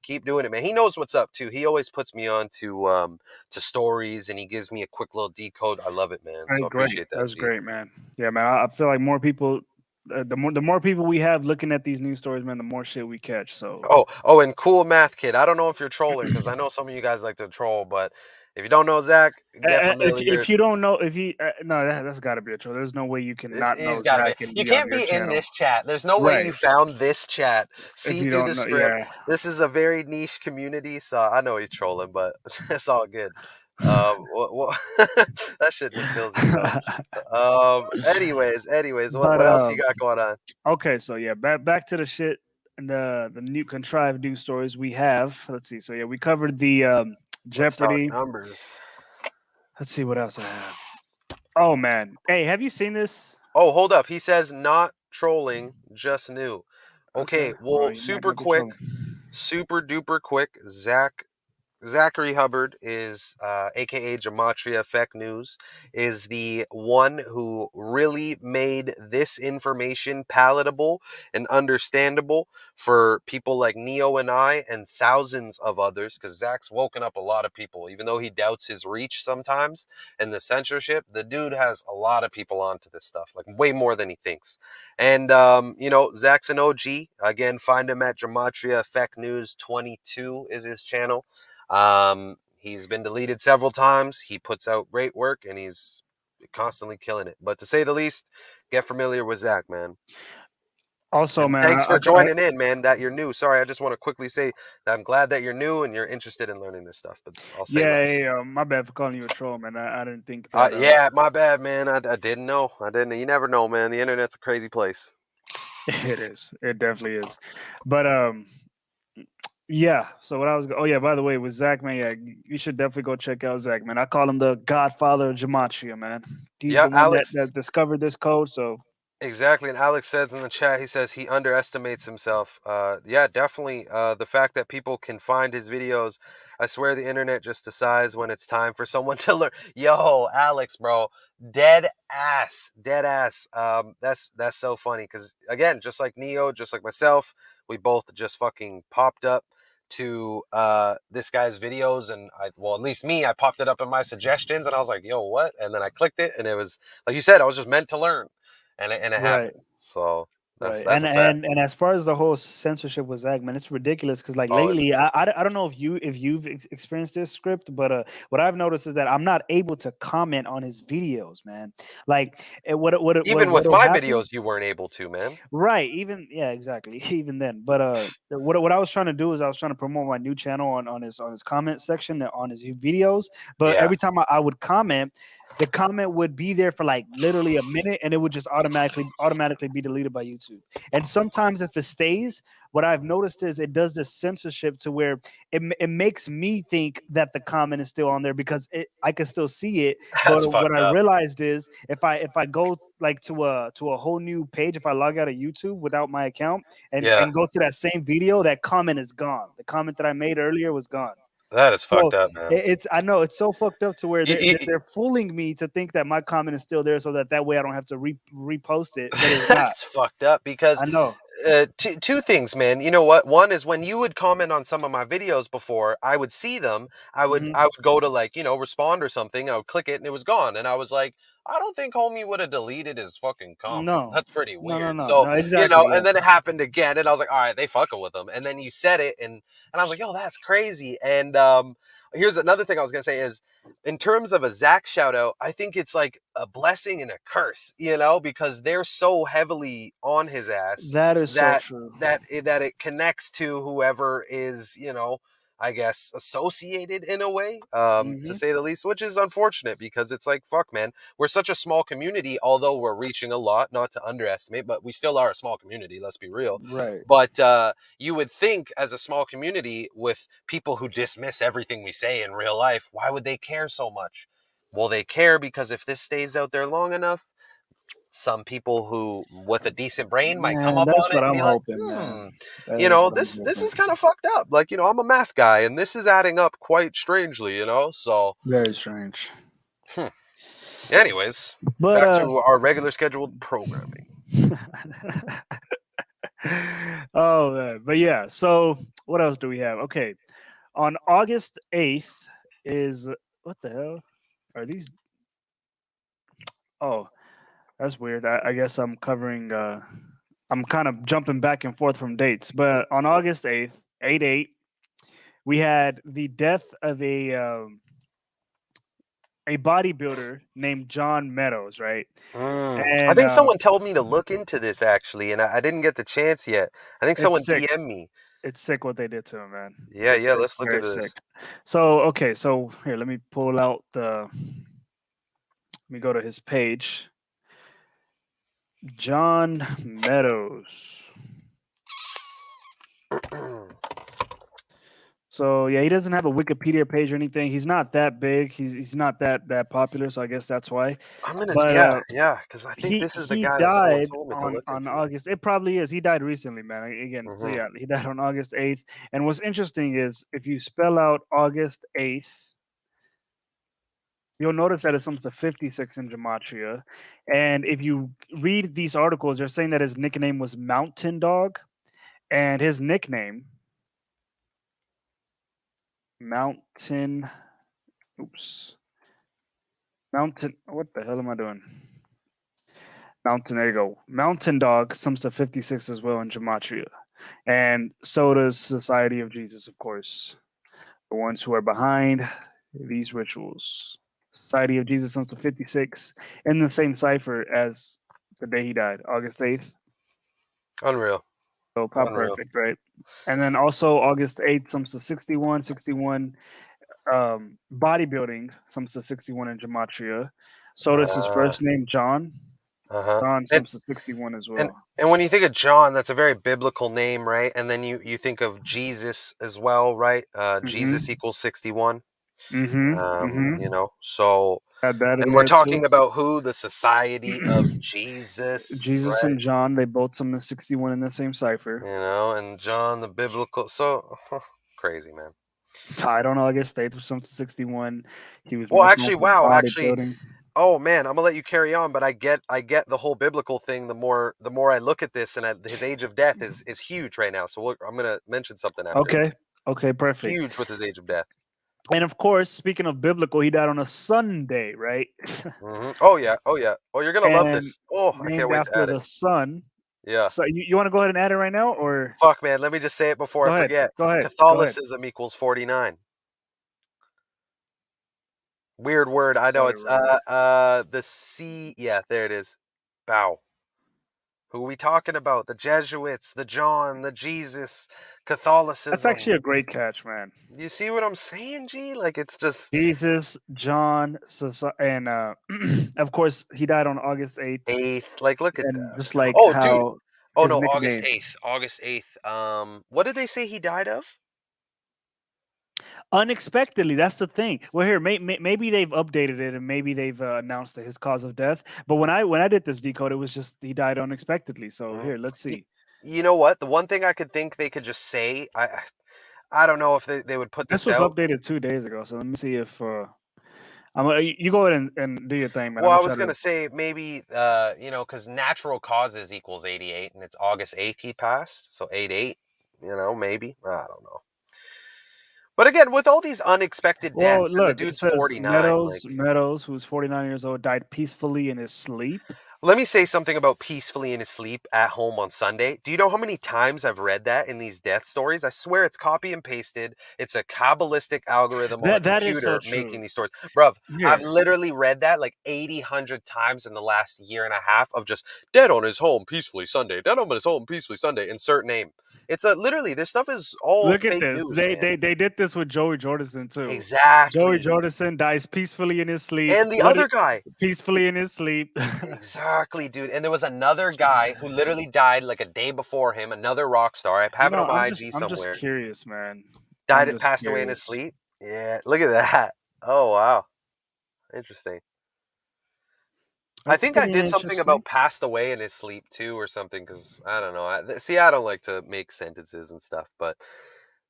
keep doing it, man. He knows what's up too. He always puts me on to stories, and he gives me a quick little decode. I love it, man. All So I right, great. appreciate that, That's G. great, man. Yeah, man. I feel like more people, the more people we have looking at these news stories, man, the more shit we catch. So Oh, and cool math kid. I don't know if you're trolling because I know some of you guys like to troll, but if you don't know Zach, get familiar. If you don't know if you no that's got to be a troll. There's no way you can not know He's got to be. Zach and You be on can't your be in channel, this chat. There's no way you right? found this chat. If See you through don't the know, script. yeah. This is a very niche community, so I know he's trolling, but it's all good. That shit just kills me, bro. Anyways, what But what else you got going on? okay, so yeah, back to the shit and the new contrived news stories we have. Let's see. So yeah, we covered the Let's talk Jeopardy. numbers. Let's see what else I have. Oh man, hey, have you seen this? Oh, hold up. He says not trolling, just new. Okay, Okay, well well, you super might be quick, trolling. super duper quick. Zachary Hubbard is, aka Gematria Fake News, is the one who really made this information palatable and understandable for people like Neo and I and thousands of others. Because Zach's woken up a lot of people, even though he doubts his reach sometimes and the censorship. The dude has a lot of people onto this stuff, like way more than he thinks. And Zach's an OG. Again, find him at Gematria Fake News 22 is his channel. He's been deleted several times. He puts out great work and he's constantly killing it. But to say the least, get familiar with Zach, man. Also, And man, thanks for joining in, man, that you're new. Sorry, I just want to quickly say that I'm glad that you're new and you're interested in learning this stuff, but I'll say yeah, less. yeah, my bad for calling you a troll, man. I didn't think that. Yeah, my bad, man. I didn't know. I didn't. You never know, man. The internet's a crazy place. It is. It definitely is. But yeah. So what I was. Oh yeah. By the way, with Zach, man, yeah, you should definitely go check out Zach, man. I call him the Godfather of Gematria, man. He's Yeah, the one Alex. that discovered this code. So Exactly, and Alex says in the chat, he says he underestimates himself. Yeah, definitely. The fact that people can find his videos, I swear the internet just decides when it's time for someone to learn. Yo, Alex, bro, dead ass, dead ass. That's so funny because again, just like Neo, just like myself, we both just fucking popped up. to this guy's videos, and well, at least me, I popped it up in my suggestions, and I was like, yo, what? And then I clicked it, and it was like you said, I was just meant to learn, and it Right. happened. So Right, that's a fact. and as far as the whole censorship with Zach, man, it's ridiculous because like Oh, it's lately, I don't know if you've experienced this script, but what I've noticed is that I'm not able to comment on his videos, man. Like even with what'll my happen? videos, you weren't able to, man. Right, even yeah, exactly. Even then, but what I was trying to do is I was trying to promote my new channel on his comment section on his videos. But Yeah, every time I would comment, the comment would be there for like literally a minute, and it would just automatically be deleted by YouTube. And sometimes if it stays, what I've noticed is it does this censorship to where it makes me think that the comment is still on there because I can still see it. But that's what fucked I up. realized is if I go like to a whole new page, if I log out of YouTube without my account Yeah, and go to that same video, that comment is gone. The comment that I made earlier was gone. that is So fucked up, man. it's I know it's so fucked up to where You, you, they're fooling me to think that my comment is still there, so that way I don't have to repost it, but it's not. that's fucked up because I know. two things, man. You know what? One is when you would comment on some of my videos before, I would see them. Hmm. I would go to like respond or something. I would click it and it was gone, and I was like, I don't think homie would have deleted his fucking comment. No, That's pretty no, no, weird. no, So no. Exactly. and Yeah. then it happened again, and I was like, all right, they fucking with them. And then you said it, and I was like, yo, that's crazy. And here's another thing I was gonna say is, in terms of a Zach shout out, I think it's like a blessing and a curse, because they're so heavily on his ass That is so that true. that it connects to whoever is, I guess, associated in a way, to Hmm. say the least, which is unfortunate because it's like, fuck, man, we're such a small community, although we're reaching a lot, not to underestimate, but we still are a small community, let's be real. Right. But you would think, as a small community with people who dismiss everything we say in real life, why would they care so much? Well, they care because if this stays out there long enough, some people who with a decent brain might come Man, up that's on it what and I'm be like, hoping, man. That is what I'm this hoping. is kind of fucked up. Like, I'm a math guy and this is adding up quite strangely, so Very strange. hmm. Anyways, But back to our regular scheduled programming. oh man, but yeah. So what else do we have? Okay, on August 8th is what the hell are these? Oh, that's weird. I guess I'm covering. I'm kind of jumping back and forth from dates, but on August 8th, 8/8, we had the death of a bodybuilder named John Meadows, right? I And think someone told me to look into this actually, and I didn't get the chance yet. I think someone it's sick. DM'd me. It's sick what they did to him, man. Yeah, yeah, It's let's look very into sick. this. So okay, so here, let me pull out the. Let me go to his page. John Meadows. So yeah, he doesn't have a Wikipedia page or anything. He's not that big. He's not that popular. So I guess that's why. I'm gonna, But yeah, yeah, because I think this is the he guy that someone died told me to look on into. August. It probably is. He died recently, man. Again, so Hmm. yeah, he died on August 8th. And what's interesting is if you spell out August 8th, you'll notice that it's almost a 56 in Gematria. And if you read these articles, they're saying that his nickname was Mountain Dog, and his nickname Mountain. Oops. Mountain. What the hell am I doing? Mountain. There you go. Mountain Dog sums to 56 as well in Gematria. And so does Society of Jesus, of course. The ones who are behind these rituals. Society of Jesus sums to 56 in the same cipher as the day he died, August 8th. Unreal, So unreal. perfect, right? And then also August 8th sums to 61, 61 bodybuilding sums to 61 in Gematria. So does his Uh, first name, John. uh-huh. John And sums to 61 as and well. and when you think of John, that's a very biblical name, right? And then you think of Jesus as well, right? Jesus Mm-hmm. equals 61. Mm-hmm. Mm-hmm. So, Add that in and we're there too. talking about who? The Society of Jesus, Jesus right? and John, they both sum to 61 in the same cipher. And John the biblical. So crazy, man. Tied on August 8th, sums to 61. He was Well, most known actually, for wow, actually, bodybuilding. oh man, I'm gonna let you carry on, but I get the whole biblical thing. The more I look at this, and his age of death is huge right now. So I'm gonna mention something after. Okay. Okay, perfect. Huge with his age of death. And of course, speaking of biblical, he died on a Sunday, right? Oh yeah, oh yeah. Oh, you're gonna love And this. Oh, I can't named wait to after add it. the sun. Yeah. So you want to go ahead and add it right now, or Fuck, man. Let me just say it before I go ahead, forget. go ahead, go ahead. Catholicism equals 49. Weird word. I know Sorry, it's real quick. the C. Yeah, there it is. Bow. Who are we talking about? The Jesuits, the John, the Jesus, That's Catholicism. actually a great catch, man. You see what I'm saying, G? Like it's just Jesus, John, and of course he died on August 8th, eighth. Like look at and that. just like Oh, dude. how Oh his no, August nickname. 8th. August 8th. What did they say he died of? Unexpectedly, that's the thing. Well, here, maybe they've updated it and maybe they've announced his cause of death. But when I did this decode, it was just he died unexpectedly. So Mhm. here, let's Y- see. You know what? The one thing I could think they could just say, I don't know if they would put This this was out. updated 2 days ago. So let me see if you go ahead and do your thing, man. I'm Well, I gonna was try gonna to. say maybe because natural causes equals 88, and it's August 8th he passed, so 8/8. Maybe I don't know. But again, with all these unexpected Well, deaths, and the look, it dude's says 49, like Meadows, who's 49 years old, died peacefully in his sleep. let me say something about peacefully in his sleep at home on Sunday. Do you know how many times I've read that in these death stories? I swear it's copy and pasted. It's a Kabbalistic algorithm on a That is so computer true. making these stories. Bruv, I've Here, literally read that like 80, 100 times in the last year and a half of just dead on his home peacefully Sunday, dead on his home peacefully Sunday, insert name. It's literally, this stuff is all look at fake this. news, They man. they they did this with Joey Jordison too. Joey Exactly. Jordison dies peacefully in his sleep. And the other guy, Peacefully in his sleep. exactly, dude. And there was another guy who literally died like a day before him, another rock star. I have it on my IG I'm just somewhere. curious, man. Died I'm it just passed away in his curious. sleep. Yeah, look at that. Oh wow. Interesting. I That's think I pretty did something interesting. about passed away in his sleep too or something cuz I don't know. See, I don't like to make sentences and stuff, but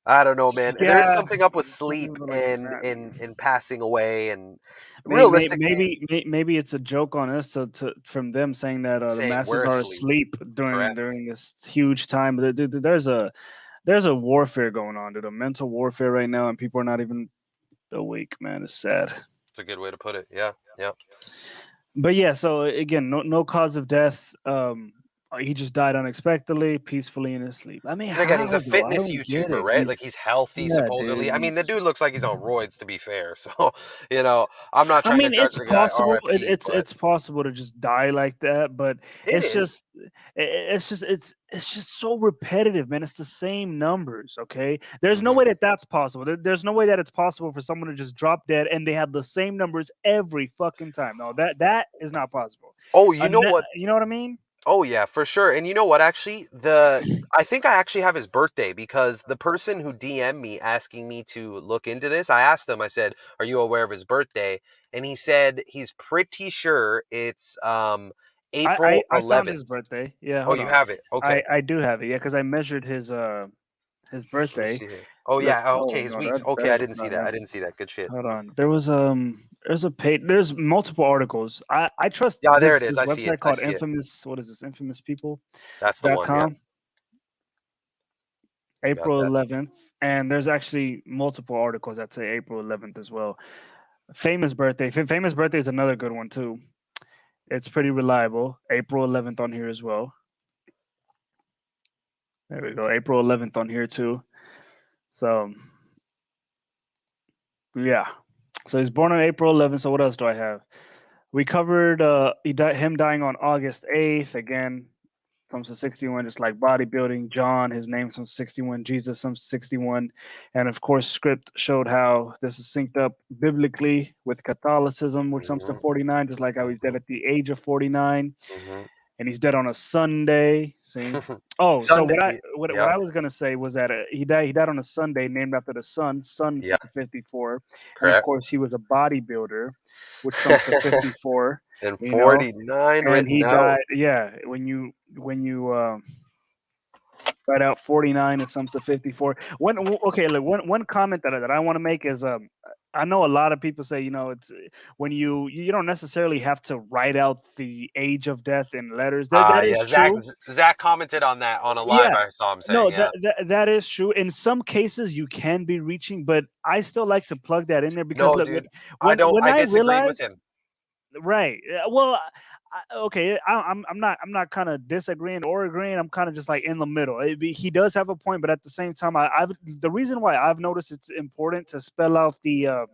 I don't know, man. There is Yeah, something up with some people sleep don't like to and that. and passing away and Maybe realistically maybe it's a joke on us from them saying that the saying masses we're are asleep. asleep Correct. during this huge time. But there's a warfare going on, dude. A mental warfare right now, and people are not even awake. Man, it's sad. It's a good way to put it. Yeah. Yeah. But yeah, so again, no cause of death. He just died unexpectedly, peacefully in his sleep. I mean, And again, he's a how though? I fitness don't get YouTuber, it. right? Like he's healthy Yeah, supposedly. dude. I mean, the dude looks like he's on roids to be fair. So, I'm not I trying to mean, judge it's the guy, possible. RIP, but It's possible to just die like that, but it it's is. just it's just so repetitive, man. It's the same numbers. Okay, there's no Mhm. way that that's possible. There's no way that it's possible for someone to just drop dead and they have the same numbers every fucking time. No, that is not possible. Oh, you know what? You know what I mean? Oh yeah, for sure. And you know what actually? The I think I actually have his birthday because the person who DM'd me asking me to look into this, I asked him, I said, "Are you aware of his birthday?" And he said he's pretty sure it's April I found 11th. his birthday. Yeah, Oh, hold you on. have it. Okay. I do have it. Yeah, because I measured his Let me birthday. see here. Oh Look, yeah, oh, oh okay, his no, weeks. that Okay, I is didn't see not that. I him. didn't see that. Good shit. Hold on. There's a page. There's multiple articles. I trust Yeah, there it is. this I see it. website I called see it. Infamous. What is this? That's the one. Yeah, InfamousPeople.com. got April that. 11th, and there's actually multiple articles that say April 11th as well. Famous birthday. Famous birthday is another good one too. It's pretty reliable. April 11th on here as well. There we go. April 11th on here too. So yeah. So he's born on April 11th. So what else do I have? We covered him dying on August 8th. Again, Psalms 61, just like bodybuilding. John, his name Psalms 61. Jesus, Psalms 61. And of course, script showed how this is synced up biblically with Catholicism, which comes to Mhm. 49, just like how he's dead Mhm. at the age of 49. Mhm. And he's dead on a Sunday. See? Oh, so Sunday. what Yeah. I was gonna say was that he died on a Sunday named after the sun. Sun Yeah. sums to 54, and of Correct. course he was a bodybuilder, which sums to 54. And You know, 49 and he written out. died. Yeah, when you write out 49, it sums to 54. Okay, look, one comment that I want to make is I know a lot of people say, you know, it's when you don't necessarily have to write out the age of death in letters. That is Yeah, Zach true. Zach commented on that on a live Yeah. I saw him saying, No, yeah. that is true. In some cases, you can be reaching, but I still like to plug that in there because No, look, dude. I don't when I I disagreed with realized him. right, well, okay, I'm not kind of disagreeing or agreeing. I'm kind of just like in the middle. He does have a point, but at the same time, I've the reason why I've noticed it's important to spell out the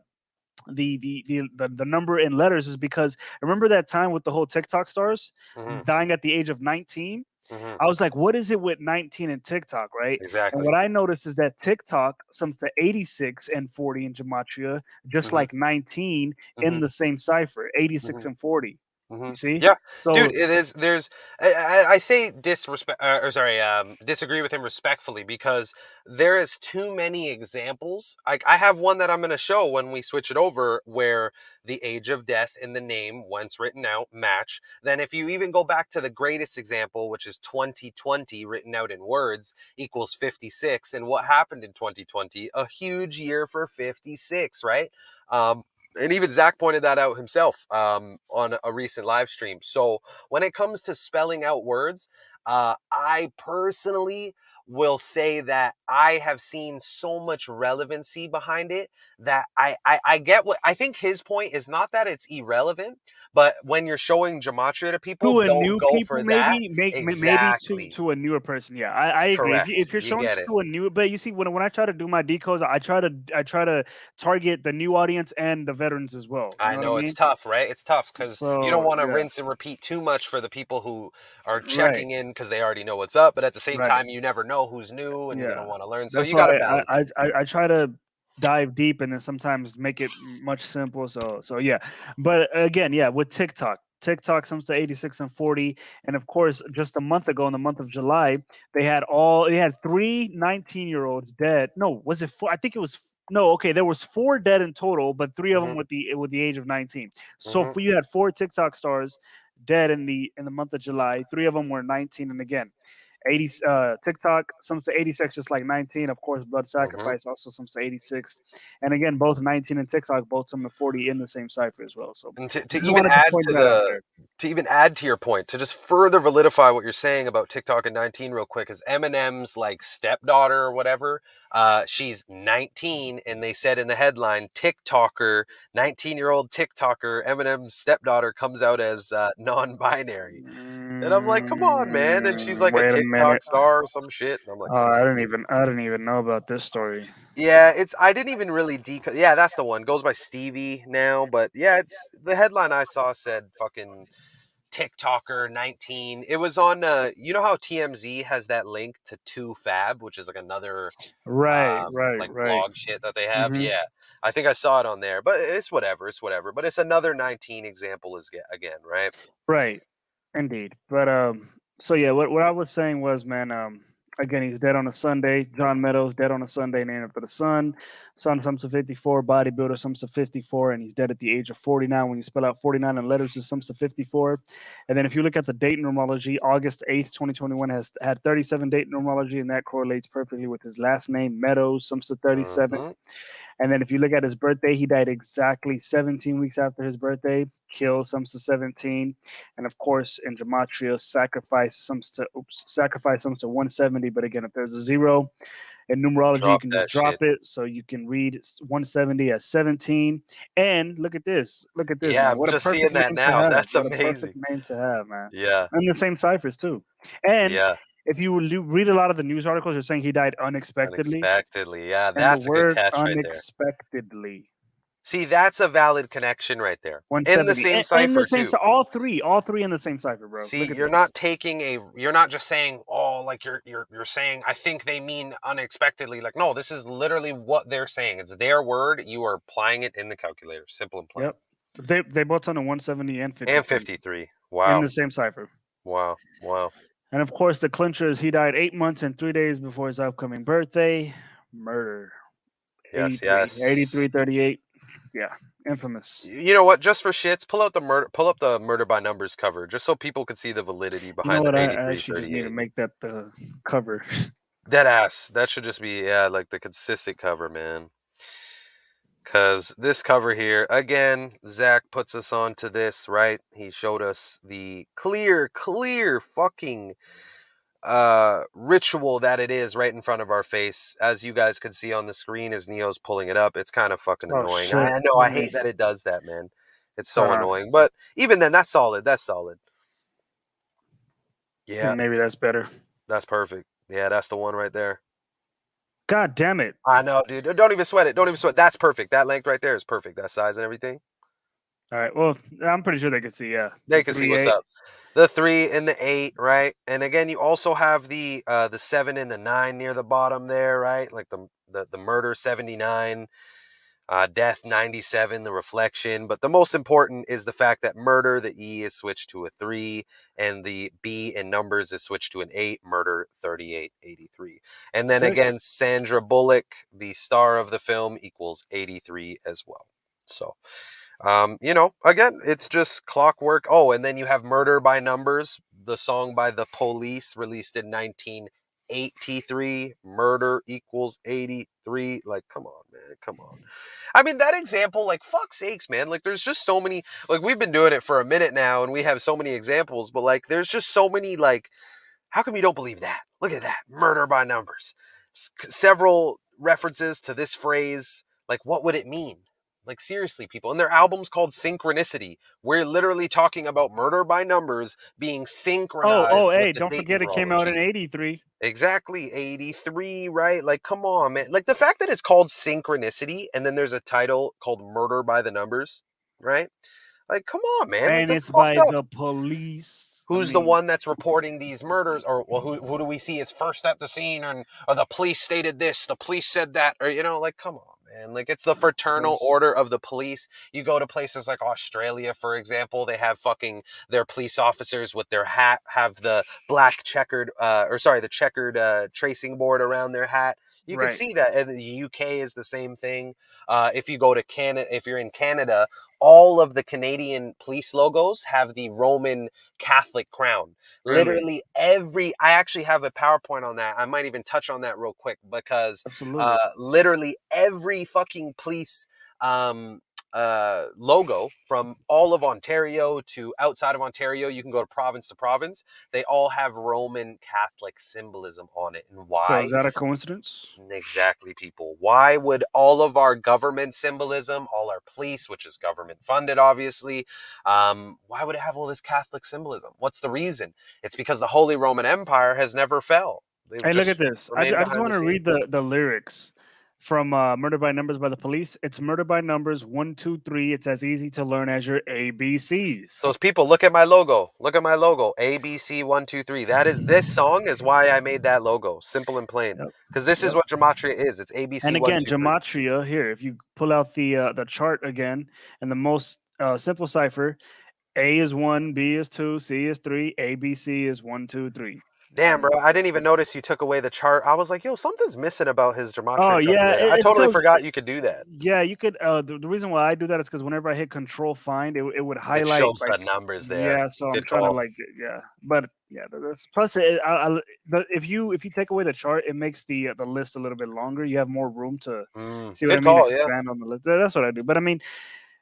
number in letters is because remember that time with the whole TikTok stars Mhm. dying at the age of 19. Mhm. I was like, what is it with 19 and TikTok, right? And Exactly. what I noticed is that TikTok sums to 86 and 40 in Gematria, just Mhm. like 19 in Mhm. the same cipher, 86 Mhm. and 40. You Mhm. see? Yeah, dude. So It is. There's. I say disrespect. Or sorry. Disagree with him respectfully because there is too many examples. I have one that I'm going to show when we switch it over, where the age of death in the name, once written out, match. Then, if you even go back to the greatest example, which is 2020, written out in words, equals 56. And what happened in 2020? A huge year for 56, right? Um, and even Zach pointed that out himself on a recent live stream. So when it comes to spelling out words, I personally will say that I have seen so much relevancy behind it that I get what I think his point is not that it's irrelevant, but when you're showing gematria to people, to a don't new go people, for that. maybe maybe Exactly. to a newer person. Yeah, I agree. Correct. If you're You showing get it it. to a new, but you see, when I try to do my decodes, I try to target the new audience and the veterans as well. You I know what I know it's mean? tough, right? It's tough because you don't So want to yeah, rinse and repeat too much for the people who are right, checking in because they already know what's up. But at the same right. time, you never know who's new and you're going to Yeah, want to learn. So that's you got to why balance it. I try to dive deep and then sometimes make it much simple. So yeah, but again, yeah, with TikTok comes to 86 and 40, and of course, just a month ago, in the month of July, they had three 19-year-olds dead. No, was it four? I think it was. No, okay, there was four dead in total, but three of them Hmm. with the age of 19. So Hmm. for you had four TikTok stars dead in the month of July. Three of them were 19, and again, 80 TikTok sums to 86 just like 19. Of course, blood Hmm. sacrifice also sums to 86, and again, both 19 and TikTok both sum to 40 in the same cipher as well. So And I to just even wanted to add point to that out the there. to even add to your point, to just further validify what you're saying about TikTok and 19 real quick, is Eminem's like stepdaughter or whatever. She's 19, and they said in the headline, TikToker, 19-year-old TikToker, Eminem's stepdaughter comes out as non-binary. And I'm like, come on, man. And she's like a Wait a TikTok minute. star or some shit. And I'm like, come on. I didn't even know about this story. Yeah, it's I didn't even really decode. Yeah, that's the one. Goes by Stevie now, but yeah, it's the headline I saw said fucking TikToker 19. It was on you know how TMZ has that link to 2Fab, which is like another Right, right, like right. blog shit that they have. Hmm. Yeah. I think I saw it on there. But it's whatever, it's whatever. But it's another 19 example is again, right? Right. Indeed. But so yeah, what I was saying was, man, again, he's dead on a Sunday. John Meadows dead on a Sunday, named after the sun. Sun sums to 54. Bodybuilder sums to 54, and he's dead at the age of 49. When you spell out 49 in letters, it sums to 54. And then if you look at the date numerology, August 8th, 2021 has had 37 date numerology, and that correlates perfectly with his last name, Meadows, sums to 37. Mm-hmm. And then if you look at his birthday, he died exactly 17 weeks after his birthday. Kill sums to 17. And of course, in Gematria, sacrifice sums to 170. But again, if there's a zero in numerology, you Drop can just that drop shit. it. So you can read 170 as 17. And look at this. Look at this, Yeah, man. I'm What a just perfect seeing that name to now. have. That's What a perfect amazing. name to have, man. Yeah. And the same ciphers too. And Yeah. if you read a lot of the news articles, they're saying he died unexpectedly. Unexpectedly. Yeah, And the that's a good word catch right there. unexpectedly See, that's a valid connection right there. In the 170 same in the cipher same, too. so all three in the same cipher, bro. See, Look at this. you're not just saying, oh, like you're saying I think they mean unexpectedly. Like, no, this is literally what they're saying. It's their word. You are applying it in the calculator. Simple and plain. Yep. They both on a 170 and And 53 53. in Wow. the same cipher. Wow. Wow. And of course, the clincher is he died 8 months and 3 days before his upcoming birthday. Murder. Yes, 83. yes. 83, 38. Yeah. Infamous. You know what? Just for shits, pull up the murder by numbers cover, just so people can see the validity You know behind what? the I 83 actually just need to 38. make that the cover. Dead ass. That should just be, yeah, like the consistent cover, man. Because this cover here, again, Zach puts us on to this, right? He showed us the clear fucking ritual that it is right in front of our face. As you guys can see on the screen as Neo's pulling it up, it's kind of fucking Oh annoying. shit. I know, Let I me hate that it does that, man. It's hold so on. annoying. But even then, that's solid. That's solid. Yeah, Maybe that's better. that's perfect. Yeah, that's the one right there. God damn it. I know, dude. Don't even sweat it. Don't even sweat. That's perfect. That length right there is perfect. That size and everything. All right. Well, I'm pretty sure they could see. Yeah, They the can see three what's eight. up. The 3 and the 8, right? And again, you also have the 7 and the 9 near the bottom there, right? Like the murder 79, death 97, the reflection. But the most important is the fact that murder, the E is switched to a 3, and the B in numbers is switched to an 8, murder 3883. And then Sick. again, Sandra Bullock, the star of the film, equals 83 as well. So again, it's just clockwork. Oh, and then you have Murder by Numbers, the song by The Police, released in 1983. Murder equals 83. Like, come on, man. Come on. I mean, that example, like, fuck sakes, man. Like, there's just so many, like, we've been doing it for a minute now and we have so many examples, but, like, there's just so many, like, how come you don't believe that? Look at that. Murder by Numbers. Several references to this phrase. Like, what would it mean? Like, seriously, people. And their album's called Synchronicity. We're literally talking about murder by numbers being Oh, synchronized with hey, the don't date forget it came out in numerology. '83. Exactly, 83, right? Like, come on, man. Like, the fact that it's called Synchronicity and then there's a title called Murder by the Numbers, right? Like, come on, man. Like, And that's it's fucked by up. the police. I Who's the mean, one that's reporting these murders? Or, well, who do we see is first at the scene? Or the police stated this, the police said that, or, like, come on, man. Like, it's the of fraternal course. order of the police. You go to places like Australia, for example, they have fucking their police officers with their hat have the black checkered, the checkered tracing board around their hat. You can Right. see that. And the UK is the same thing. If you go to Canada, if you're in Canada, all of the Canadian police logos have the Roman Catholic crown. Really. Literally I actually have a PowerPoint on that. I might even touch on that real quick because Absolutely. literally every fucking police logo from all of Ontario to outside of Ontario, you can go to province. They all have Roman Catholic symbolism on it. And So is why? that a coincidence? Exactly, people. Why would all of our government symbolism, all our police, which is government funded, obviously, why would it have all this Catholic symbolism? What's the reason? It's because the Holy Roman Empire has never fell. They've Hey, look at just this. remained I just behind want the to scenes. read the lyrics from Murder by Numbers by the Police. It's Murder by Numbers 1, 2, 3. It's as easy to learn as your ABCs. So, people, look at my logo. Look at my logo. ABC123. This song is why I made that logo. Simple and plain. Yep. Because this is Yep. what Gematria is. It's And again, ABC123. Gematria here. If you pull out the chart again, and the most simple cipher, A is 1, B is 2, C is 3, A B C is 1, 2, 3. Damn, bro. And I didn't even notice you took away the chart. I was like, yo, something's missing about his oh Gematria cover yeah, there. I it's totally because forgot you could do that. yeah, you could. The reason why I do that is because whenever I hit Control Find, it would It highlight shows like the numbers there. yeah. So Good I'm trying to call. like yeah, but yeah. That's plus but if you take away the chart, it makes the list a little bit longer. You have more room to see what I Good mean. call, yeah. Expand on the list. That's what I do. But I mean,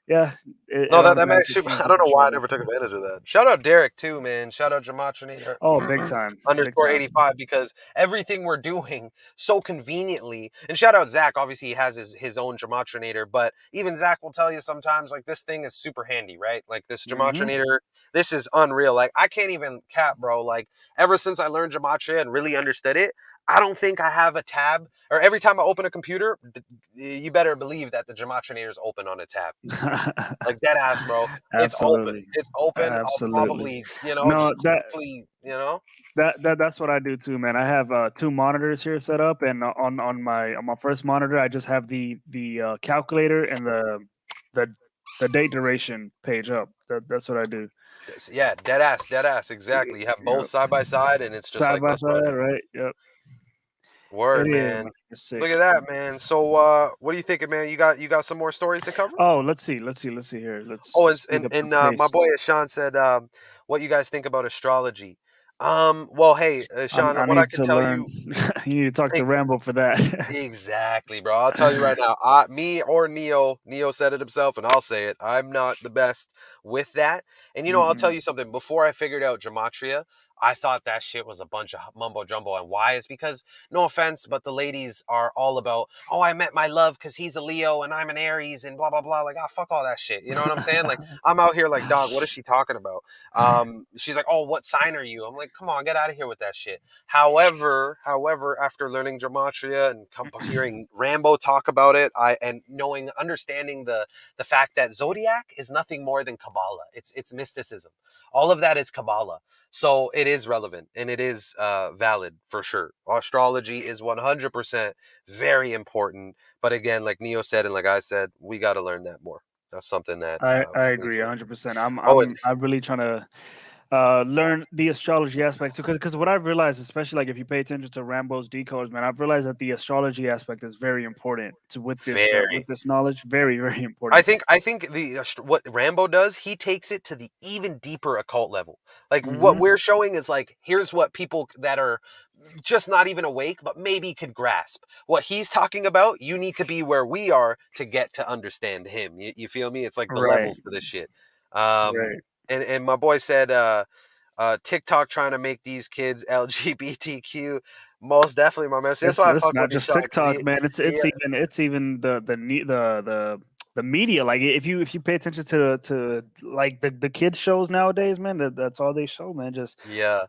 yeah, it No, that automatically makes you. changes I it don't to know why I shorter. never took advantage of that. Shout out Derek too, man. Shout out Gematria Oh, big time, big underscore time. 85 because everything we're doing so conveniently. And shout out Zach. Obviously, he has his own Gematrinator, but even Zach will tell you sometimes like this thing is super handy, right? Like this Hmm. Gematrinator, this is unreal. Like I can't even cap, bro. Like ever since I learned Gematria and really understood it, I don't think I have a tab. Or every time I open a computer, you better believe that the Gematrinator is open on a tab. Like dead ass, bro. It's open. Absolutely, It's open. I'll absolutely. probably, No, just that quickly, that's what I do too, man. I have two monitors here set up, and on my first monitor, I just have the calculator and the the date duration page up. That's what I do. Yeah, dead ass, exactly. You have both Yep. side by side, and it's just Side like, by let's run side, it. right? Yep. It Word, is, man. man. It's Look sick. at that, man. So, what are you thinking, man? You got some more stories to cover? Oh, let's see here. Let's Oh, speed up the my boy pace. Sean said, what you guys think about astrology? Well, hey, Sean, I what I need could to tell learn. you, You need to talk to Rambo for that. exactly, bro. I'll tell you right now. Me or Neo said it himself, and I'll say it. I'm not the best with that. And I'll tell Mm-mm. you something. Before I figured out Gematria, I thought that shit was a bunch of mumbo jumbo. And why is because, no offense, but the ladies are all about, oh, I met my love because he's a Leo and I'm an Aries and blah blah blah. Like, fuck all that shit. You know what I'm saying? Like, I'm out here like, dog, what is she talking about? She's like, oh, what sign are you? I'm like, come on, get out of here with that shit. However, after learning gematria and hearing Rambo talk about it, and understanding the fact that zodiac is nothing more than Kabbalah. It's mysticism. All of that is Kabbalah. So it is relevant and it is valid for sure. Astrology is 100% very important. But again, like Neo said and like I said, we got to learn that more. That's something that I we need agree to learn. 100%. Oh, and I'm really trying to learn the astrology aspect too, because what I've realized, especially like if you pay attention to Rambo's decodes, man, I've realized that the astrology aspect is very important to with very. this knowledge. Very very I important. think I think what Rambo does, he takes it to the even deeper occult level. Like what Hmm. we're showing is like here's what people that are just not even awake, but maybe could grasp. What he's talking about, you need to be where we are to get to understand him. You feel me? It's like the Right, levels to this shit. Um, right. and my boy said, TikTok trying to make these kids LGBTQ. Most definitely, my man. See, that's why I It's fuck not with you, just Sean, because TikTok, man. he, It's even the media. Like if you pay attention to like the kids shows nowadays, man, that's all they show, man. Just yeah,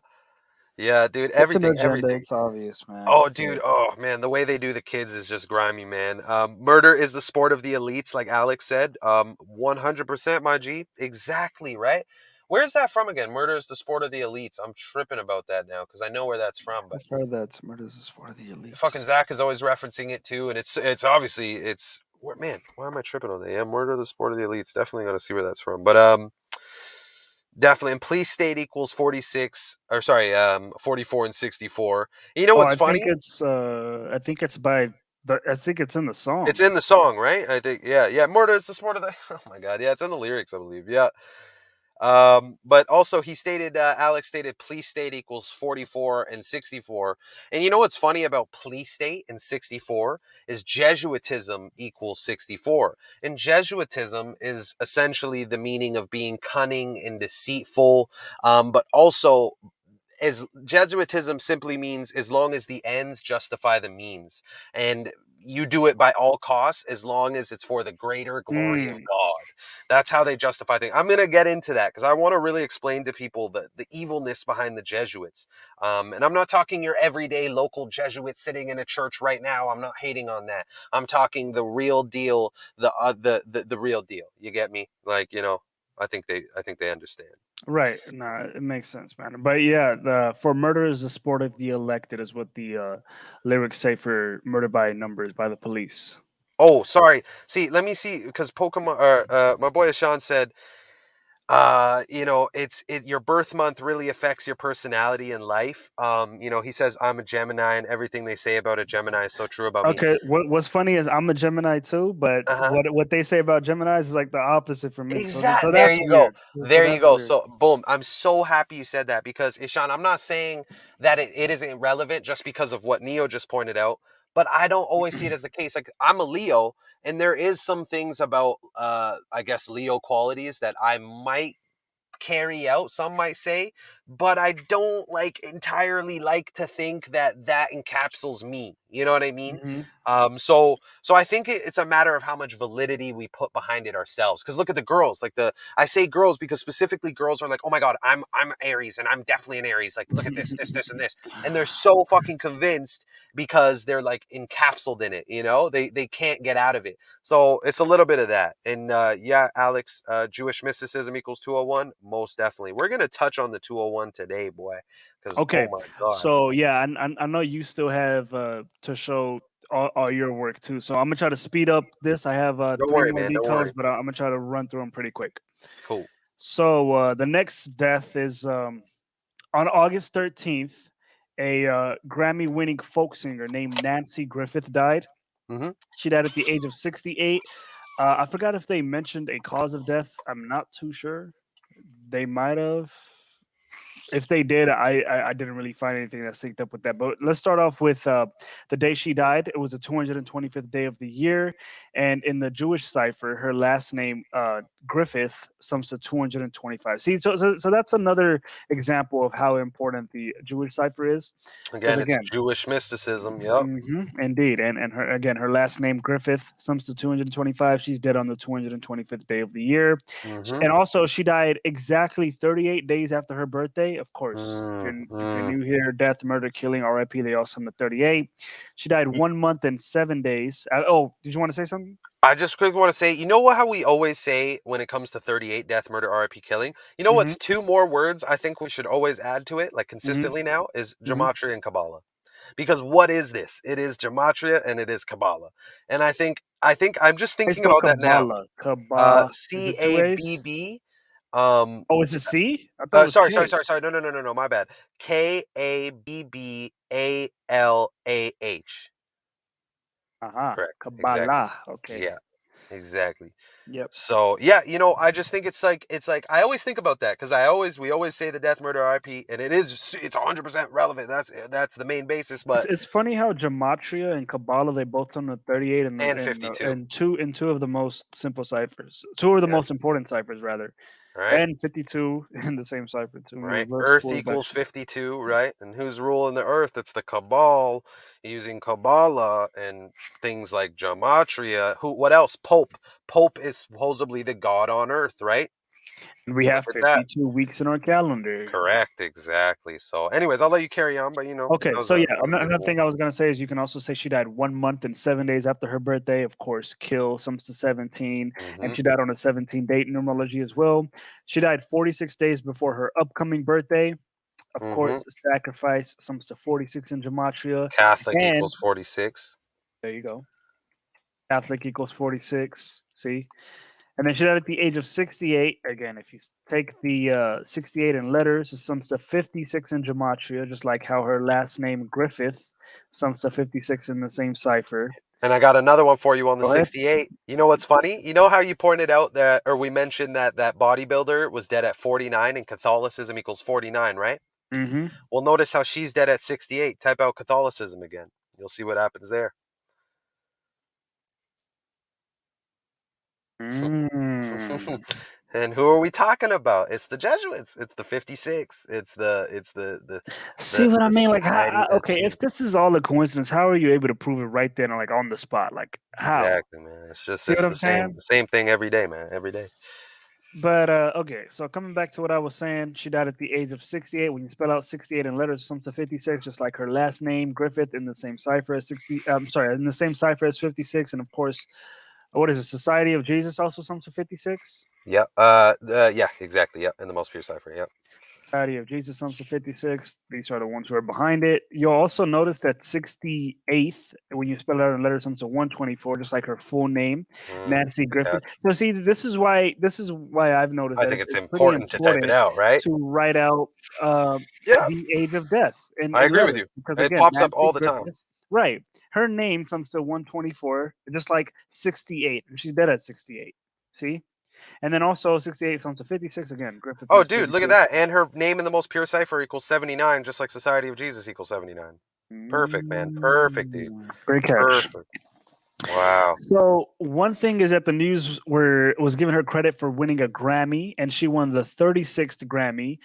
yeah, dude, it's an everything, agenda. everything. It's obvious, man. Oh, But dude. Oh, man. The way they do the kids is just grimy, man. Murder is the sport of the elites, like Alex said. 100%, my G. Exactly, right? Where's that from again? Murder is the sport of the elites. I'm tripping about that now because I know where that's from, but I've heard that murder is for the fucking elites. Zach is always referencing it too, and it's obviously man. Why am I tripping on that? Yeah, murder, the sport of the elites. Definitely got to see where that's from, but definitely. And police state equals 46, or sorry, 44 and 64. You know Oh, what's funny? I think it's by the I think it's in the It's song. in the song, right? I think, yeah, yeah. Murder is the sport of the. Oh my god, yeah, it's in the lyrics, I believe. Yeah. But also he stated, Alex stated, police state equals 44 and 64. And you know what's funny about police state and 64 is Jesuitism equals 64. And Jesuitism is essentially the meaning of being cunning and deceitful, but also as Jesuitism simply means as long as the ends justify the means. And you do it by all costs as long as it's for the greater glory of Mm, God. That's how they justify things. I'm going to get into that because I want to really explain to people the evilness behind the Jesuits. And I'm not talking your everyday local Jesuit sitting in a church right now. I'm not hating on that. I'm talking the real deal, the real deal. You get me? Like, I think they understand. right. Nah, it makes sense, man. But yeah, the for murder is the sport of the elected is what the lyrics say for murder by numbers by the police. Oh, sorry. See, let me see because Pokemon. My boy Sean said, your birth month really affects your personality in life. He says I'm a Gemini, and everything they say about a Gemini is so true about me. Okay, what's funny is I'm a Gemini too, but Uh huh. what they say about Geminis is like the opposite for me. So Exact. There that's you go. weird. So There you that's go. weird. So, boom. I'm so happy you said that because, Ishan, I'm not saying that it isn't relevant just because of what Neo just pointed out, but I don't always see it as the case. Like, I'm a Leo, and there is some things about, I guess, Leo qualities that I might carry out, some might say, but I don't like entirely like to think that that encapsulates me. You know what I mean? Hmm. So I think it's a matter of how much validity we put behind it ourselves. Because look at the girls, like I say girls because specifically girls are like, oh my god, I'm Aries and I'm definitely an Aries. Like, look at this, and this, and they're so fucking convinced because they're like encapsulated in it. They can't get out of it. So it's a little bit of that. And yeah, Alex, Jewish mysticism equals 201. Most definitely. We're going to touch on the 201 today, boy, because oh Okay, my God. so yeah, I know you still have to show all your work too. So I'm gonna try to speed up this. I have Don't three worry, more man. Don't decodes, worry. but I'm gonna try to run through them pretty quick. Cool. So the next death is on August 13th. A Grammy-winning folk singer named Nancy Griffith died. Hmm. She died at the age of 68. I forgot if they mentioned a cause of death. I'm not too sure. They might have. If they did, I didn't really find anything that synced up with that. But let's start off with the day she died. It was the 225th day of the year, and in the Jewish cipher, her last name Griffith sums to 225. See, so that's another example of how important the Jewish cipher is, because Again, it's again, Jewish mysticism. Yep. indeed, and her again, her last name Griffith sums to 225. She's dead on the 225th day of the year, Mm-hmm. and also she died exactly 38 days after her birthday. Of course, if you're Mm-hmm. new here, death, murder, killing, R.I.P. They all sum to 38. She died 1 month and 7 days. Oh, did you want to say something? I just quickly want to say, you know what? How we always say when it comes to 38, death, murder, RIP, killing. You know Mm-hmm. what's two more words I think we should always add to it, like Mm-hmm. consistently now, is Mm-hmm. Gematria and Kabbalah. Because what is this? It is Gematria and it is Kabbalah. And I think I'm just I thinking spelled about that now. Kabbalah. Kabbalah. Is it two A's? CABB. Um, Oh, is it C? I thought it was sorry, sorry, K. sorry, sorry. No. My bad. KABBALAH. Uh-huh. Correct. Exactly. Kabbalah. Okay. Yeah. Exactly. Yep. So yeah, I just think it's like I always think about that because we always say the death, murder, RIP, and it's 100% relevant. That's the main basis, It's but it's funny how Gematria and Kabbalah they both on the 38 and and 52. and two of the most simple ciphers. Two of the Yeah. most important ciphers rather. Right. And 52 in the same cipher too. In Right. reverse Earth forward equals backslash. 52. Right. And who's ruling the Earth? It's the Cabal, using Kabbalah and things like Gematria. Who? What else? Pope. Pope is supposedly the god on Earth. Right. And we Look have at that. 52 weeks in our calendar. Correct. Exactly. So, anyways, I'll let you carry on, but Okay, that was so a yeah, that was a good another one. thing I was gonna say is you can also say she died 1 month and 7 days after her birthday. Of course, kill sums to 17, and Mm-hmm. she died on a 17 date numerology as well. She died 46 days before her upcoming birthday. Of Mm-hmm. course, sacrifice sums to 46 in Gematria. Catholic And equals 46. there you go. Catholic equals 46. See? And then she died at the age of 68. Again, if you take the 68 in letters, it sums to 56 in Gematria, just like how her last name, Griffith, sums to 56 in the same cipher. And I got another one for you on the Go ahead. 68. You know what's funny? You know how you pointed out that, or we mentioned that bodybuilder was dead at 49 and Catholicism equals 49, right? Mm-hmm. Well, notice how she's dead at 68. Type out Catholicism again. You'll see what happens there. Mm. And who are we talking about? It's the Jesuits. It's the 56. It's the See what I mean? Like, Society of okay, if Jesus. this is all a coincidence, how are you able to prove it right then, like on the spot? Like, how? Exactly, man. It's just See what it's I'm the same saying? the same thing every day, man. Every day. But okay, so coming back to what I was saying, she died at the age of 68. When you spell out 68 in letters, sums to 56, just like her last name, Griffith, in the same cipher as 60. I'm sorry, in the same cipher as 56, and of course, what is it? Society of Jesus also sums to 56. Yep. Yeah. Exactly. Yep. In the most pure cipher. Yep. Society of Jesus sums to 56. These are the ones who are behind it. You'll also notice that 68th, when you spell it out in letters, sums to 124, just like her full name, Nancy Good Griffith. catch. So see, this is why I've noticed I that think it's, it's it's pretty important to type it important out, right? to write out uh, Yeah. the age of death I in agree with letters, you. because It again, pops up Nancy all the time. Griffith, right? Her name sums to 124, just like 68, and she's dead at 68. See, and then also 68 sums to 56 again. Griffith Oh, sums dude, look at 56. that. And her name in the most pure cipher equals 79, just like Society of Jesus equals 79. Perfect, man. Perfect, dude. Great catch. Perfect. Wow. So one thing is that the news was giving her credit for winning a Grammy, and she won the 36th Grammy.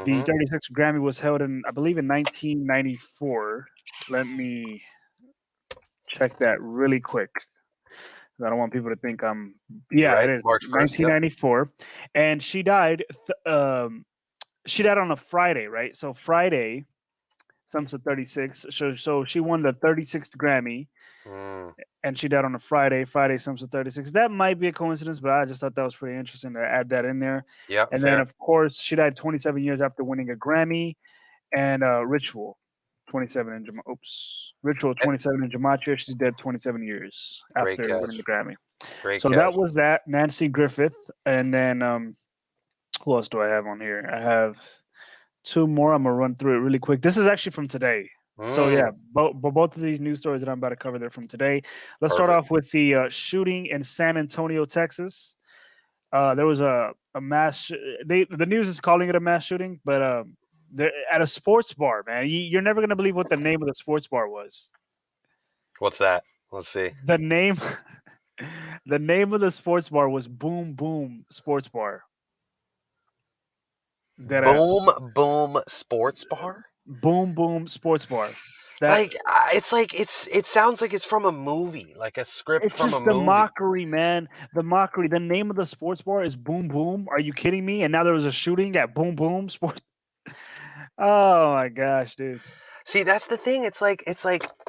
The Mm-hmm. 36th Grammy was held in, I believe, in 1994. Let me check that really quick. I don't want people to think I'm. You're Yeah, it right. is March 1st. Yep. 1994, and she died. She died on a Friday, right? So Friday, sums to 36. So she won the 36th Grammy, Mm. and she died on a Friday. Friday sums to 36. That might be a coincidence, but I just thought that was pretty interesting to add that in there. Yeah, And then, fair. of course, she died 27 years after winning a Grammy. And Ritual, 27 in Oops, Ritual Eh, 27 in Gematria. She's dead 27 years great after winning catch. the Grammy. Great So that catch. was that. Nancy Griffith, and then who else do I have on here? I have two more. I'm gonna run through it really quick. This is actually from today. So yeah, Mm. both of these news stories that I'm about to cover, they're from today. Let's start Perfect. off with the shooting in San Antonio, Texas. There was a mass. The news is calling it a mass shooting, but They're at a sports bar, man. You're never gonna believe what the name of the sports bar was. What's that? Let's see. The name, the name of the sports bar was Boom Boom Sports Bar. Dead ass. Boom Boom Sports Bar. Boom Boom Sports Bar. That It sounds like it's from a movie, like a script it's from a just the movie. mockery, man. The mockery. The name of the sports bar is Boom Boom. Are you kidding me? And now there was a shooting at Boom Boom Sports. Oh my gosh, dude. See, that's the thing. It's like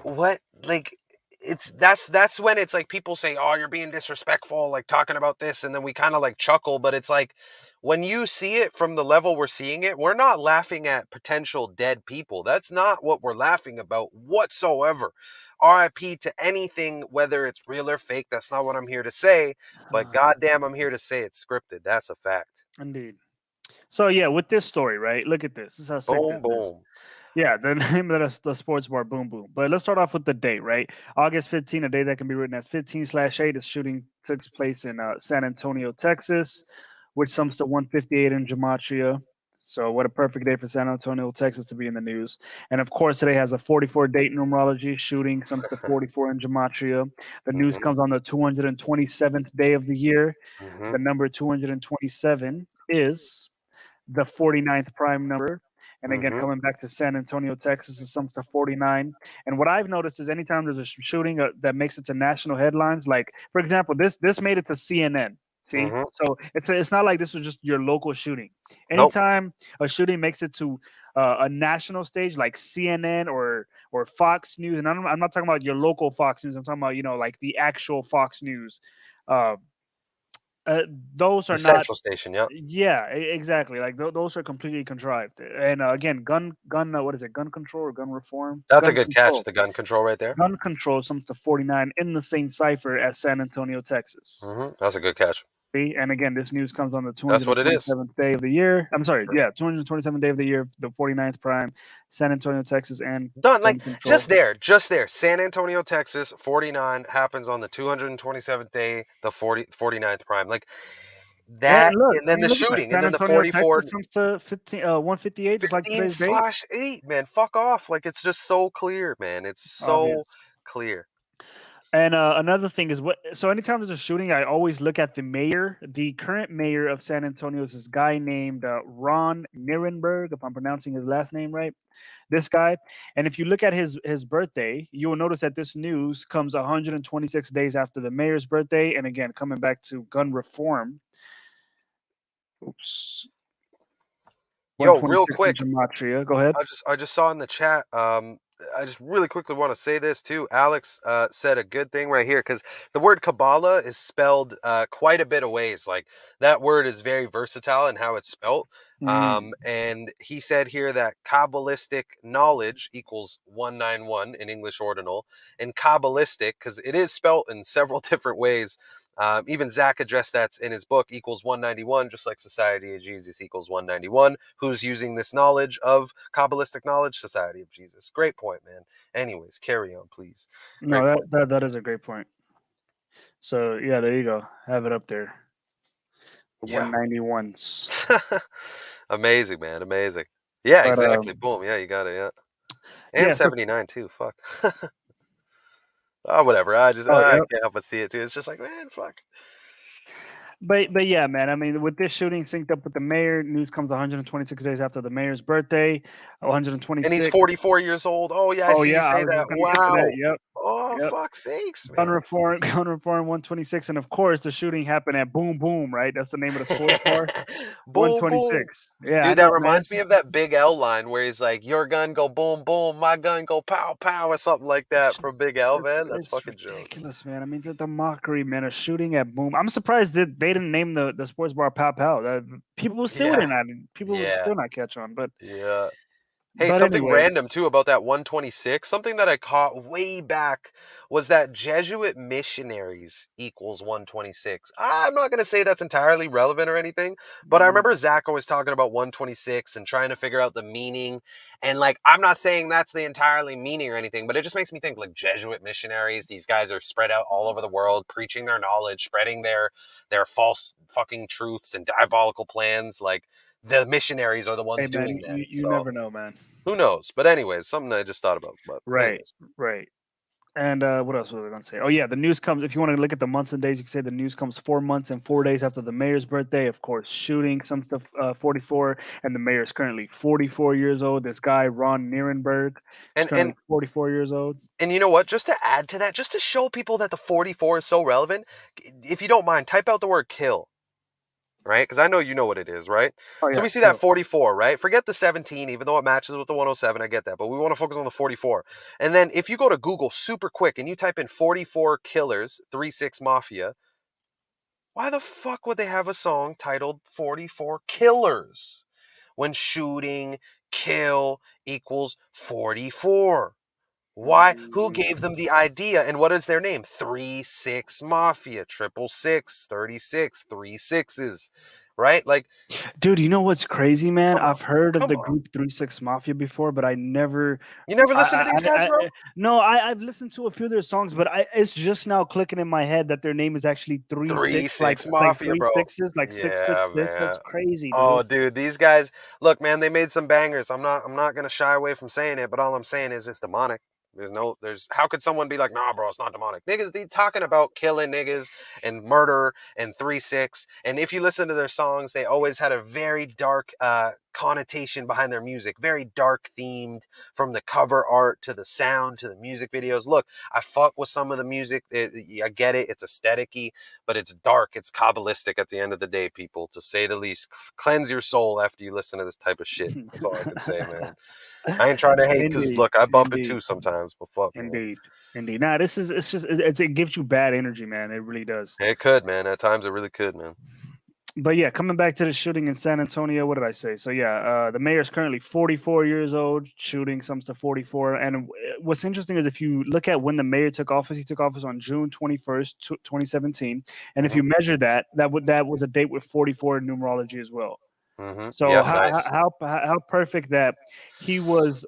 what like it's that's when it's like people say, "Oh, you're being disrespectful," like talking about this, and then we kind of like chuckle, but it's like when you see it from the level we're seeing it, we're not laughing at potential dead people. That's not what we're laughing about whatsoever. RIP to anything, whether it's real or fake. That's not what I'm here to say. But goddamn, I'm here to say it's scripted. That's a fact. Indeed. So yeah, with this story, right? Look at this. This is how sick Boom, this is. boom. Yeah, the name of the sports bar, Boom Boom. But let's start off with the date, right? August 15, a day that can be written as 15/8. The shooting took place in San Antonio, Texas, which sums to 158 in Gematria. So what a perfect day for San Antonio, Texas to be in the news. And of course, today has a 44 date numerology. Shooting sums to 44 in Gematria. The news Mm-hmm. comes on the 227th day of the year. Mm-hmm. The number 227 is the 49th prime number. And again, Mm-hmm. coming back to San Antonio, Texas, it sums to 49. And what I've noticed is anytime there's a shooting that makes it to national headlines, like for example, this made it to CNN. See, Mm-hmm. so it's not like this was just your local shooting. Nope. Anytime a shooting makes it to a national stage like CNN or Fox News, and I'm not talking about your local Fox News. I'm talking about like the actual Fox News. Uh, uh, those The are not Central Station, yeah. yeah, exactly. Like those are completely contrived. And again, what is it? Gun control or gun reform? That's a good catch, the gun control right there. Gun control sums to 49 in the same cipher as San Antonio, Texas. That's a good catch. See, and again, this news comes on the That's what it is. 227th day of the year. I'm sorry, yeah, 227th day of the year, the 49th prime, San Antonio, Texas, and Done. Like gun control. just there. San Antonio, Texas, 49 happens on the 227th day, the 49th prime. Like Yeah, that, and look, and I then mean, the look at that. shooting, and San then the Antonio, 44 Texas sums to 158, just like 15 today's date. slash 8, man. Fuck off. Like it's just so clear, man. It's so Obvious. clear. And another thing is what. So anytime there's a shooting, I always look at the mayor. The current mayor of San Antonio is this guy named Ron Nirenberg, if I'm pronouncing his last name right. This guy, and if you look at his birthday, you will notice that this news comes 126 days after the mayor's birthday. And again, coming back to gun reform. Oops, Yo, real 126 in quick, Gematria. Go ahead. I just saw in the chat. I just really quickly want to say this too. Alex said a good thing right here because the word Kabbalah is spelled quite a bit of ways. Like that word is very versatile in how it's spelled. Mhm. And he said here that Kabbalistic knowledge equals 191 in English ordinal, and Kabbalistic because it is spelt in several different ways. Even Zach addressed that in his book equals 191, just like Society of Jesus equals 191. Who's using this knowledge of Kabbalistic knowledge? Society of Jesus. Great point, man. Anyways, carry on, please. No, Great point. that is a great point. So yeah, there you go. Have it up there. Yeah. 191s. Amazing, man. Amazing. Yeah, But exactly. Boom. Yeah, you got it. Yeah. And yeah. So 79 too. Fuck. Oh, whatever. oh I yeah. can't help but see it too. It's just like, man, fuck. But yeah, man. I mean, with this shooting synced up with the mayor, news comes 126 days after the mayor's birthday. And he's 126. 44 years old. Oh, yeah, I Oh see you yeah, I say was that. just gonna get to that. Wow. Yep, Oh, yep. fuck's sakes, Gun man. reform, gun reform, 126, and of course the shooting happened at Boom Boom, right? That's the name of the sports bar. Boom, boom. 126. Yeah, I Dude, that know, man. reminds me of that Big L line where he's like, "Your gun go boom boom, my gun go pow pow," or something like that from Big L, man. That's It's fucking jokes. ridiculous, man. I mean, the mockery, man, of shooting at Boom. I'm surprised that they didn't name the sports bar Pow Pow. People still Yeah, didn't. People would yeah, still not catch on. yeah. Hey, But something anyways, random too about that 126. Something that I caught way back was that Jesuit missionaries equals 126. I'm not going to say that's entirely relevant or anything, but I mm, remember Zach always talking about 126 and trying to figure out the meaning. And like, I'm not saying that's the entirely meaning or anything, but it just makes me think like Jesuit missionaries. These guys are spread out all over the world, preaching their knowledge, spreading their false fucking truths and diabolical plans. Like, the missionaries are the Hey, ones man, doing that. you So never know, man. who knows? But anyways, something I just thought about. But Right, anyways, right. And what else was I going to say? Oh yeah, the news comes. If you want to look at the months and days, you can say the news comes 4 months and 4 days after the mayor's birthday. Of course, shooting some stuff. 44, and the mayor is currently 44 years old. This guy Ron Nierenberg is and currently and 44 years old. and you know what? Just to add to that, just to show people that the 44 is so relevant, if you don't mind, type out the word kill, right? Because I know you know what it is, right? Oh So yeah, we see that kill. 44, right? Forget the 17, even though it matches with the 107. I get that. But we want to focus on the 44. And then if you go to Google super quick and you type in 44 killers, 3-6 Mafia, why the fuck would they have a song titled 44 Killers when shooting, kill equals 44? Why? Who Mm. gave them the idea? And what is their name? 3-6 Mafia, 666, 36, 3 sixes, right? Like, Dude, you know what's crazy, man? come on, I've heard of come the on. group 36 Mafia before, but I never. You never listen to these guys, bro? No, I've listened to a few of their songs, but it's just now clicking in my head that their name is actually 36, 3-6 like Mafia, three bro. sixes, like six Yeah, six six. man. That's crazy, Oh, dude. dude, these guys. Look, man, they made some bangers. I'm not gonna shy away from saying it, but all I'm saying is it's demonic. There's. How could someone be like, nah, bro, it's not demonic? Niggas, they talking about killing niggas and murder and 3-6. And if you listen to their songs, they always had a very dark connotation behind their music, very dark themed, from the cover art to the sound to the music videos. Look, I fuck with some of the music. I get it. It's aesthetic-y, but it's dark. It's Kabbalistic at the end of the day, people, to say the least. Cleanse your soul after you listen to this type of shit. That's all I can say, man. I ain't trying to hate because, Indeed, look, I bump it indeed, too sometimes, but fuck, man. indeed, indeed. Nah, this is it's just it gives you bad energy, man. It really does. It could, man. At times it really could, man. But yeah, coming back to the shooting in San Antonio, what did I say? So yeah, the mayor is currently 44 years old, shooting some to 44. And what's interesting is if you look at when the mayor took office, he took office on June 21st, 2017. And if Hmm. you measure that, that was a date with 44 in numerology as well. Hmm. So Yep, nice. how perfect that he was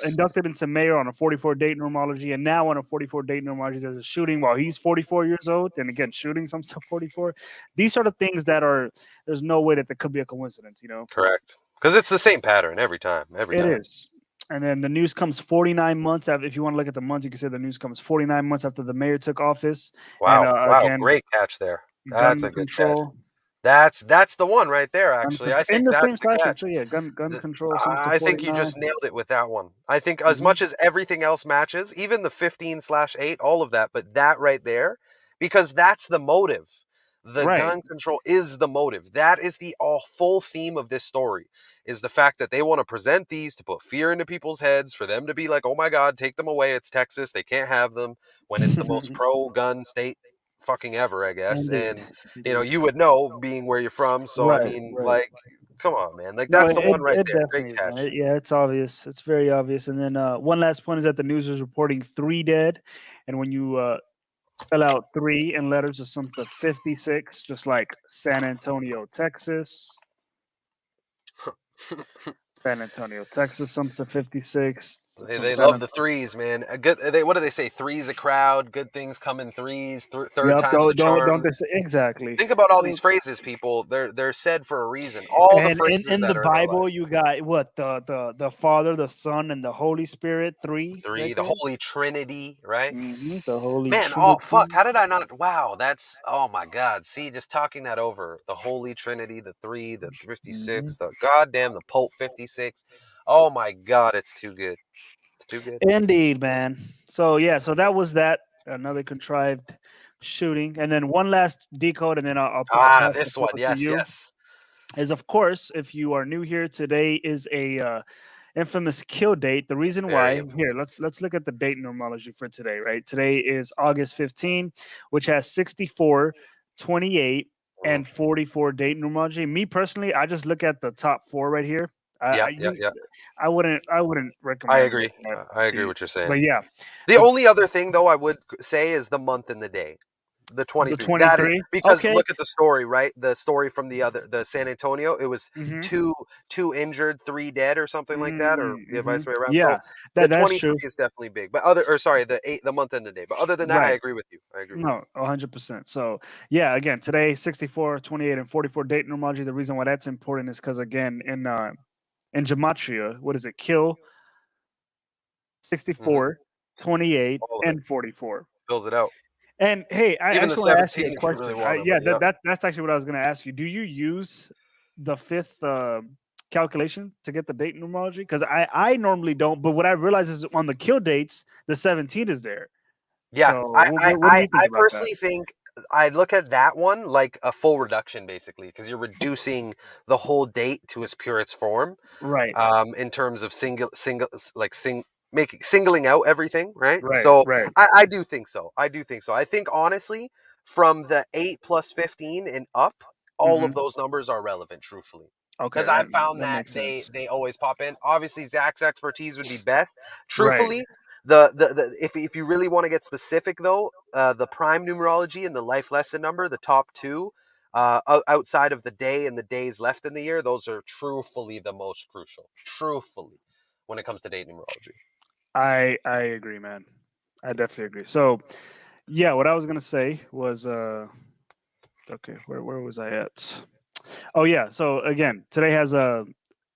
inducted into mayor on a 44 date numerology, and now on a 44 date numerology, there's a shooting while he's 44 years old, and again shooting some to 44. These are the things that are there's no way that there could be a coincidence, you know. Correct. Because it's the same pattern every time. Every It time. is. And then the news comes 49 months after. If you want to look at the months, you can say the news comes 49 months after the mayor took office, and Wow. Wow. again, Great catch there. That's gun a good catch. control, That's the one right there, actually. I in think the same that's the cycle catch. too. Yeah, gun The- control sums to I think you 49. just nailed it with that one. I think as Hmm. much as everything else matches, even the 15/8, all of that, but that right there, because that's the motive. The Right. gun control is the motive. That is the all full theme of this story, is the fact that they want to present these to put fear into people's heads, for them to be like, oh my God, take them away. It's Texas. They can't have them, when it's the most pro gun state fucking ever, I guess. Indeed, And indeed. you would know, being where you're from. So I Right, mean, right. like, come on, man. Like, No, that's the one right it there. Great definitely is, man. catch. Yeah, it's obvious. It's very obvious. And then one last point is that the news is reporting 3 dead, and when you spell out three in letters, it's something to 56, just like San Antonio, Texas. San Antonio, Texas, something to 56 They, from they San love Antonio. the threes, man. A good. What do they say? Three's a crowd. Good things come in threes. Third Yep, time's a don't charm. they say exactly? Think about all these phrases, people. They're said for a reason. All the And phrases in the that are in our life. Bible, you got what the Father, the Son, and the Holy Spirit, three right Three, the there. Holy Trinity, right? The Holy Man, oh fuck, Trinity. how did I not? Wow, that's, oh my God. See, just talking that over, the Holy Trinity, the three, the Hmm. 56, the goddamn, the Pope 56. Oh my God, it's too good. It's too good. Indeed, man. So yeah, so that was that. Another contrived shooting, and then one last decode, and then I'll Ah, pass the this floor one, to yes, you. yes. Is of course, if you are new here, today is a infamous kill date. The reason Very why infamous. here, let's look at the date numerology for today. Right, today is August 15, which has 64, 28, Mm. and 44 date numerology. Me personally, I just look at the top four right here. Yeah, yeah, You yeah. I wouldn't I recommend agree. looking at I agree these. what you're But saying. yeah, The the only other thing, though, I would say is the month and the day. The The 23. That is 23. because Okay. look at the story, right? The story from the San Antonio, it was Mm-hmm. two injured, three dead or something like that, or the Mm-hmm. vice way around. So Yeah, the that's 23 true. is definitely big. But other or sorry, the month and the day. But other than that, I Right. agree with you. I agree with you. No, 100%. So, yeah, again, today 64, 28, and 44 date numerology. The reason why that's important is because again, in Gematria, what is it? Kill Mhm. 64, 28, All of it and 44. fills it out. And hey, I Even the just want to ask you 17 a if you really question. want to, Yeah, but yeah. that's actually what I was going to ask you. Do you use the fifth calculation to get the date numerology? Because I normally don't, but what I realize is on the kill dates, the 17 is there. Yeah, So what do you think I about that? personally think I look at that one like a full reduction, basically, because you're reducing the whole date to its purest form. Right, In terms of making singling out everything, right? right, So right. I do think so. I do think so. I think honestly, from the 8 plus 15 and up, all of Hmm. those numbers are relevant, truthfully. Okay, Because I that found that that makes sense. they always pop in. Obviously, Zach's expertise would be best. Right. Truthfully, if you really want to get specific though, the prime numerology and the life lesson number, the top two, outside of the day and the days left in the year, those are truthfully the most crucial. Truthfully, when it comes to date numerology. I agree, man. I definitely agree. So yeah, what I was gonna say was okay, where was I at? Oh yeah, so again, today has a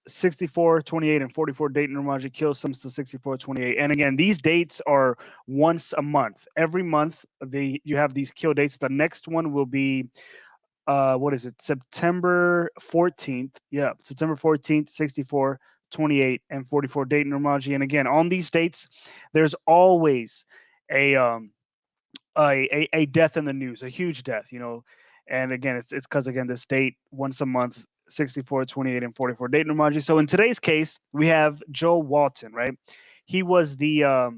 64, 28, and 44 date numerology kill sums to 64, 28. And again, these dates are once a month. Every month you have these kill dates. The next one will be what is it? September 14th. Yeah, September 14th, 64, 28, and 44 date numerology. And again, on these dates, there's always a a death in the news, a huge death, you know. And again, it's because again, this date once a month, 64, 28, and 44 date numerology. So in today's case, we have Joe Walton, right? He was the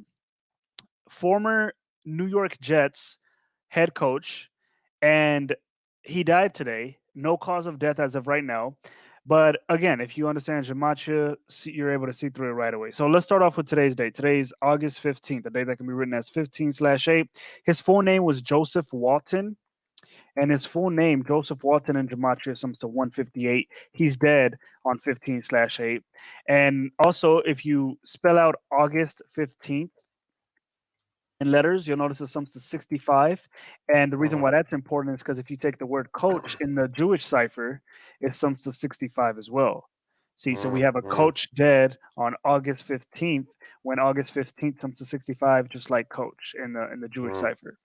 former New York Jets head coach, and he died today. No cause of death as of right now. But again, if you understand Gematria, you're able to see through it right away. So let's start off with today's date. Today's August 15th, the day that can be written as 15/8. His full name was Joseph Walton, and his full name, Joseph Walton in Gematria, sums to 158. He's dead on 15/8. And also, if you spell out August 15th, in letters, you'll notice it sums to 65. And the reason why Mhm. that's important is because if you take the word coach in the Jewish cipher, it sums to 65 as well. See, so we have a Mhm. coach dead on August 15th, when August 15th sums to 65, just like coach in the Jewish Mhm. cipher.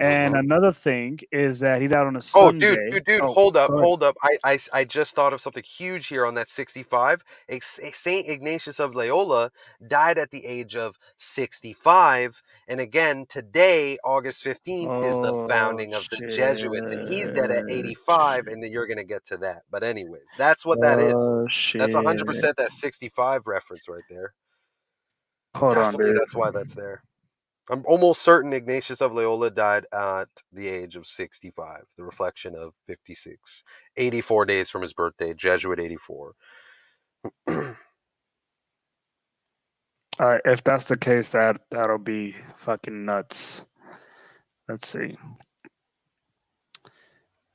And Mhm. another thing is that he died on a Oh, Sunday. dude, Oh, hold up, go ahead. hold up. I just thought of something huge here on that 65. Saint Ignatius of Loyola died at the age of 65. And again, today, August 15th, is the Oh, founding of the Jesuits, and he's dead at shit. 85, and you're going to get to that. But anyways, that's what that is. Oh, That's shit. 100% that 65 reference right there. Hold on, Definitely dude. that's why that's there. I'm almost certain Ignatius of Loyola died at the age of 65, the reflection of 56. 84 days from his birthday, Jesuit 84. If that's the case, that'll be fucking nuts. Let's see.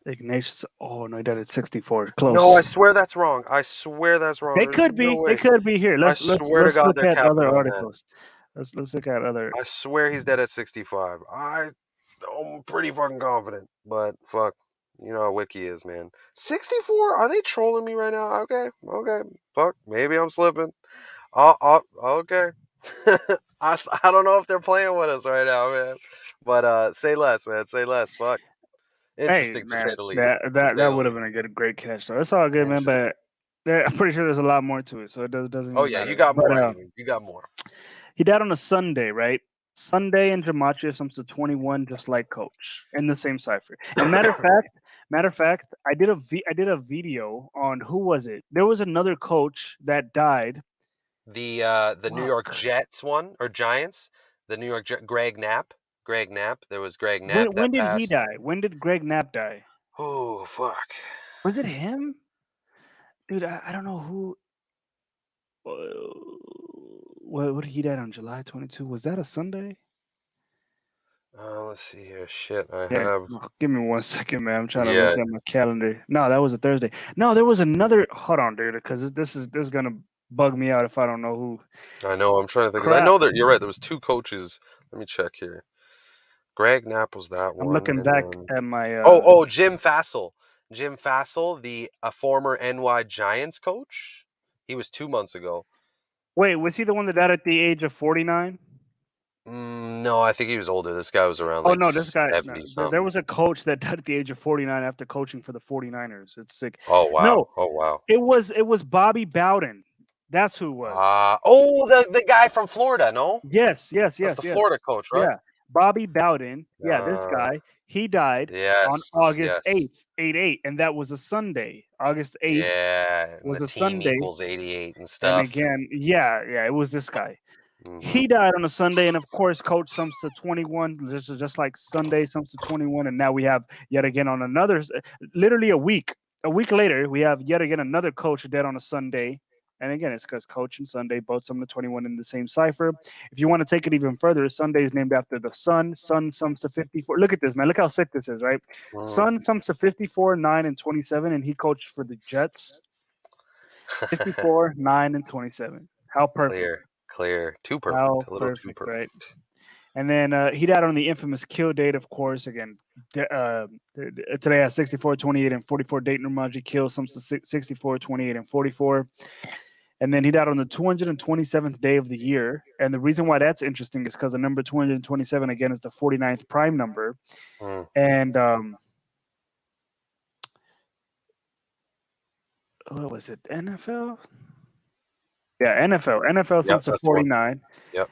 Ignatius. Oh no, he died at 64. No, I Close. swear that's wrong. I swear that's wrong. They There's could no be. They way. could be here. I Let's swear to let's God look they're at capping other on that. articles. Let's look at other. I swear he's dead at 65. I'm pretty fucking confident, but fuck. You know how Wiki is, man. 64? Are they trolling me right now? Okay, okay. Fuck, maybe I'm slipping. Okay. I don't know if they're playing with us right now, man. But say less, man. Say less. Fuck. Hey Interesting to say man, the that least. To that say that the would have least. been a great catch though. It's all good, man. Interesting. But I'm pretty sure there's a lot more to it, so it doesn't Oh even yeah, you matter. got But more anyways. You got more. he died on a Sunday, right? Sunday in Gematria sums to 21, just like Coach, in the same cipher. And matter of fact, I did a video on who was it? There was another coach that died. The New York Fuck. Jets one or Giants, the New York Greg Knapp. Greg Knapp. There was Greg Knapp When that did he passed. die? When did Greg Knapp die? Oh fuck. Was it him? Dude, I don't know who. What he died on July 22? Was that a Sunday? Let's see here. Shit, I Yeah, have. give me 1 second, man. I'm trying to look Yeah, at my calendar. No, that was a Thursday. No, there was another. Hold on, dude, because this is gonna bug me out if I don't know who. I know. I'm trying to think because I Crap. know that you're right. There was two coaches. Let me check here. Greg Knapp was that I'm one, looking and back then at my. Jim Fassel. Jim Fassel, the a former NY Giants coach. He was 2 months ago. Wait, was he the one that died at the age of 49? No, I think he was older. This guy was around Oh like no, this guy. No, 70 there something. was a coach that died at the age of 49 after coaching for the 49ers. It's sick. Oh wow. No, Oh wow. it was Bobby Bowden. That's who it was. The guy from Florida. No, Yes, yes, that's the yes, Florida yes. coach, right? Yeah. Bobby Bowden. Yeah, this Uh, guy, he died on yes, August yes, 8th, 8/8, and that was a Sunday. August 8th yeah. And was the a team Sunday. equals 88 and And stuff. And again, yeah, it was this guy. hmm He died on a Sunday, and of course, coach sums to 21, just like Sunday sums to 21. And now we have yet again on another, literally a week later, we have yet again another coach dead on a Sunday. And again, it's because coach and Sunday both sum to 21 in the same cipher. If you want to take it even further, Sunday is named after the sun. Sun sums to 54. Look at this, man. Look how sick this is, right? hmm Sun sums to 54, 9, and 27, and he coached for the Jets. 54, 9, and 27. How perfect. Clear, clear. Too perfect. How A little too perfect, right? perfect. And then he died on the infamous kill date, of course. Again, today at 64, 28, and 44, date Numaji kill some 64, 28, and 44. And then he died on the 227th day of the year. And the reason why that's interesting is because the number 227, again, is the 49th prime number. Mm. And what was it? NFL? Yeah, NFL. NFL Yep, sums to that's the one. 49. Yep.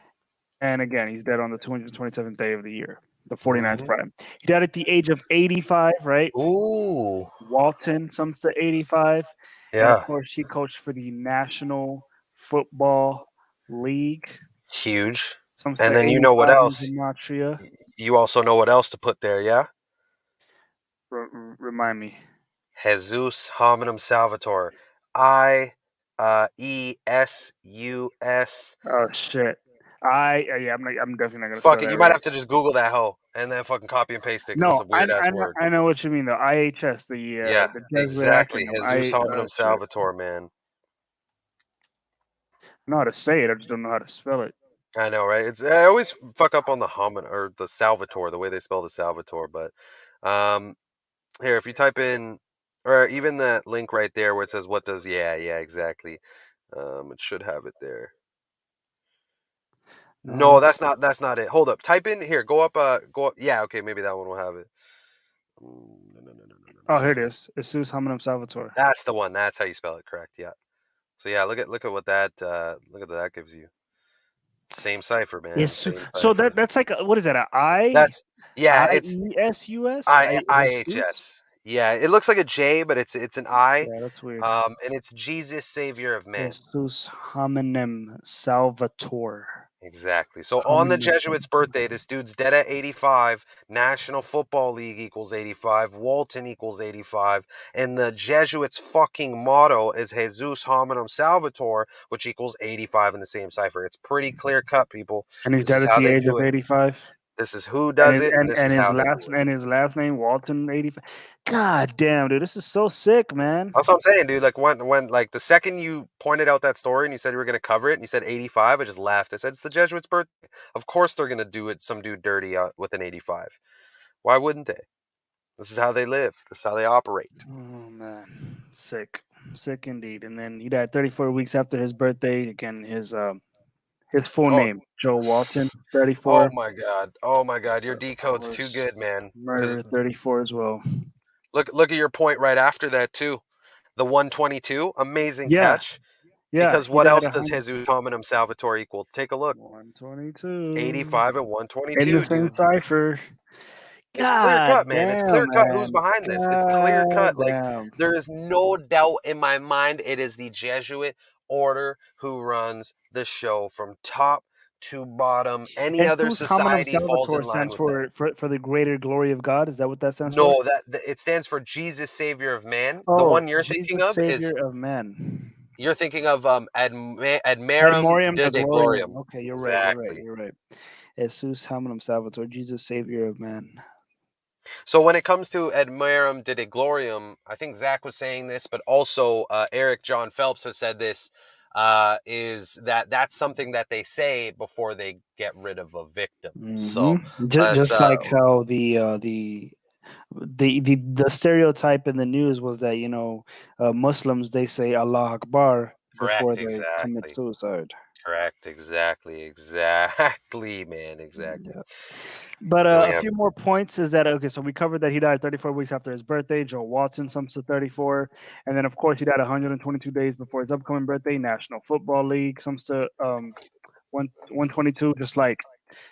And again, he's dead on the 227th day of the year, the 49th hmm prime. He died at the age of 85, right? Ooh, Walton sums to 85. And of yeah, course, he coached for the National Football League, huge. sums to And then you know what 85 in else? Gematria. You also know what else to put there, yeah? Remind me. Jesus hominum salvator. IESUS. Oh, shit. Yeah, I'm definitely not going to spell Fuck it, that you might right. have to just Google that hoe and then fucking copy and paste it because it's No, a weird ass word. I know what you mean, though. IHS, Yeah, the Jesuit exactly. acronym. Jesus hominum Shit. salvator, man. I know how to say it, I just don't know how to spell it. I know, right? It's I always fuck up on the homin or the salvator, the way they spell the salvator. But here, if you type in, or even that link right there where it says what does, yeah, exactly. It should have it there. No, No, that's. that's not it. Hold up. Type in here. Go up. Yeah, okay, maybe that one will have it. Oh, No. here it is. Jesus Hominum Salvator. That's the one. That's how you spell it, correct? Yeah. So yeah, look at what that look at that gives you. Same cipher, man. Yes. Same So cipher. that's like what is that? A That's yeah. I It's E S U S Jesus. IHS. Yeah, it looks like a J, but it's an I. Yeah, that's weird. And it's Jesus, Savior of men. Jesus Hominem Salvator. Exactly. So on the Hominem Jesuits' birthday, this dude's dead at 85. National Football League equals 85. Walton equals 85. And the Jesuits' fucking motto is Jesus Hominum Salvator, which equals 85 in the same cipher. It's pretty clear cut, people. and he's This dead is at how the they age do of it. 85. This is who And does it, and this is how they do it. his last name Walton 85. God damn, dude, this is so sick, man. That's what I'm saying, dude. Like when like the second you pointed out that story and you said you were gonna cover it and you said 85, I just laughed. I said it's the Jesuits' birthday. Of course they're gonna do it some dude dirty with an 85. Why wouldn't they? This is how they live. This is how they operate. Oh man, sick, sick indeed. And then he died 34 weeks after his birthday. Again, his full Oh, name, Joe Walton, oh 34. my God. Oh my God. Your Of decode's too course, good, man. Because murder 34 as well. look at your point right after that too. The 122, amazing Yeah, catch. yeah, Because he what died else a does hundred. Jesus Hominum Salvatore equal? Take a look. 122 85 and in the 122, same dude. cipher. It's clear God cut, man. It's clear damn, cut who's man. behind this. It's clear God cut. Like damn. there is no doubt in my mind it is the Jesuit order who runs the show from top to bottom. Any other Jesus Hominum society falls Salvator in line stands with them. for the greater glory of God. Is that what that stands for? No, it stands for Jesus Savior of Man. The Oh, one you're thinking Jesus, of Savior is of men. Admerum Ad Moriam de de Gloriam. Gloriam. Okay, you're right. You're right. Exactly. You're right. Jesus Hominum Salvator, Jesus Savior of man. So when it comes to admirum gloriam, I think Zach was saying this, but also Eric John Phelps has said this. Is that's something that they say before they get rid of a victim. So that's Just like how the stereotype in the news was that Muslims, they say Allah Akbar before correct. they commit Exactly. suicide. Correct. Exactly. Exactly, man. Exactly. Yeah. But And we a have few more points is that okay? So we covered that he died 34 weeks after his birthday. Joe Watson sums to 34, and then of course he died 122 days before his upcoming birthday. National Football League sums to 122, just like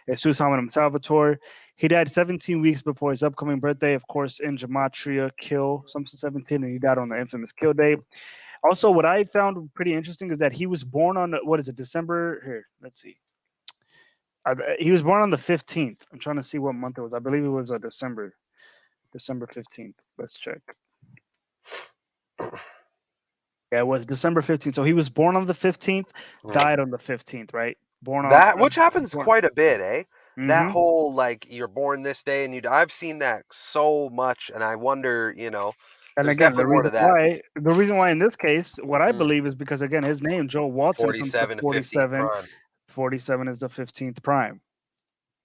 Jesus Hominum Salvatore. He died 17 weeks before his upcoming birthday. Of course, in Gematria, kill sums to 17, and he died on the infamous kill day. Also, what I found pretty interesting is that he was born on what is it, December? Here, let's see. He was born on the 15th. I'm trying to see what month it was. I believe it was December 15th. Let's check. Yeah, it was December 15th. So he was born on the 15th, mm, died on the 15th, right? Born on. that, which happens Born, quite a bit, eh? That mm-hmm. whole like you're born this day and I've seen that so much, and I wonder, And there's again, definitely more to that. the reason why in this case, what I Mm, believe is because again, his name, Joe Watson, comes to 47 to 15th 47. prime. 47 is the 15th prime.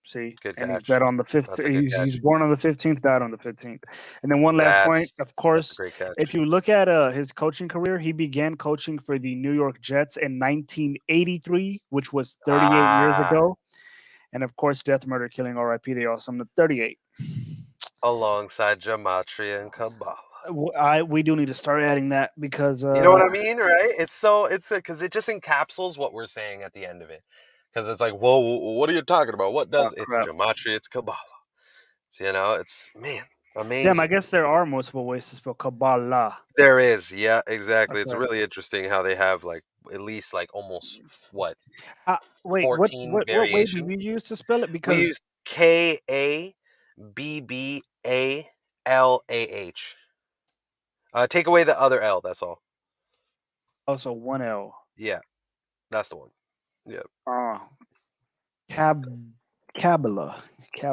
See, Good and he's catch. dead on the That's 15th. a good He's catch. born on the 15th, died on the 15th. And then one last point, of That's a course, great catch. if you look at his coaching career, he began coaching for the New York Jets in 1983, which was 38 years Ah, ago. And of course, death, murder, killing, R.I.P. They all sum to 38. alongside Gematria and Kabbalah. We do need to start adding that because You know what I mean, right? It's because it just encapsulates what we're saying at the end of it. Because it's like, whoa, what are you talking about? What oh does it's crap. Gematria, it's Kabbalah. It's, it's man, Damn, I amazing. guess there are multiple ways to spell Kabbalah. There is, yeah, exactly. That's It's right. really interesting how they have like at least like almost what Wait, what 14 what way do variations. you use to spell it? We Because use Kabbbalh. Take away the other L. That's all. also one L. Yeah, that's the one. Yeah, Uh, Cab Kabbalah.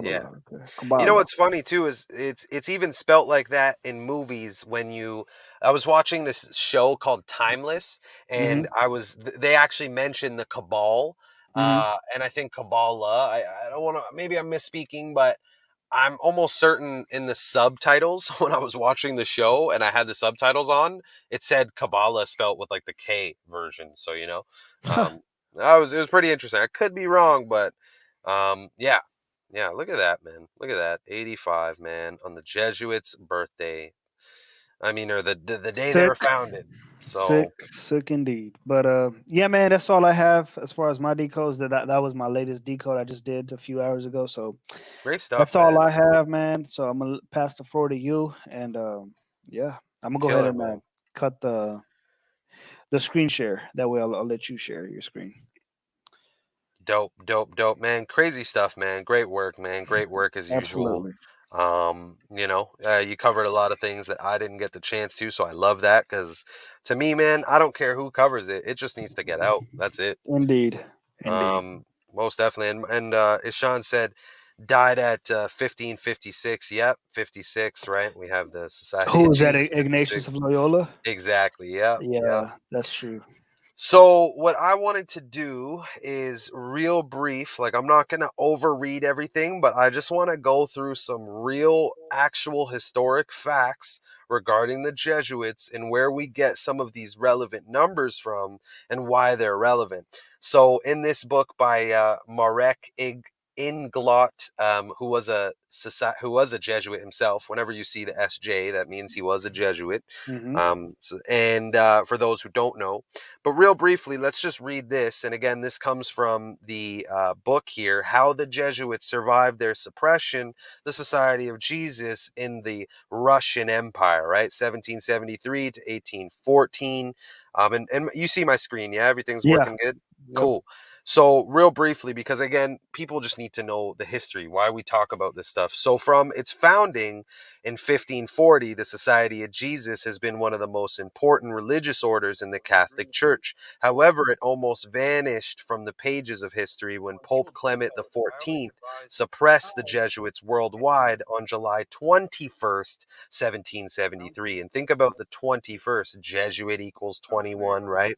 yeah. Kabbalah. Okay. You know Kabbalah. what's funny too is it's even spelt like that in movies when you I was watching this show called Timeless, Mm-hmm. and they actually mentioned the Cabal, Mm-hmm. and I think Kabbalah. I don't want to, maybe I'm misspeaking, but I'm almost certain in the subtitles when I was watching the show and I had the subtitles on, it said Kabbalah spelt with like the K version. So um, it was pretty interesting. I could be wrong, but yeah, yeah. Look at that, man. Look at that. 85, man, on the Jesuits' birthday. I mean, or the day they Sick. were founded. Sick. So Sick indeed. But yeah, man, that's all I have as far as my decodes. That was my latest decode I just did a few hours ago. So great stuff, that's all man. I have, man. So I'm gonna pass the floor to you, and yeah, I'm gonna go ahead Killer, and man. cut the screen share. That way, I'll let you share your screen. Dope, dope, dope, man. Crazy stuff, man. Great work, man. Great work as usual. Absolutely. You covered a lot of things that I didn't get the chance to, so I love that because to me, man, I don't care who covers it. It just needs to get out. That's it. Indeed. Indeed. Most definitely. And as Sean said, died at 1556. Yep, 56, right? We have the Society Who of was that? Jesus 56. Ignatius of Loyola? Exactly. Yep, yep. Yeah, that's true. So what I wanted to do is real brief, like I'm not going to overread everything, but I just want to go through some real actual historic facts regarding the Jesuits and where we get some of these relevant numbers from and why they're relevant. So in this book by Marek Inglot, who was a Jesuit himself. Whenever you see the SJ, that means he was a Jesuit. Hmm. And for those who don't know, but real briefly, let's just read this. And again, this comes from the book here, How the Jesuits Survived Their Suppression, the Society of Jesus in the Russian Empire, right? 1773 to 1814. And you see my screen, yeah? Everything's Yeah. working good? Yep. Cool. So, real briefly, because again, people just need to know the history, why we talk about this stuff. So, from its founding in 1540, the Society of Jesus has been one of the most important religious orders in the Catholic Church. However, it almost vanished from the pages of history when Pope Clement XIV suppressed the Jesuits worldwide on July 21st, 1773. And think about the 21st. Jesuit equals 21, right?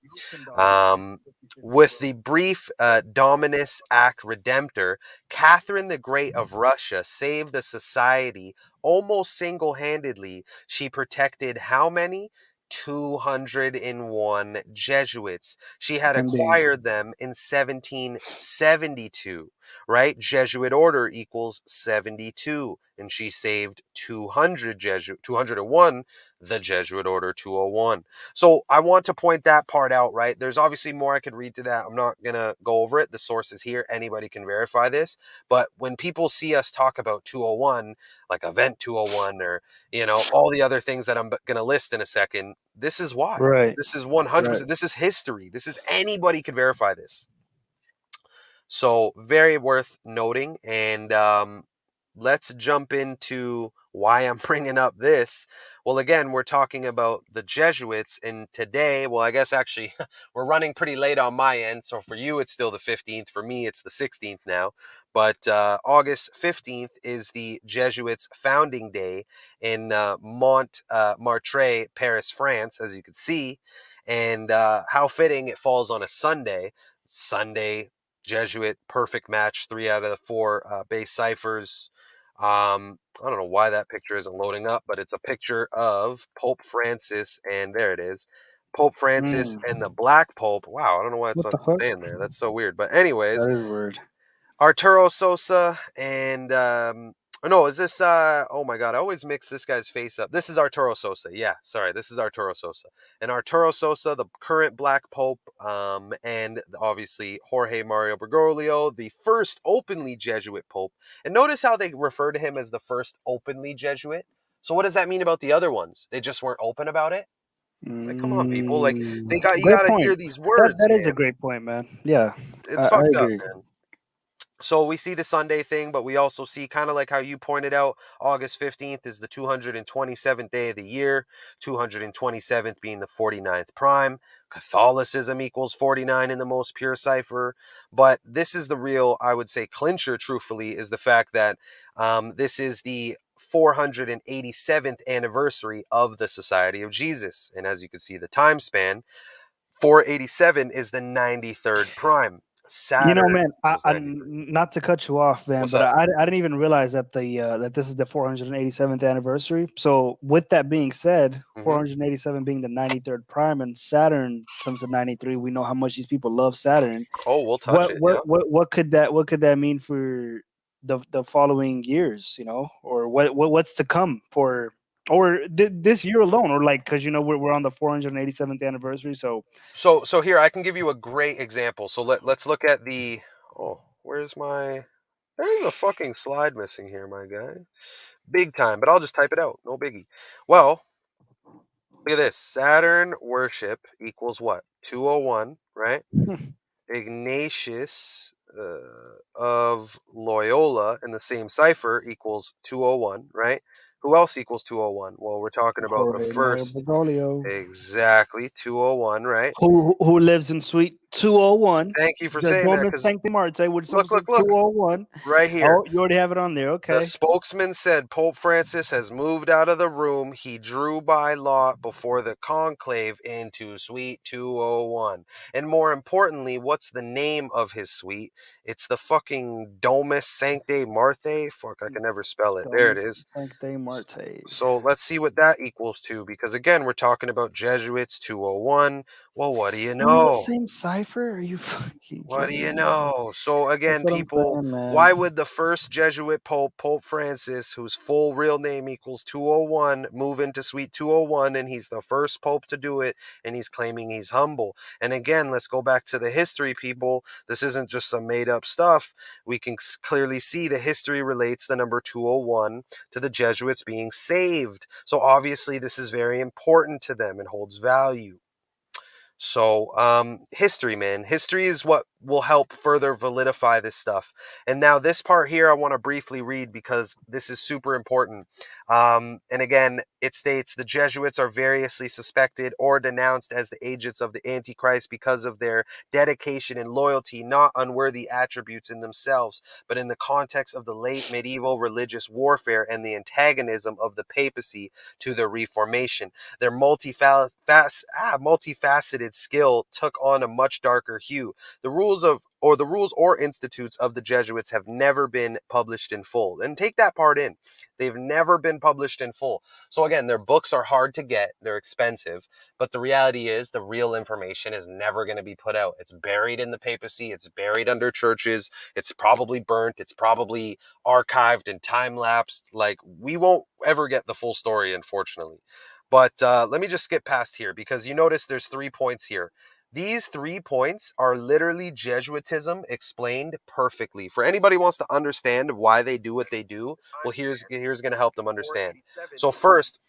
Um, with the brief Dominus Ac Redemptor, Catherine the Great of Russia saved the society almost single handedly. She protected how many? 201 Jesuits. She had Indeed. acquired them in 1772, right? Jesuit order equals 72, and she saved 200 Jesuit, 201, the Jesuit order 201. So I want to point that part out, right? There's obviously more I could read to that. I'm not going to go over it. The source is here. Anybody can verify this. But when people see us talk about 201, like Event 201 or, all the other things that I'm going to list in a second, this is why. Right. This is Right. 100%. This is history. This is anybody could verify this. So very worth noting. And let's jump into why I'm bringing up this. Well, again, we're talking about the Jesuits, and today, well, I guess actually we're running pretty late on my end. So for you, it's still the 15th. For me, it's the 16th now. But August 15th is the Jesuits' founding day in Montmartre, Paris, France, as you can see. And how fitting it falls on a Sunday. Sunday, Jesuit, perfect match, 3 out of the 4 base ciphers. I don't know why that picture isn't loading up, but it's a picture of Pope Francis, and there it is. Pope Francis and Mm. the Black Pope. Wow, I don't know why it's What not the fuck? staying there. That's so weird. But anyways, That is weird. Arturo Sosa and no, is this oh my god, I always mix this guy's face up. This is Arturo Sosa. Yeah, sorry, this is Arturo Sosa. And Arturo Sosa, the current Black Pope, and obviously Jorge Mario Bergoglio, the first openly Jesuit Pope. And notice how they refer to him as the first openly Jesuit. So what does that mean about the other ones? They just weren't open about it? Like, come on, people. Like, you Great gotta hear point. these That words, that is a man. great point, man. Yeah, It's I fucked up, agree. man. So we see the Sunday thing, but we also see, kind of like how you pointed out, August 15th is the 227th day of the year, 227th being the 49th prime. Catholicism equals 49 in the most pure cipher. But this is the real, I would say, clincher, truthfully, is the fact that this is the 487th anniversary of the Society of Jesus. And as you can see, the time span, 487 is the 93rd prime. Saturn Man, was 93. not to cut you off, man, What's but up? I didn't even realize that that this is the 487th anniversary. So, with that being said, Hmm. 487 being the 93rd prime, and Saturn comes to 93. We know how much these people love Saturn. Oh, we'll touch it. Yeah. What could that mean for the following years? Or what's to come for or this year alone, or like because we're on the 487th anniversary. So, So here I can give you a great example. So let's look at the. Oh, where's my? There's a fucking slide missing here, my guy. Big time, but I'll just type it out. No biggie. Well, look at this. Saturn worship equals what? 201, right? Ignatius of Loyola in the same cipher equals 201, right? Who else equals 201? Well, we're talking about the Jorge Mario first. Bergoglio. Exactly, 201, right? Who lives in suite 201, Thank you for the saying that, Domus because Sancti Marte, which is look, also look, look, 201. right here. Oh, you already have it on there. The Okay. spokesman said Pope Francis has moved out of the room he drew by lot before the conclave into Suite 201. And more importantly, what's the name of his suite? It's the fucking Domus Sancte Marte. Fuck, I can never spell it. There it Domus is. Sancti Marte. So let's see what that equals to, because again, we're talking about Jesuits 201. Well, what do you In the know? same cipher? Are you fucking What do kidding you me? know? So That's again, what I'm people, saying, why man. would the first Jesuit Pope, Pope Francis, whose full real name equals 201, move into Suite 201, and he's the first Pope to do it, and he's claiming he's humble? And again, let's go back to the history, people. This isn't just some made up stuff. We can clearly see the history relates the number 201 to the Jesuits being saved. So obviously, this is very important to them and holds value. So, history, man. History is what will help further validify this stuff. And now, this part here, I want to briefly read because this is super important. And again, it states the Jesuits are variously suspected or denounced as the agents of the Antichrist because of their dedication and loyalty, not unworthy attributes in themselves, but in the context of the late medieval religious warfare and the antagonism of the papacy to the Reformation. Their multifaceted skill took on a much darker hue. The rules or institutes of the Jesuits have never been published in full. And take that part in. They've never been published in full. So again, their books are hard to get, they're expensive, but the reality is the real information is never going to be put out. It's buried in the papacy, it's buried under churches, it's probably burnt, it's probably archived and time lapsed. Like, we won't ever get the full story, unfortunately. But let me just skip past here because you notice there's 3 points here. These 3 points are literally Jesuitism explained perfectly. For anybody who wants to understand why they do what they do, well, here's going to help them understand. So first,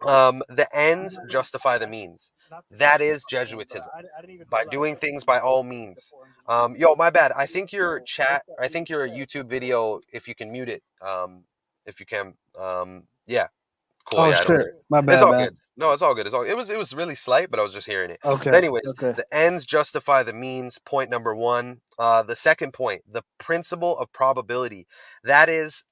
the ends justify the means. Not to cut That you is off, man, but Jesuitism. I didn't even By realize doing that things by you all were the means. foreign engineer. Yo, my bad. I think your So chat, with that I being think your said, YouTube video, if you can mute it, if you can, yeah, cool. oh Yeah, I don't shit, hear it. my It's bad, all man. good. No, it's all good. It was really slight, but I was just hearing it. But Okay, anyways, okay. the ends justify the means. Point number one. The second point, the principle of probability. That is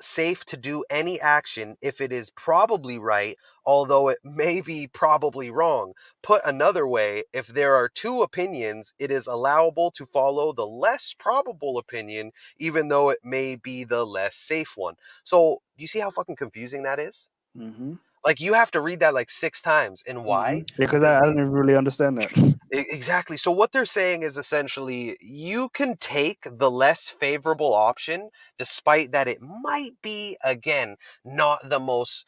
safe to do any action if it is probably right, although it may be probably wrong. Put another way, if there are two opinions, it is allowable to follow the less probable opinion, even though it may be the less safe one. So, you see how fucking confusing that is? Mm-hmm. Like, you have to read that like 6 times. And Mm-hmm. why? Because Because I these didn't really understand that. exactly. So what they're saying is essentially you can take the less favorable option, despite that it might be, again, not the most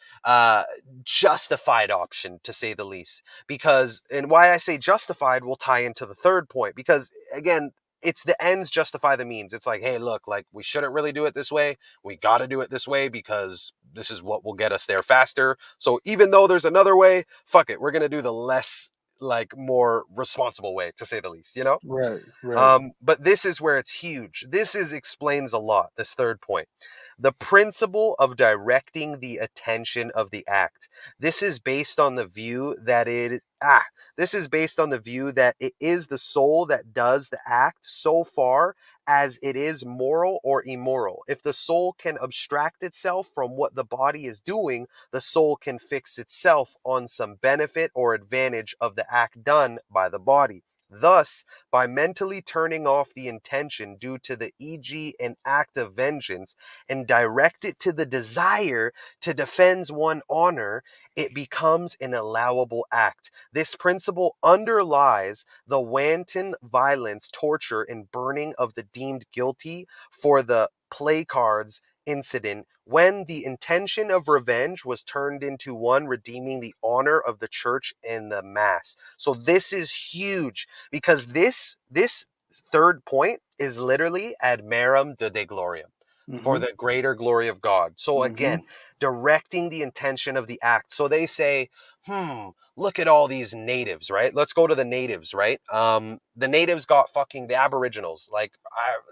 justified option, to say the least. Because, and why I say justified will tie into the third point. Because again, it's the ends justify the means. It's like, hey, look, like, we shouldn't really do it this way. We got to do it this way because this is what will get us there faster. So even though there's another way, fuck it, we're gonna do the less, like, more responsible way, to say the least, you know? Right, right. But this is where it's huge. This is explains a lot, this third point. The principle of directing the attention of the act. This is based on the view that this is based on the view that it is the soul that does the act so far as it is moral or immoral. If the soul can abstract itself from what the body is doing, the soul can fix itself on some benefit or advantage of the act done by the body. Thus, by mentally turning off the intention due to the e.g. an act of vengeance and direct it to the desire to defend one's honor, it becomes an allowable act. This principle underlies the wanton violence, torture, and burning of the deemed guilty for the play cards incident, when the intention of revenge was turned into one redeeming the honor of the church and the mass. So this is huge because this third point is literally ad merum de gloriam, for Mm-hmm. the greater glory of God. So Mm-hmm. again, directing the intention of the act. So they say, look at all these natives, right? Let's go to the natives, right? The natives got fucking the Aboriginals. Like,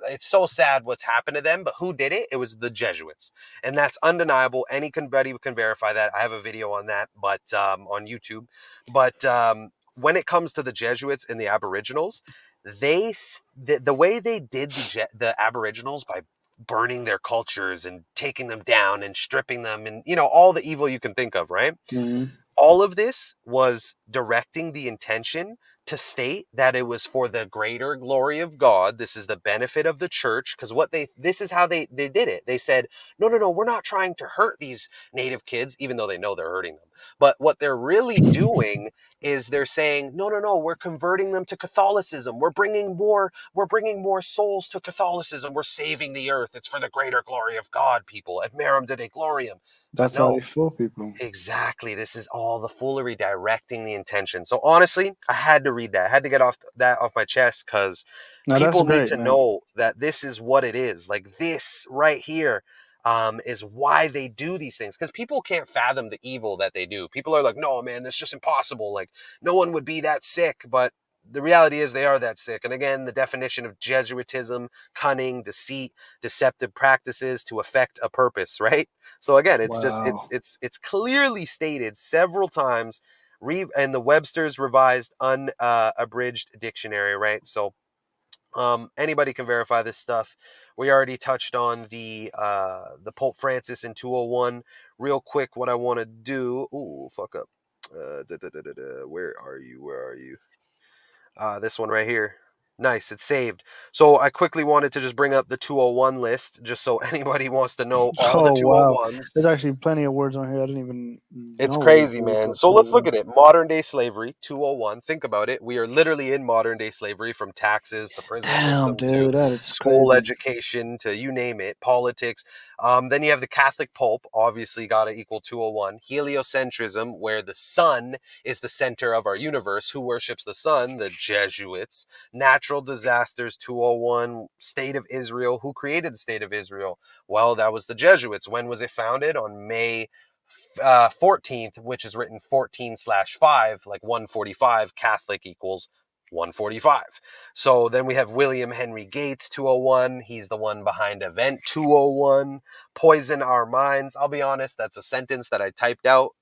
it's so sad what's happened to them, but who did it? It was the Jesuits, and that's undeniable. Anybody can verify that. I have a video on that, but on YouTube. But when it comes to the Jesuits and the Aboriginals, the way they did the Aboriginals by burning their cultures and taking them down and stripping them and, all the evil you can think of, right? Mm-hmm. All of this was directing the intention to state that it was for the greater glory of God. This is the benefit of the church. Because this is how they did it. They said, no, no, no, we're not trying to hurt these native kids, even though they know they're hurting them. But what they're really doing is they're saying, no, no, no, we're converting them to Catholicism. We're bringing more souls to Catholicism. We're saving the earth. It's for the greater glory of God, people. Ad merum de gloriam. But That's how they no, fool people. exactly. This is all the foolery, directing the intention. So honestly, I had to read that. I had to get that off my chest because Now that's people need great, to man. know that this is what it is. Like, this right here. is why they do these things. Because people can't fathom the evil that they do. People are like, no, man, that's just impossible. Like, no one would be that sick. But the reality is they are that sick. And again, the definition of Jesuitism, cunning, deceit, deceptive practices to effect a purpose, right? So again, it's just Wow. it's clearly stated several times in the Webster's Revised Unabridged Dictionary, right? So anybody can verify this stuff. We already touched on the Pope Francis in 201. Real quick, what I want to do. Ooh, fuck up. Where are you? Where are you? This one right here. Nice, it's saved. So I quickly wanted to just bring up the 201 list, just so anybody wants to know all the Oh wow. 201s. There's actually plenty of words on here I didn't even It's know crazy, existed man. before So let's look 201. at it. Modern day slavery, 201. Think about it. We are literally in modern day slavery, from taxes to prison Damn, system to dude, that is school crazy. education to you name it, politics. Then you have the Catholic Pope, obviously got to equal 201. Heliocentrism, where the sun is the center of our universe. Who worships the sun? The Jesuits. Natural disasters, 201. State of Israel. Who created the state of Israel? Well, that was the Jesuits. When was it founded? On May 14th, which is written 14/5, like 145, Catholic equals 145. So then we have William Henry Gates, 201. He's the one behind Event 201. Poison our minds. I'll be honest, that's a sentence that I typed out.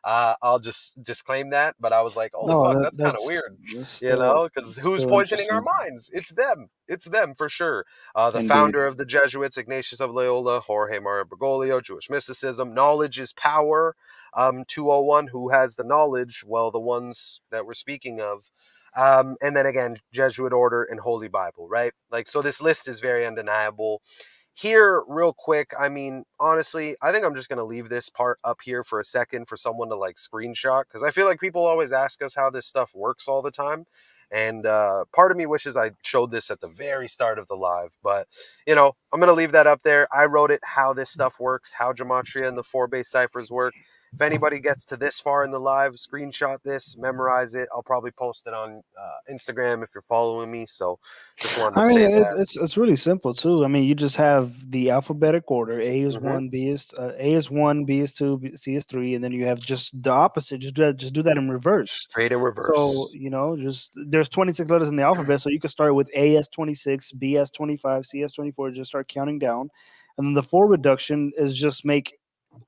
I'll just disclaim that, but I was like, holy No, fuck, that's kind of that's weird, that's you still know, because who's still poisoning our interesting. minds? It's them. It's them for sure. The Indeed. founder of the Jesuits, Ignatius of Loyola, Jorge Maria Bergoglio, Jewish mysticism, knowledge is power. 201, who has the knowledge? Well, the ones that we're speaking of. And then again, Jesuit order and Holy Bible, right? Like, so this list is very undeniable. Here, real quick, I mean, honestly, I think I'm just going to leave this part up here for a second for someone to like screenshot, because I feel like people always ask us how this stuff works all the time. And part of me wishes I showed this at the very start of the live, but I'm going to leave that up there. I wrote it, how this stuff works, how Gematria and the 4-base ciphers work. If anybody gets to this far in the live, screenshot this, memorize it. I'll probably post it on Instagram if you're following me. So just wanted to I mean, say it's that. it's really simple too. I mean, you just have the alphabetic order. Hmm. A is one, B is two, C is three, and then you have just the opposite. Just do that in reverse. Straight in So reverse. just there's 26 letters in the alphabet, so you can start with A as 26, B as 25, C as 24. Just start counting down, and then the four reduction is just make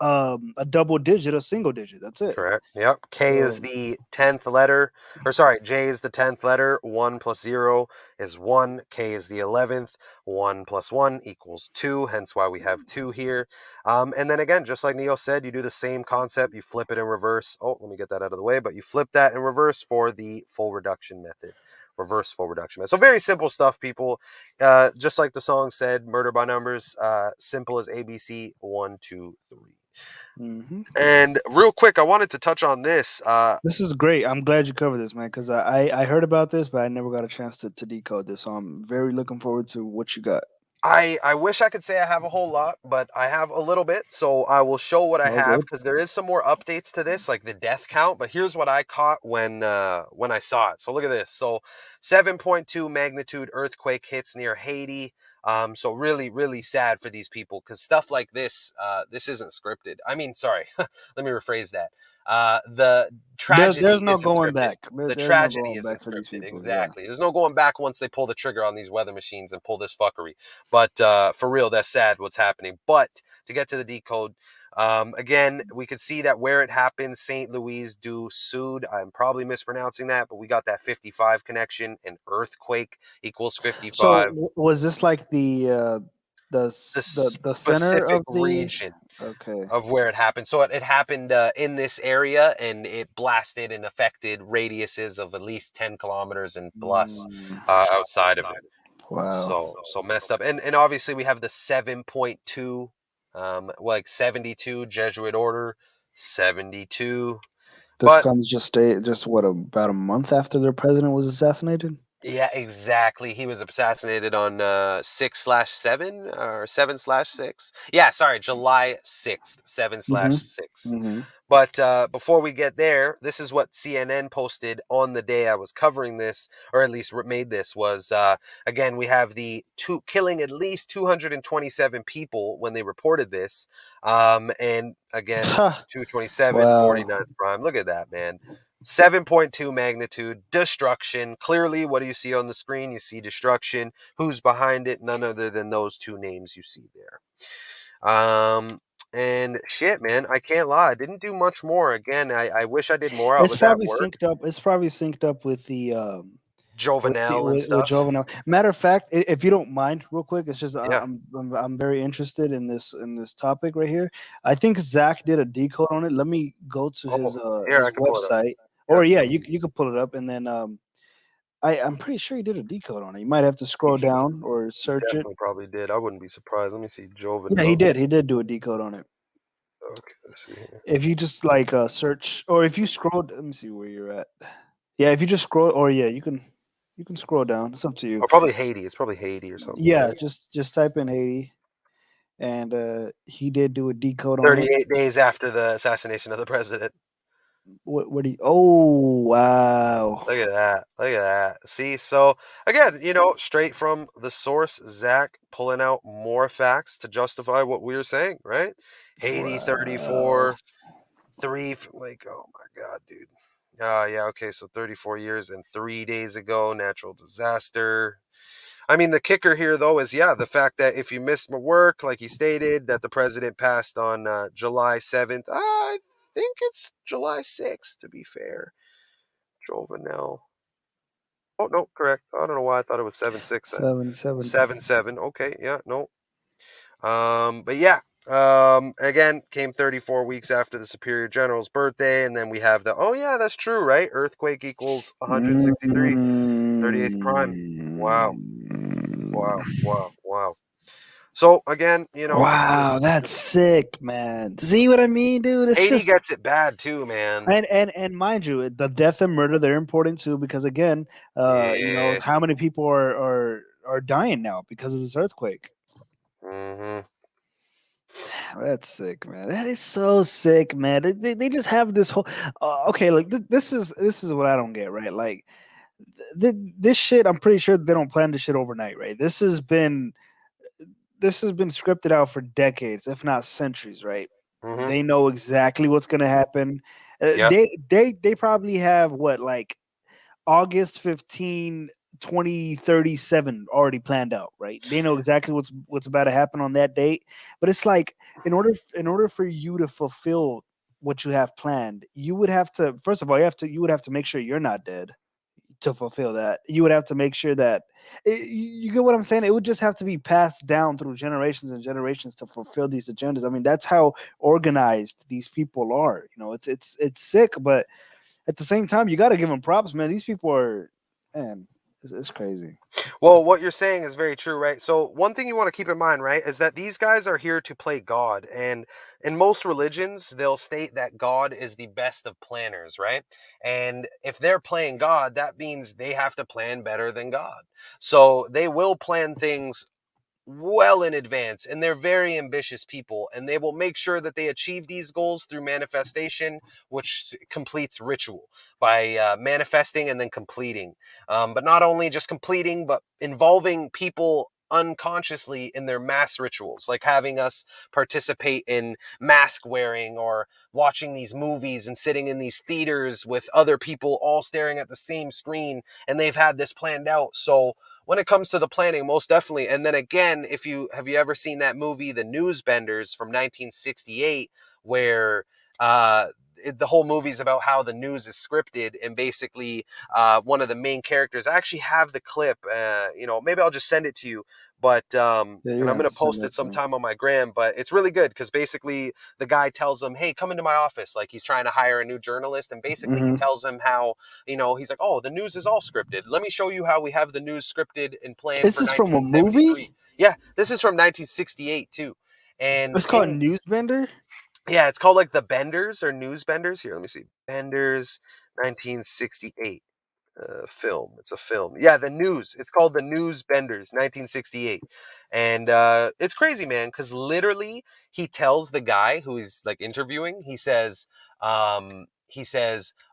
a double digit a single digit. That's it. Correct. Yep. K is So the 10th letter. Or sorry, J is the 10th letter. 1 plus 0 is 1. K is the 11th. 1 plus 1 equals 2. Hence why we have 2 here. And then again, just like Neo said, you do the same concept. You flip it in reverse. Oh, let me get that out of the way. But you flip that in reverse for the full reduction method. Reverse full reduction method. So very simple stuff, people. Just like the song said, murder by numbers. Simple as ABC. 1, 2, 3. mhm. And real quick, I wanted to touch on this. This is great. I'm glad you covered this, man, because I heard about this, but I never got a chance to decode this. So I'm very looking forward to what you got. I wish I could say I have a whole lot, but I have a little bit. So I will show what I All have, good. because there is some more updates to this, like the death count. But here's what I caught when I saw it. So look at this. So 7.2 magnitude earthquake hits near Haiti. So really, really sad for these people, because stuff like this isn't scripted. I mean, sorry, let me rephrase that. The There's tragedy no isn't going scripted. back. The There's no tragedy going isn't back for these scripted. people. Yeah. Exactly. There's no going back once they pull the trigger on these weather machines and pull this fuckery. But for real, that's sad what's happening. But to get to the decode, again, we could see that where it happened, St. Louis du Sud. I'm probably mispronouncing that, but we got that 55 connection. An earthquake equals So 55. was this like The the center specific of the? region Okay. of where it happened. So it happened in this area, and it blasted and affected radiuses of at least 10 kilometers and plus Mm, outside of it. wow. So messed up. And obviously we have the 7.2, like 72 Jesuit order, 72. This But comes just what about a month after their president was assassinated? Yeah, exactly. He was assassinated on 6/7 or 7/6. Yeah, sorry, July 6th, 7 Mm-hmm. slash 6. Mm-hmm. But before we get there, this is what CNN posted on the day I was covering this, or at least made this, was again, we have the killing at least 227 people when they reported this. And again, 227, Wow. 49th prime. Look at that, man. 7.2 magnitude, destruction. Clearly, what do you see on the screen? You see destruction. Who's behind it? None other than those two names you see there. And shit, man, I can't lie. I didn't do much more. Again, I wish I did more. I It's was at probably work. synced up. It's probably synced up Jovenel and with stuff. Jovenel. Matter of fact, if you don't mind, real quick, it's just Yeah. I'm very interested in this topic right here. I think Zach did a decode on it. Let me go to Oh, here, I his can pull it up. website, Yeah. or yeah, you could pull it up, and then I'm pretty sure he did a decode on it. You might have to scroll down or He search it. definitely probably did. I wouldn't be surprised. Let me see. Yeah, he Jovenel. did. He did do a decode on it. Okay, let's see here. If you just like search, or if you scroll, let me see where you're at. Yeah, if you just scroll, or yeah, you can scroll down. It's up to you. Oh, probably Haiti. It's probably Haiti or something, Yeah, right? just type in Haiti, and he did do a decode on it. 38 days after the assassination of the president. What do you? Oh wow! Look at that. Look at that. See, so again, straight from the source, Zach pulling out more facts to justify what we were saying, right? Haiti Wow! 34, like, oh my God, dude. Yeah, okay, so 34 years and 3 days ago, natural disaster. I mean, the kicker here, though, is yeah, the fact that if you missed my work, like he stated, that the president passed on July 7th. I think it's July 6th, to be fair. Jovenel. Oh no, correct. I don't know why I thought it was 7/6 then. 7-7. 7/7. Okay, yeah, no. But yeah. Again, came 34 weeks after the Superior General's birthday, and then we have the oh yeah, that's true, right? Earthquake equals 163, 38th prime. Wow, wow, wow, wow. So again, Wow, that's just sick, man. See what I mean, dude? It's Haiti just gets it bad too, man. and mind you, the death and murder they're important too because again, Yeah. how many people are dying now because of this earthquake? Hmm. That's sick, man. That is so sick, man. They just have this whole okay, like this is what I don't get, right? Like this shit, I'm pretty sure they don't plan this shit overnight, right? This has been scripted out for decades, if not centuries, right? Hmm. They know exactly what's gonna happen. Yeah. They probably have what like August 15, 2037 already planned out, right? They know exactly what's about to happen on that date. But it's like in order for you to fulfill what you have planned, you would have to first of all you would have to make sure you're not dead to fulfill that. You would have to make sure that you get what I'm saying. It would just have to be passed down through generations and generations to fulfill these agendas. I mean, that's how organized these people are. You know, it's sick, but at the same time, you got to give them props, man. These people are, man, it's crazy. Well, what you're saying is very true, right? So, one thing you want to keep in mind, right, is that these guys are here to play God. And in most religions, they'll state that God is the best of planners, right? And if they're playing God, that means they have to plan better than God. So, they will plan things well in advance, and they're very ambitious people, and they will make sure that they achieve these goals through manifestation, which completes ritual by manifesting and then completing, but not only just completing but involving people unconsciously in their mass rituals, like having us participate in mask wearing or watching these movies and sitting in these theaters with other people all staring at the same screen, and they've had this planned out. So when it comes to the planning, most definitely. And then again, if you have you ever seen that movie, The Newsbenders from 1968, where the whole movie's about how the news is scripted, and basically one of the main characters. I actually have the clip. Maybe I'll just send it to you. But Yeah, you're and I'm gonna gonna send post that it to me. sometime on my gram. But it's really good because basically the guy tells him, "Hey, come into my office." Like he's trying to hire a new journalist, and basically he Hmm. tells him how he's like, oh, the news is all scripted. Let me show you how we have the news scripted and planned Is for this from a movie? 1973. Yeah, this is from 1968 too. And It's called in Newsbender. yeah, it's called like the Benders or News Benders. Here, let me see. Benders 1968. film. It's a film. Yeah, the news. It's called The News Benders, 1968. And it's crazy, man, because literally he tells the guy who he's like interviewing, he says,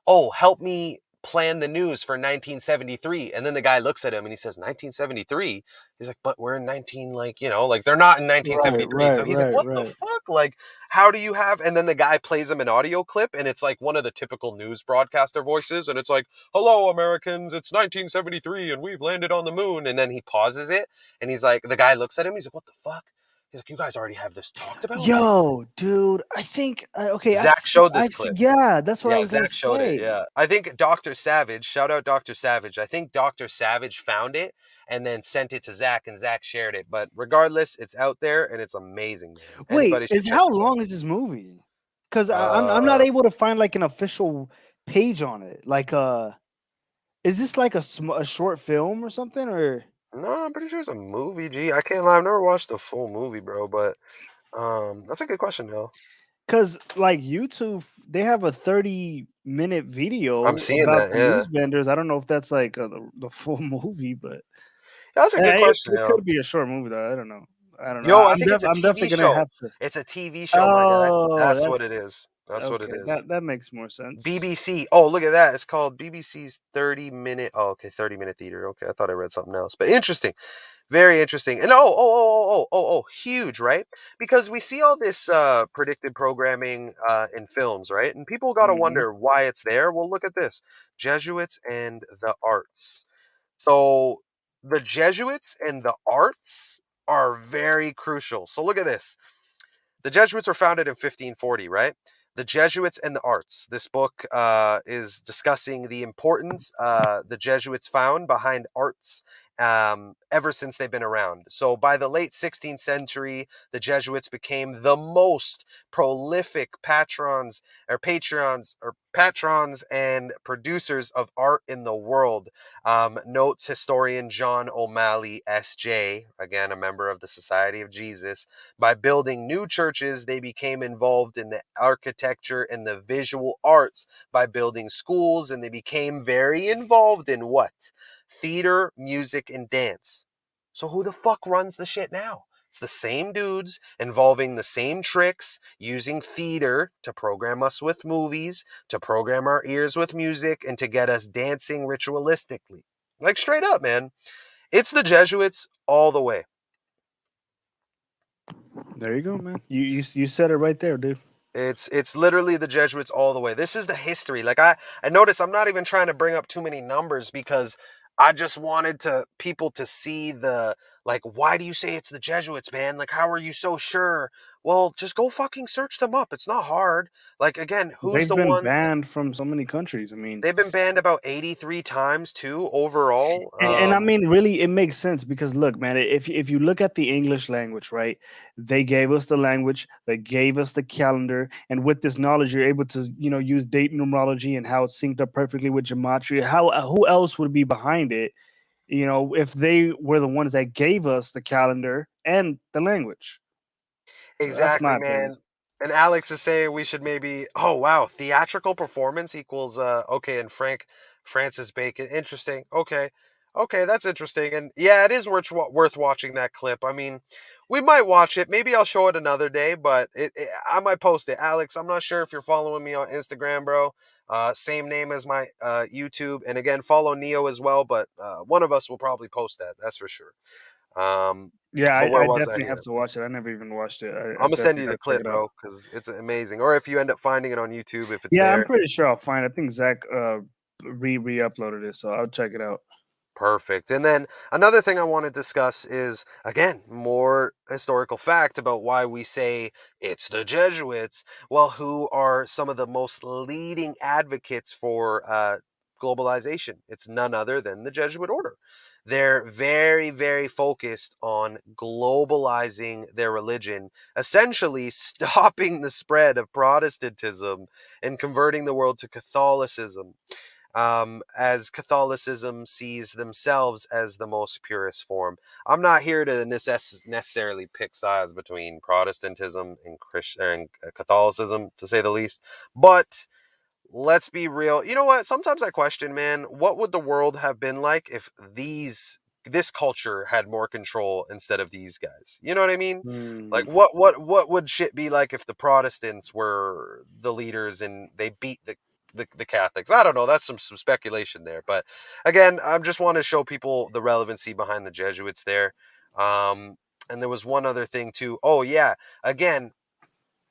"Oh, help me plan the news for 1973." And then the guy looks at him and he says, "1973?" He's like, "But we're in 19, like, like they're not in Right, 1973." right, So he's like, right, "What the right. fuck? Like, how do you have?" And then the guy plays him an audio clip, and it's like one of the typical news broadcaster voices, and it's like, "Hello, Americans, it's 1973 and we've landed on the moon." And then he pauses it and he's like, the guy looks at him, he's like, "What the fuck?" He's like, "You guys already have this talked about?" Like, Yo, dude, I think okay, Zach showed this I've seen, clip. yeah, that's what I Yeah, was gonna Zach showed it. say. Yeah. I think Dr. Savage, shout out Dr. Savage. I think Dr. Savage found it and then sent it to Zach and Zach shared it. But regardless, it's out there and it's amazing, man. Wait, Anybody should is check how this out. long is this movie? Because I'm not Uh, able to find like an official page on it. Like, is this like a short film or something? Or no, I'm pretty sure it's a movie, G. I can't lie. I've never watched the full movie, bro, but that's a good question, though. because like YouTube, they have a 30-minute I'm video seeing about that, the yeah. newsbenders. I don't know if that's like the full movie, but That's a good question, it yo. could be a short movie though. I don't know. I don't know. Yo, I think it's a I'm definitely TV gonna show. have to. It's a TV show, my guy. Oh, That's what it that's is. That's what it okay. is. That makes more sense. BBC. Oh, look at that. It's called BBC's 30-minute. Oh, okay, 30-minute theater. Okay, I thought I read something else. But interesting. Very interesting. And huge, right? Because we see all this predicted programming in films, right? And people got to Hmm. wonder why it's there. Well, look at this. Jesuits and the arts. So the Jesuits and the arts are very crucial. So look at this. The Jesuits were founded in 1540, right? The Jesuits and the Arts. This book is discussing the importance the Jesuits found behind arts ever since they've been around. So by the late 16th century, the Jesuits became the most prolific patrons and producers of art in the world. Notes historian John O'Malley, S.J., again a member of the Society of Jesus. By building new churches, they became involved in the architecture and the visual arts by building schools, and they became very involved in what? Theater, music, and dance. So who the fuck runs the shit now? It's the same dudes involving the same tricks, using theater to program us with movies, to program our ears with music, and to get us dancing ritualistically. Like straight up, man. It's the Jesuits all the way. There you go, man. You said it right there, dude. It's literally the Jesuits all the way. This is the history. Like I notice I'm not even trying to bring up too many numbers because I just wanted to people to see the like why do you say it's the Jesuits, man? Like how are you so sure? Well, just go fucking search them up. It's not hard. Like again, who's They've the been ones? banned from so many countries. I mean, They've been banned about 83 times too overall. and I mean, really, it makes sense because look, man, if you look at the English language, right? They gave us the language, they gave us the calendar, and with this knowledge, you're able to, use date numerology and how it's synced up perfectly with gematria. How who else would be behind it? If they were the ones that gave us the calendar and the language. That's Exactly, my opinion. man. And Alex is saying we should maybe. Oh wow, theatrical performance equals okay. And Francis Bacon, interesting. Okay, okay, that's interesting. And yeah, it is worth watching that clip. I mean, we might watch it. Maybe I'll show it another day, but I might post it. Alex, I'm not sure if you're following me on Instagram, bro. Same name as my YouTube, and again, follow Neo as well. But one of us will probably post that. That's for sure. Um, Yeah, but where I was I definitely have here? to watch it. I never even watched it. I I'm gonna send definitely you got the to check clip, it out. bro, because it's amazing. Or if you end up finding it on YouTube, if it's Yeah, I'm there, pretty sure I'll find. I think Zach re-uploaded it, so I'll check it out. perfect. And then another thing I want to discuss is again more historical fact about why we say it's the Jesuits. Well, who are some of the most leading advocates for globalization? It's none other than the Jesuit order. They're very, very focused on globalizing their religion, essentially stopping the spread of Protestantism and converting the world to Catholicism, as Catholicism sees themselves as the most purest form. I'm not here to necessarily pick sides between Protestantism and Catholicism, to say the least, but let's be real. You know what? Sometimes I question, man, what would the world have been like if this culture had more control instead of these guys? You know what I mean? Like Hmm. what would shit be like if the Protestants were the leaders and they beat the Catholics? I don't know. That's some speculation there. But again, I just want to show people the relevancy behind the Jesuits there. Um, and there was one other thing too. Oh yeah, again,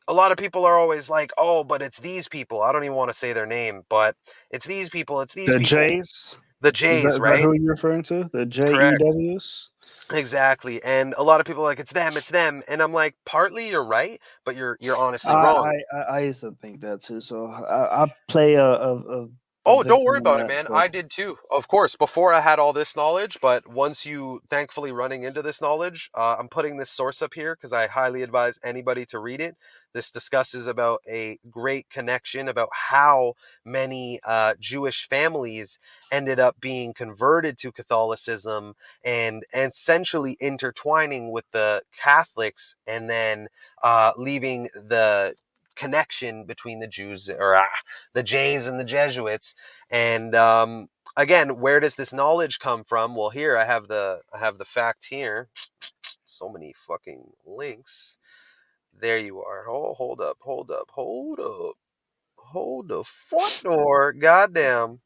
a lot of people are always like, "Oh, but it's these people." I don't even want to say their name, but it's these people. It's these The people. Jays. The Is that Jays, is that right? who you're referring to? The Correct. JEWs? Exactly. And a lot of people are like, "It's them. It's them." And I'm like, "Partly you're right, but you're honestly wrong." I used to think that too. So I play a Oh, don't victim worry in about it, that. man. So I did too. Of course, before I had all this knowledge, but once you thankfully running into this knowledge, I'm putting this source up here because I highly advise anybody to read it. This discusses about a great connection about how many Jewish families ended up being converted to Catholicism and essentially intertwining with the Catholics and then leaving the connection between the Jews or the Jays and the Jesuits. And again, where does this knowledge come from? Well, here I have the fact here. So many fucking links. There you are. Oh, hold the front door. Goddamn.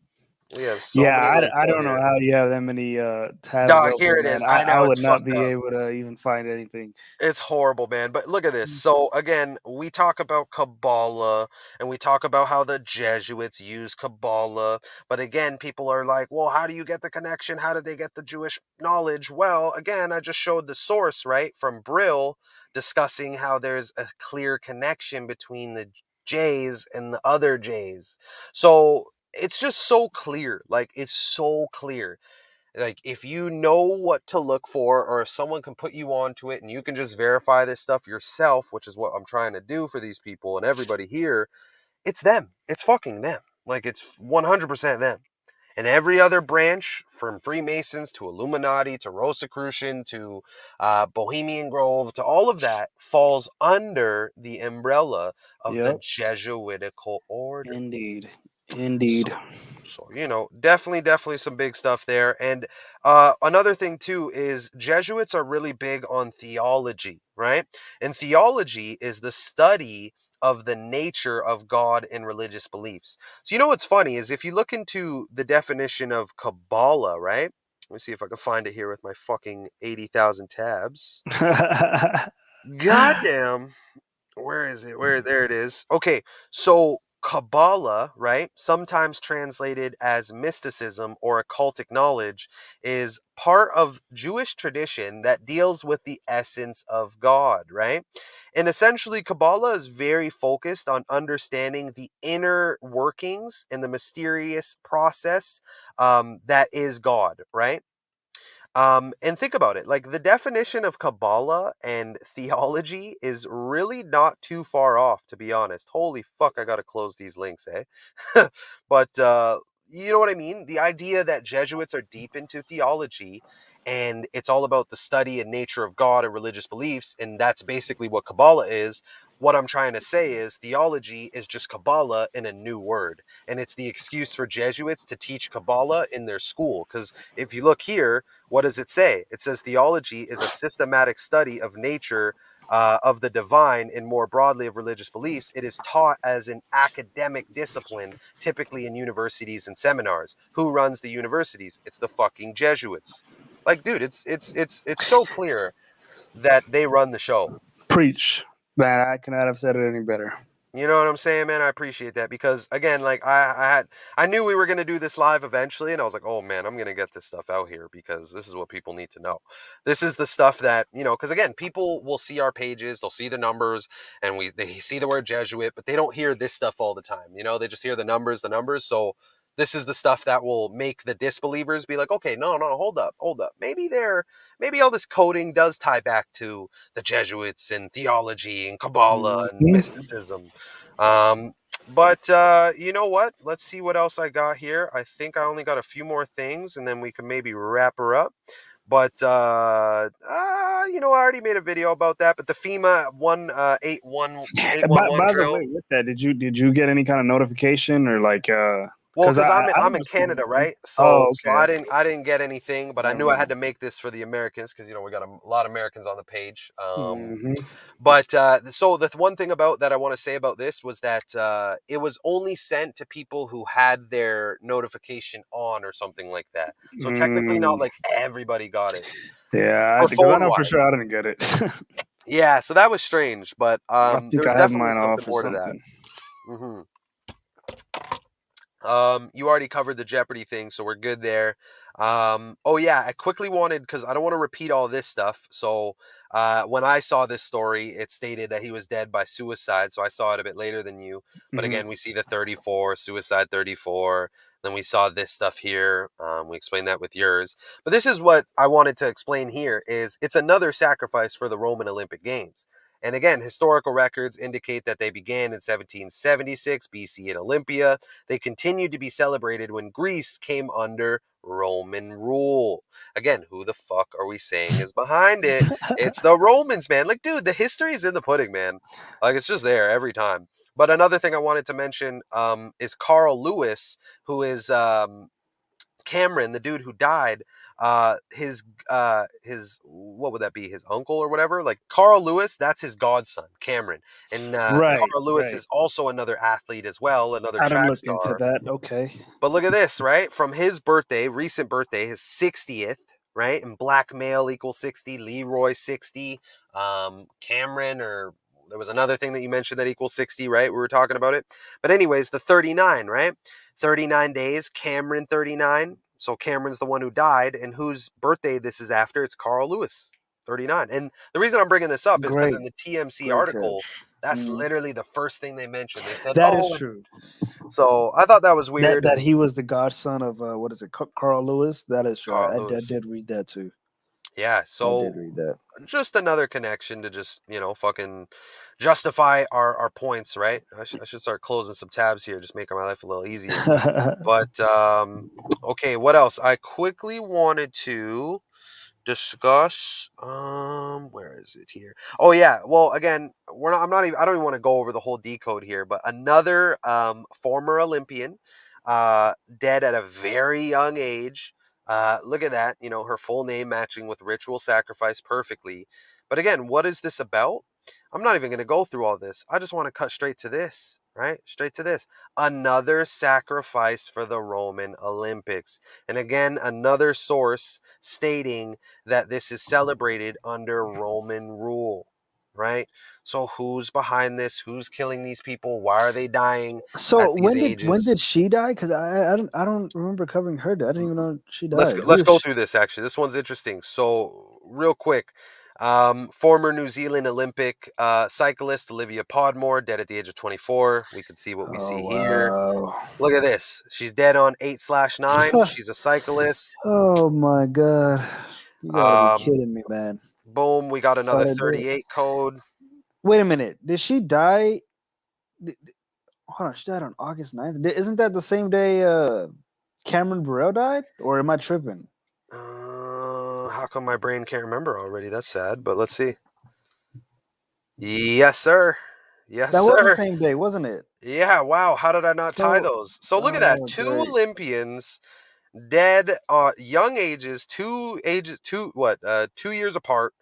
We have so yeah, many links I out don't know here. how you have that many tabs Dog, here open, it man. is. I I know would it's not fucked be up. able to even find anything. It's horrible, man. But look at this. So again, we talk about Kabbalah and we talk about how the Jesuits use Kabbalah. But again, people are like, well, how do you get the connection? How did they get the Jewish knowledge? Well, again, I just showed the source, right? From Brill discussing how there's a clear connection between the Jays and the other Jays. So it's just so clear. Like, it's so clear. Like, if you know what to look for, or if someone can put you onto it and you can just verify this stuff yourself, which is what I'm trying to do for these people and everybody here, it's them. It's fucking them. Like, it's 100% them. And every other branch, from Freemasons to Illuminati to Rosicrucian to Bohemian Grove to all of that, falls under the umbrella of the Yep, Jesuitical order. indeed, So, indeed. definitely some big stuff there. And another thing too is Jesuits are really big on theology, right? And theology is the study of the nature of God and religious beliefs. So you know what's funny is if you look into the definition of Kabbalah, right? Let me see if I can find it here with my fucking 80,000 tabs. Goddamn. Where is it? There it is. Okay, so Kabbalah, right? Sometimes translated as mysticism or occultic knowledge, is part of Jewish tradition that deals with the essence of God, right? And essentially, Kabbalah is very focused on understanding the inner workings and the mysterious process that is God, right? And think about it, like the definition of Kabbalah and theology is really not too far off, to be honest. Holy fuck, I gotta close these links, eh? But you know what I mean? The idea that Jesuits are deep into theology and it's all about the study and nature of God and religious beliefs, and that's basically what Kabbalah is. What I'm trying to say is theology is just Kabbalah in a new word. And it's the excuse for Jesuits to teach Kabbalah in their school. Because if you look here, what does it say? It says theology is a systematic study of nature, of the divine, and more broadly of religious beliefs. It is taught as an academic discipline, typically in universities and seminars. Who runs the universities? It's the fucking Jesuits. Like, dude, it's so clear that they run the show. Preach, man. I cannot have said it any better. You know what I'm saying, man? I appreciate that because again, like I knew we were gonna do this live eventually, and I was like, oh man, I'm gonna get this stuff out here because this is what people need to know. This is the stuff that because again, people will see our pages, they'll see the numbers, and they see the word Jesuit, but they don't hear this stuff all the time. They just hear the numbers, the numbers. So this is the stuff that will make the disbelievers be like, okay, no, no, hold up. Maybe all this coding does tie back to the Jesuits and theology and Kabbalah and Mhm. mysticism. Um, but you know what? Let's see what else I got here. I think I only got a few more things, and then we can maybe wrap her up. But you know, I already made a video about that. But the FEMA 811 By the drill. way, with that, did you get any kind of notification or like Well, because because I I'm in almost Canada, right? oh So okay, I didn't get anything, but I never knew I mind. had to make this for the Americans because you know we got a lot of Americans on the page. Hmm. But so the one thing about that I want to say about this was that it was only sent to people who had their notification on or something like that. So technically, not Mm, like everybody got it yeah, for because I phone know for sure I wise. didn't get it. Yeah, so that was strange, but I there think was I have definitely mine something off or more to that. something. Hmm. You already covered the Jeopardy thing, so we're good there. Oh yeah, I quickly wanted because I don't want to repeat all this stuff. So when I saw this story, it stated that he was dead by suicide. So I saw it a bit later than you. But Hmm. again, we see the 34 suicide 34. Then we saw this stuff here. We explained that with yours. But this is what I wanted to explain here: is it's another sacrifice for the Roman Olympic Games. And again, historical records indicate that they began in 1776 BC in Olympia. They continued to be celebrated when Greece came under Roman rule. Again, who the fuck are we saying is behind it? It's the Romans, man. Like, dude, the history is in the pudding, man. Like, it's just there every time. But another thing I wanted to mention is Carl Lewis, who is Cameron, the dude who died. His what would that be? His uncle or whatever. Like Carl Lewis, that's his godson, Cameron, and Right, Carl Lewis right. is also another athlete as well, another I didn't track look into star. that. Okay. But look at this, right? From his birthday, recent birthday, his 60th, right? And black male equals 60, Leroy 60, Cameron, or there was another thing that you mentioned that equals 60, right? We were talking about it. But anyways, the 39, right? 39 days, Cameron 39. So Cameron's the one who died, and whose birthday this is after? It's Carl Lewis, 39. And the reason I'm bringing this up is because Great, in the TMC great article, catch. that's Mhm. literally the first thing they mentioned. They said, That is oh, true. so I thought that was That weird. that And he was the godson of what is it, Carl Lewis? That is true. Carl I Lewis. did read that too. Yeah, I so did read that. just another connection to just, you know, fucking justify our points, right? I should start closing some tabs here, just making my life a little easier. But okay, what else? I quickly wanted to discuss where is it here? Oh yeah, well again, I don't even want to go over the whole decode here, but another former Olympian dead at a very young age. Look at that, you know, her full name matching with ritual sacrifice perfectly. But again, what is this about? I'm not even going to go through all this. I just want to cut straight to this, right? Straight to this. Another sacrifice for the Roman Olympics. And again, another source stating that this is celebrated under Roman rule, right? So who's behind this? Who's killing these people? Why are they dying at So these when ages? did she die? Because I don't remember covering her death. I didn't even know she died. Who Let's is go she? through this actually. This one's interesting. So real quick, former New Zealand Olympic cyclist Olivia Podmore dead at the age of 24. We can see what we Oh see here. wow. Look at this. She's dead on 8/9. She's a cyclist. Oh my god. You gotta be Um, kidding me, man. boom, we got Saw another that dead. 38 code. Wait a minute. Did she die? Hold on, she died on August 9th. Isn't that the same day Cameron Burrell died? Or am I tripping? How come my brain can't remember already? That's sad, but let's see. Yes, sir. Yes, That was the sir. same day, wasn't it? Yeah, wow. How did I not tie So, those? So look at that. oh, Two great. Olympians dead young ages, 2 years apart.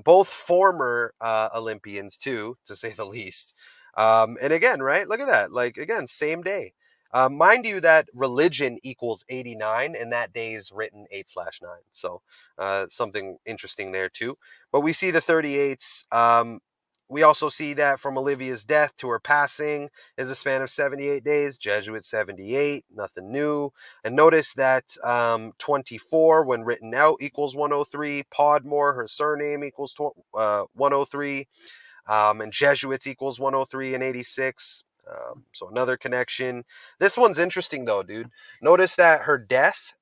Both former Olympians too, to say the least. And again, right, look at that, like again, same day. Mind you that religion equals 89 and that day is written 8/9, so something interesting there too. But we see the 38s. We also see that from Olivia's death to her passing is a span of 78 days. Jesuit 78, nothing new. And notice that 24, when written out, equals 103. Podmore, her surname, equals 103. And Jesuits equals 103 and 86. So another connection. This one's interesting though, dude. Notice that her death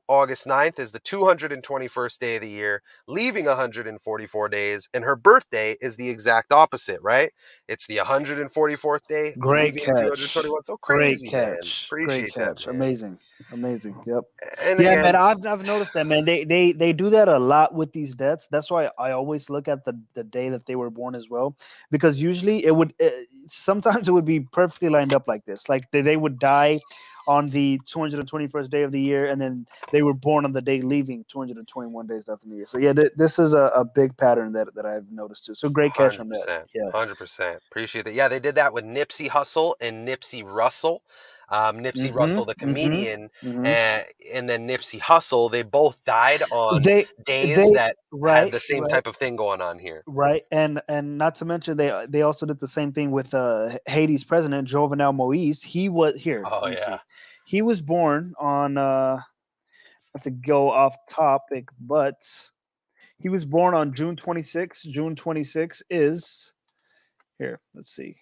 August 9th is the 221st day of the year, leaving 144 days, and her birthday is the exact opposite, right? It's the 144th day, Great leaving catch. 221. So Great crazy, man. catch. Great Appreciate that, catch. man. Amazing. Amazing. Yep. And Yeah, man. again, I've noticed that, man. They do that a lot with these deaths. That's why I always look at the day that they were born as well, because usually it would sometimes it would be perfectly lined up like this. Like they would die on the 221st day of the year, and then they were born on the day leaving 221 days left in the year. So yeah, this is a big pattern that I've noticed too. So great catch on that. 100%. Yeah. 100%. Appreciate it. Yeah, they did that with Nipsey Hussle and Nipsey Russell. Nipsey Mm-hmm. Russell, the Mm-hmm. comedian, Mm-hmm. and then Nipsey Hussle, they both died on They days they that had right, the same right, type of thing going on here. right, and not to mention they also did the same thing with Haiti's president Jovenel Moise. He was here. Oh, Let me yeah. see. He was born on not to go off topic, but he was born on June 26th. June 26th is here. Let's see.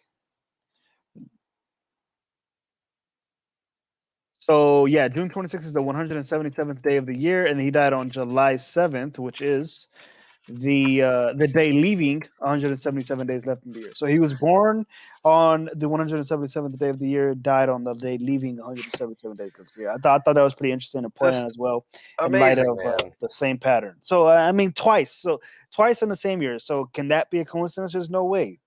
So yeah, June 26th is the 177th day of the year, and he died on July 7th, which is the day leaving 177 days left in the year. So he was born on the 177th day of the year, died on the day leaving 177 days left in the year. I thought that was pretty interesting to point out Just as well, in light amazing, of man. the same pattern. So I mean, twice. So twice in the same year. So can that be a coincidence? There's no way.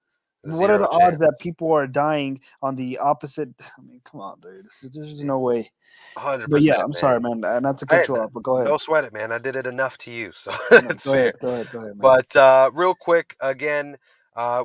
What are Zero the odds that chance. people are dying on the opposite? I mean, come on, dude. There's just no way. But yeah, 100%, I'm sorry, man. man. Not to Hey, cut you off, but go ahead. no sweat it, man. I did it enough to you, so No, it's go ahead. fair. Go ahead. Go ahead, man. But real quick, again,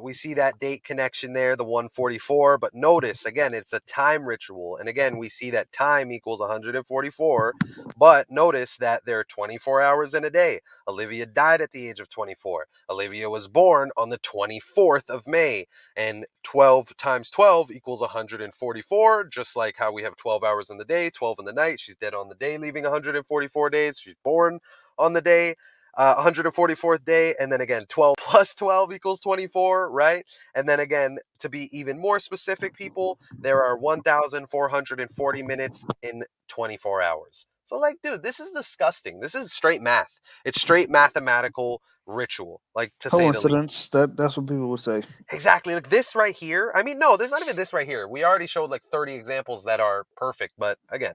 we see that date connection there, the 144. But notice, again, it's a time ritual. And again, we see that time equals 144. But notice that there are 24 hours in a day. Olivia died at the age of 24. Olivia was born on the 24th of May. And 12 times 12 equals 144, just like how we have 12 hours in the day, 12 in the night. She's dead on the day, leaving 144 days. She's born on the day, 144th day, and then again 12 plus 12 equals 24, right? And then again, to be even more specific, people, there are 1440 minutes in 24 hours. So like, dude, this is disgusting. This is straight math. It's straight mathematical ritual, like, to say the least. Coincidence. That's what people would say. Exactly, like this right here. I mean, no, there's not even this right here. We already showed like 30 examples that are perfect, but again,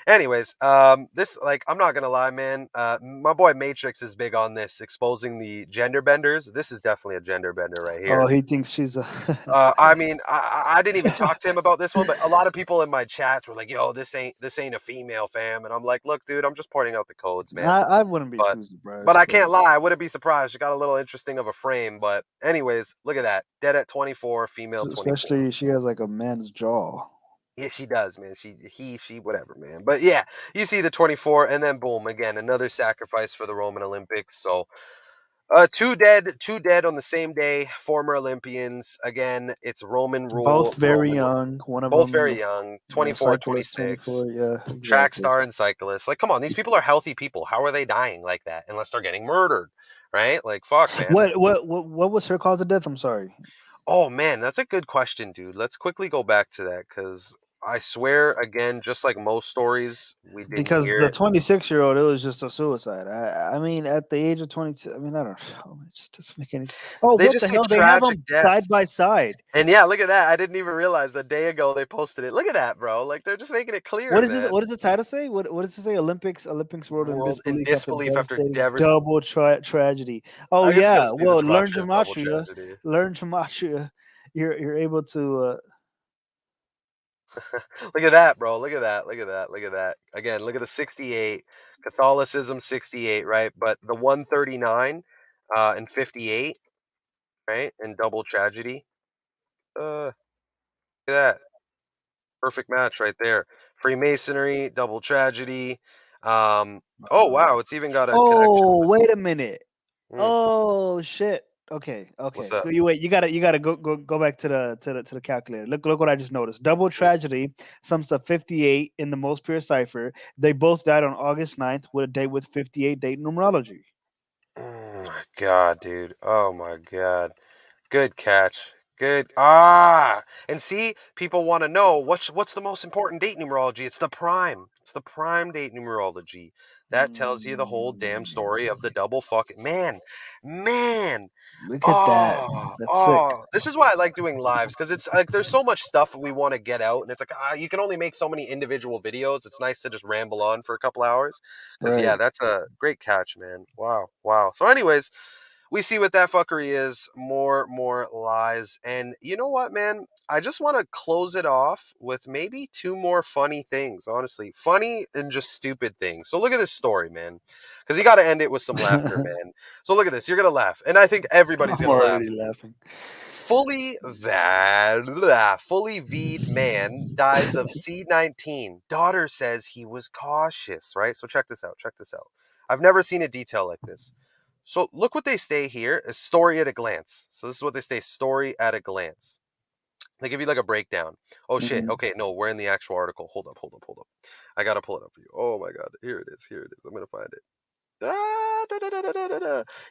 anyways, this, like, I'm not gonna lie, man. My boy Matrix is big on this, exposing the gender benders. This is definitely a gender bender right Oh, here. he thinks she's a. I mean, I didn't even talk to him about this one, but a lot of people in my chats were like, "Yo, this ain't a female, fam," and I'm like, "Look, dude, I'm just pointing out the codes, man." I wouldn't be But too but surprised, I but can't lie, I wouldn't be surprised. She got a little interesting of a frame, but anyways, look at that. Dead at 24, female 24. especially she has like a man's jaw. Yeah, she does, man. She, whatever, man. But yeah, you see the 24, and then boom, again, another sacrifice for the Roman Olympics. So, two dead on the same day. Former Olympians. Again, it's Roman Both rule. very young. One of Both them, very young. 24, cyclist, 26. 24. Yeah, Track exactly. star and cyclist. Like, come on, these people are healthy people. How are they dying like that? Unless they're getting murdered, right? Like, fuck, man. What was her cause of death? I'm sorry. Oh man, that's a good question, dude. Let's quickly go back to that because I swear, again, just like most stories, we didn't Because hear the it. 26-year-old, it was just a suicide. I mean, at the age of 22, I mean, I don't know. It just doesn't make any. Oh, They what just the say hell? They have tragic them death. side by side. And yeah, look at that. I didn't even realize a day ago they posted it. Look at that, bro. Like, they're just making it clear, What is this? man. What does the title say? What does it say? Olympics world in World in disbelief after disbelief after devastating Devers. double tragedy. Oh I guess yeah. gonna see the Well, learn Gematria double gematria. tragedy. Learn gematria. You're able to. Look at that, bro. Look at that. Look at that. Look at that. Again, look at the 68. Catholicism 68, right? But the 139 and 58, right? And double tragedy. Look at that. Perfect match right there. Freemasonry, double tragedy. Oh Uh, wow, it's even got a connection oh, with, wait a minute. hmm, Oh shit. Okay, what's okay. up? You wait. You gotta go back to the calculator. Look what I just noticed. Double Mm. tragedy sums to 58 in the most pure cipher. They both died on August 9th with a date with 58 date numerology. Oh my god, dude. Oh my god. Good catch. Good. And see, people want to know what's the most important date numerology? It's the prime. It's the prime date numerology. That tells you the whole damn story of the Mm, double fucking man. look at that. Oh, That's sick. oh, this is why I like doing lives because it's like there's so much stuff we want to get out, and it's like you can only make so many individual videos. It's nice to just ramble on for a couple hours. Because yeah, Right. that's a great catch, man. Wow, wow. So, anyways, we see what that fuckery is. More lies, and you know what, man? I just want to close it off with maybe two more funny things. Honestly, funny and just stupid things. So look at this story, man, because you got to end it with some laughter, I'm man. So look at this. You're gonna laugh, and I think everybody's gonna laugh. already laughing. Fully V'd man dies of C19. Daughter says he was cautious, right? So check this out. Check this out. I've never seen a detail like this. So look what they say here, a story at a glance. So this is what they say, story at a glance. They give you like a breakdown. Oh shit. Mhm. Okay, no, we're in the actual article. Hold up. I gotta pull it up for you. Oh my god. Here it is. Here it is. I'm gonna find it.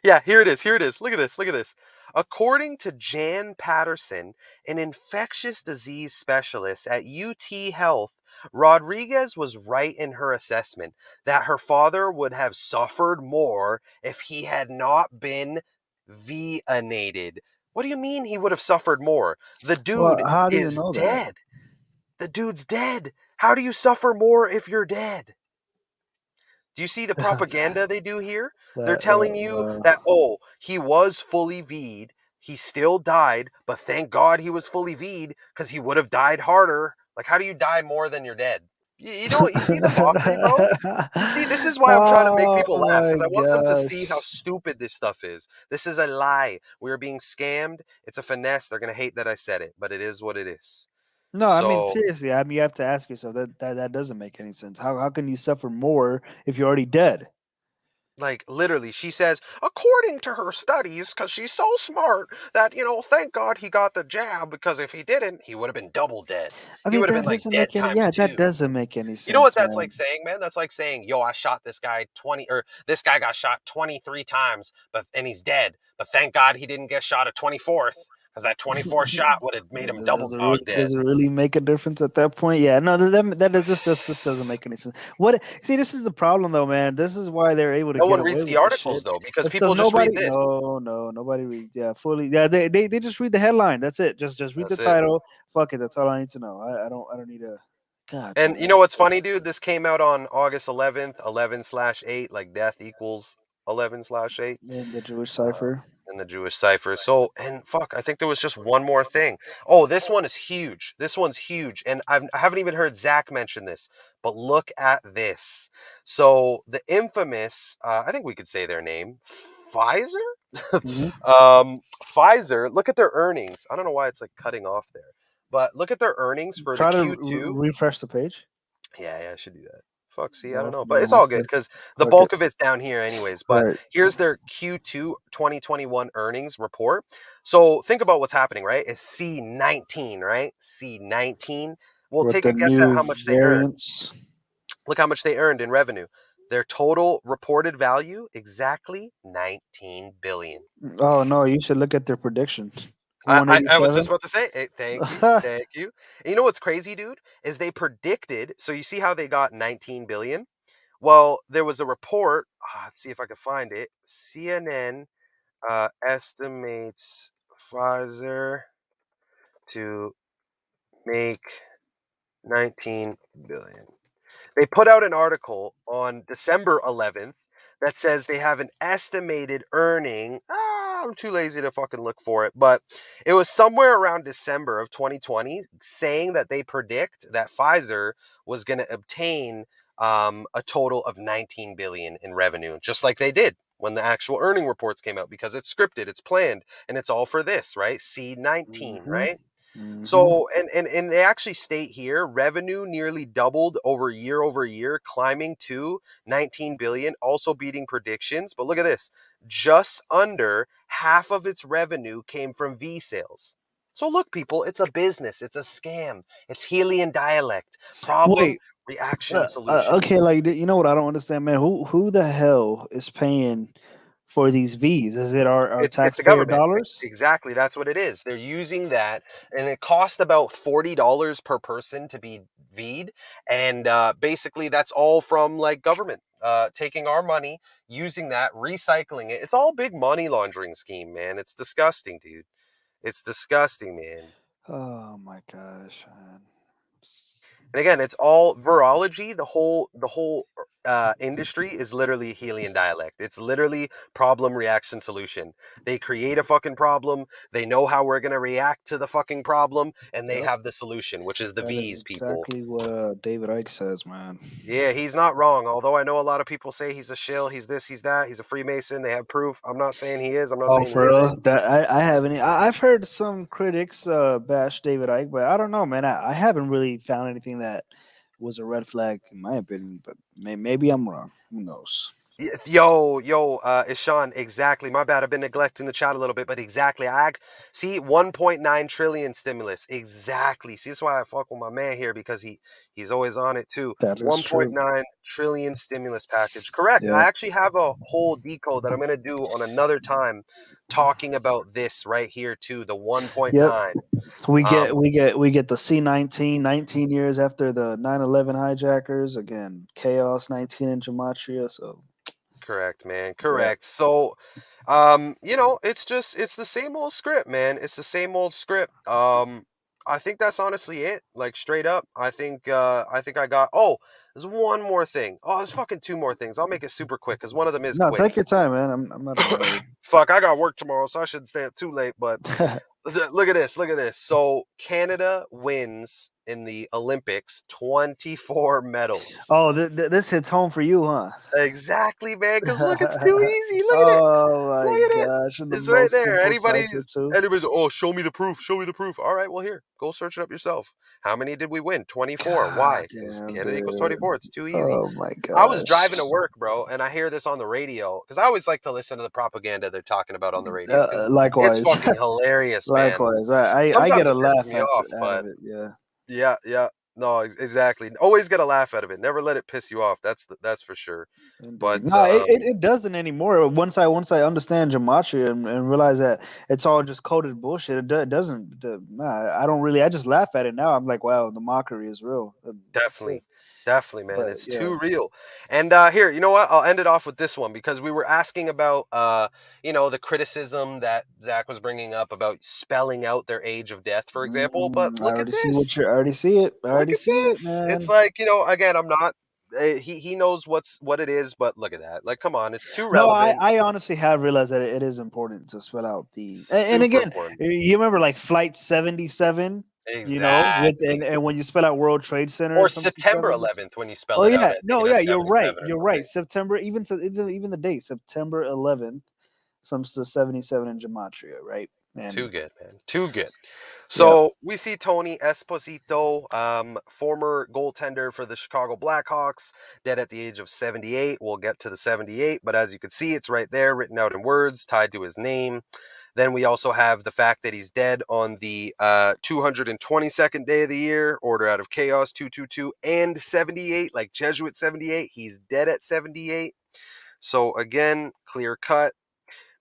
Yeah, here it is. Here it is. Look at this. Look at this. According to Jan Patterson, an infectious disease specialist at UT Health, Rodriguez was right in her assessment that her father would have suffered more if he had not been venated. What do you mean he would have suffered more? The dude Well, how do you is know that? dead. The dude's dead. How do you suffer more if you're dead? Do you see the propaganda they do here? They're telling you that, oh, he was fully V'd, he still died, but thank God he was fully V'd because he would have died harder. Like, how do you die more than you're dead? You know what? You see the mockery, bro? You see, this is why I'm trying to make Oh people laugh my because I want them to see how gosh. stupid this stuff is. This is a lie. We're being scammed. It's a finesse. They're going to hate that I said it, but it is what it is. No, I mean So, seriously. I mean, you have to ask yourself that doesn't make any sense. How can you suffer more if you're already dead? like, literally, she says, according to her studies, because she's so smart, that, thank God he got the jab, because if he didn't, he would have been double dead. I He mean, would have been that like doesn't dead make any. times Yeah, that two. doesn't make any You know what sense, that's like man. saying, man? That's like saying, yo, I shot this guy 20, or this guy got shot 23 times, and he's dead. But thank God he didn't get shot a 24th, because that 24th shot would have made him double dog dead. Does it really make a difference at that point? Yeah, no, this doesn't make any sense. What? See, this is the problem, though, man. This is why they're able to No get one away reads the with this articles, shit. though, because It's because people just read nobody, this. nobody reads. Yeah, fully. Yeah, they just read the headline. That's it. Just read the That's it. title. Fuck it. That's all I need to know. I don't need to. God, And you man. know what's funny, dude? This came out on August 11th, 11/8, like death equals 11/8. In the Jewish Uh, cipher. in the Jewish cipher. So, and fuck, I think there was just one more thing. Oh, this one is huge. This one's huge. And I haven't even heard Zach mention this, but look at this. So, the infamous, I think we could say their name, Pfizer? Hmm. Pfizer, look at their earnings. I don't know why it's like cutting off there, but look at their earnings for the Try to Q2. refresh the page. Yeah, I should do that. Fuck, see, I don't No, know, but it's no. all good Okay. because the Fuck it. bulk of it's down here, anyways. But Right. here's their Q2 2021 earnings report. So think about what's happening, right? It's C19, right? C19. Well, With take a the guess at new how much they earned. variants. Look how much they earned in revenue. Their total reported value exactly 19 billion. Oh no, you should look at their predictions. I was just 187. about to say, hey, thank you. And you know what's crazy, dude? Is they predicted. So you see how they got 19 billion? Well, there was a report. Let's see if I can find it. CNN estimates Pfizer to make 19 billion. They put out an article on December 11th that says they have an estimated earning. I'm too lazy to fucking look for it, but it was somewhere around December of 2020 saying that they predict that Pfizer was going to obtain a total of 19 billion in revenue, just like they did when the actual earning reports came out because it's scripted, it's planned, and it's all for this, right? C19, Mm-hmm. right? Mm-hmm. So, and they actually state here revenue nearly doubled over year, climbing to 19 billion, also beating predictions. But look at this, just under half of its revenue came from V sales. So look, people, it's a business, it's a scam, it's Helian dialect, problem, Wait. reaction, solution. Okay, like you know what I don't understand, man. Who the hell is paying for these V's? Is it our It's the taxpayer government. dollars? Exactly, that's what it is. They're using that, and it costs about $40 per person to be V'd, and basically that's all from like government taking our money, using that, recycling it. It's all a big money laundering scheme, man. It's disgusting, dude. It's disgusting, man. Oh my gosh, man. And again, it's all virology. The whole industry is literally Helian dialect. It's literally problem, reaction, solution. They create a fucking problem. They know how we're gonna react to the fucking problem, and they Yep. have the solution, which is the That is V's, people. exactly what David Icke says, man. Yeah, he's not wrong. Although I know a lot of people say he's a shill, he's this, he's that, he's a Freemason. They have proof. I'm not saying he is. I'm not Oh, saying he for isn't. real? That I haven't. I've heard some critics bash David Icke, but I don't know, man. I haven't really found anything that was a red flag in my opinion. But maybe I'm wrong. Who knows? Ishan, exactly. My bad. I've been neglecting the chat a little bit, but exactly. See 1.9 trillion stimulus. Exactly. See, that's why I fuck with my man here because he's always on it too. That is true. 1.9 trillion stimulus package. Correct. I Yep. actually have a whole decode that I'm gonna do on another time, talking about this right here too. The Yep. 1.9. So we get Um, the C-19, 19 years after the 9/11 hijackers. Again, chaos 19 in Gematria. So Correct, man. yeah. Correct. So, it's the same old script, man. It's the same old script. I think that's honestly it. Like straight up. I think I got there's one more thing. Oh, there's fucking two more things. I'll make it super quick because one of them is No, quick. take your time, man. I'm not in a hurry. Fuck, I got work tomorrow, so I shouldn't stay up too late, but look at this. Look at this. So Canada wins in the Olympics 24 medals. Oh, this hits home for you, huh? Exactly, man. Because look, it's too easy. Look at it. Oh my Look at it. gosh, in the It's right most there. simple cipher too. Anybody's, oh, show me the proof. Show me the proof. All right, well, here, go search it up yourself. How many did we win? 24. God Why? Because damn, Canada equals dude. 24. It's too easy. Oh my I was driving gosh. to work, bro, and I hear this on the radio because I always like to listen to the propaganda they're talking about on the radio because it's Likewise, fucking hilarious, man. likewise. I get Sometimes a it pisses laugh me off, out but of it. Yeah, yeah, yeah. No, exactly. Always get a laugh out of it. Never let it piss you off. That's for sure. indeed. But No, it doesn't anymore. Once I understand gematria and realize that it's all just coded bullshit, it doesn't. Nah, I don't really. I just laugh at it now. I'm like, wow, the mockery is real. That's it. definitely. Definitely, man. But It's yeah. too real. And here, you know what? I'll end it off with this one because we were asking about the criticism that Zach was bringing up about spelling out their age of death, for example. But I look at already see what this. you're. I already see it. I Look already at see it, this. It's man. like, again, I'm not he knows what it is, but look at that. Like, come on, it's too No, relevant. I honestly have realized that it is important to spell out the. And Super again, important. you remember like Flight 77, with Exactly. and when you spell out World Trade Center or Or some September 70s. 11th when you spell Oh it out. yeah, I think no, it yeah, does you're right. 77 or You're right. something. September, even the date, September 11th, sums to 77 in gematria, right? Too And good, man. Too good. yeah, So we see Tony Esposito, former goaltender for the Chicago Blackhawks, dead at the age of 78. We'll get to the 78, but as you can see, it's right there, written out in words, tied to his name. Then we also have the fact that he's dead on the 222nd day of the year, Order Out of Chaos 222 and 78, like Jesuit 78. He's dead at 78. So again, clear cut.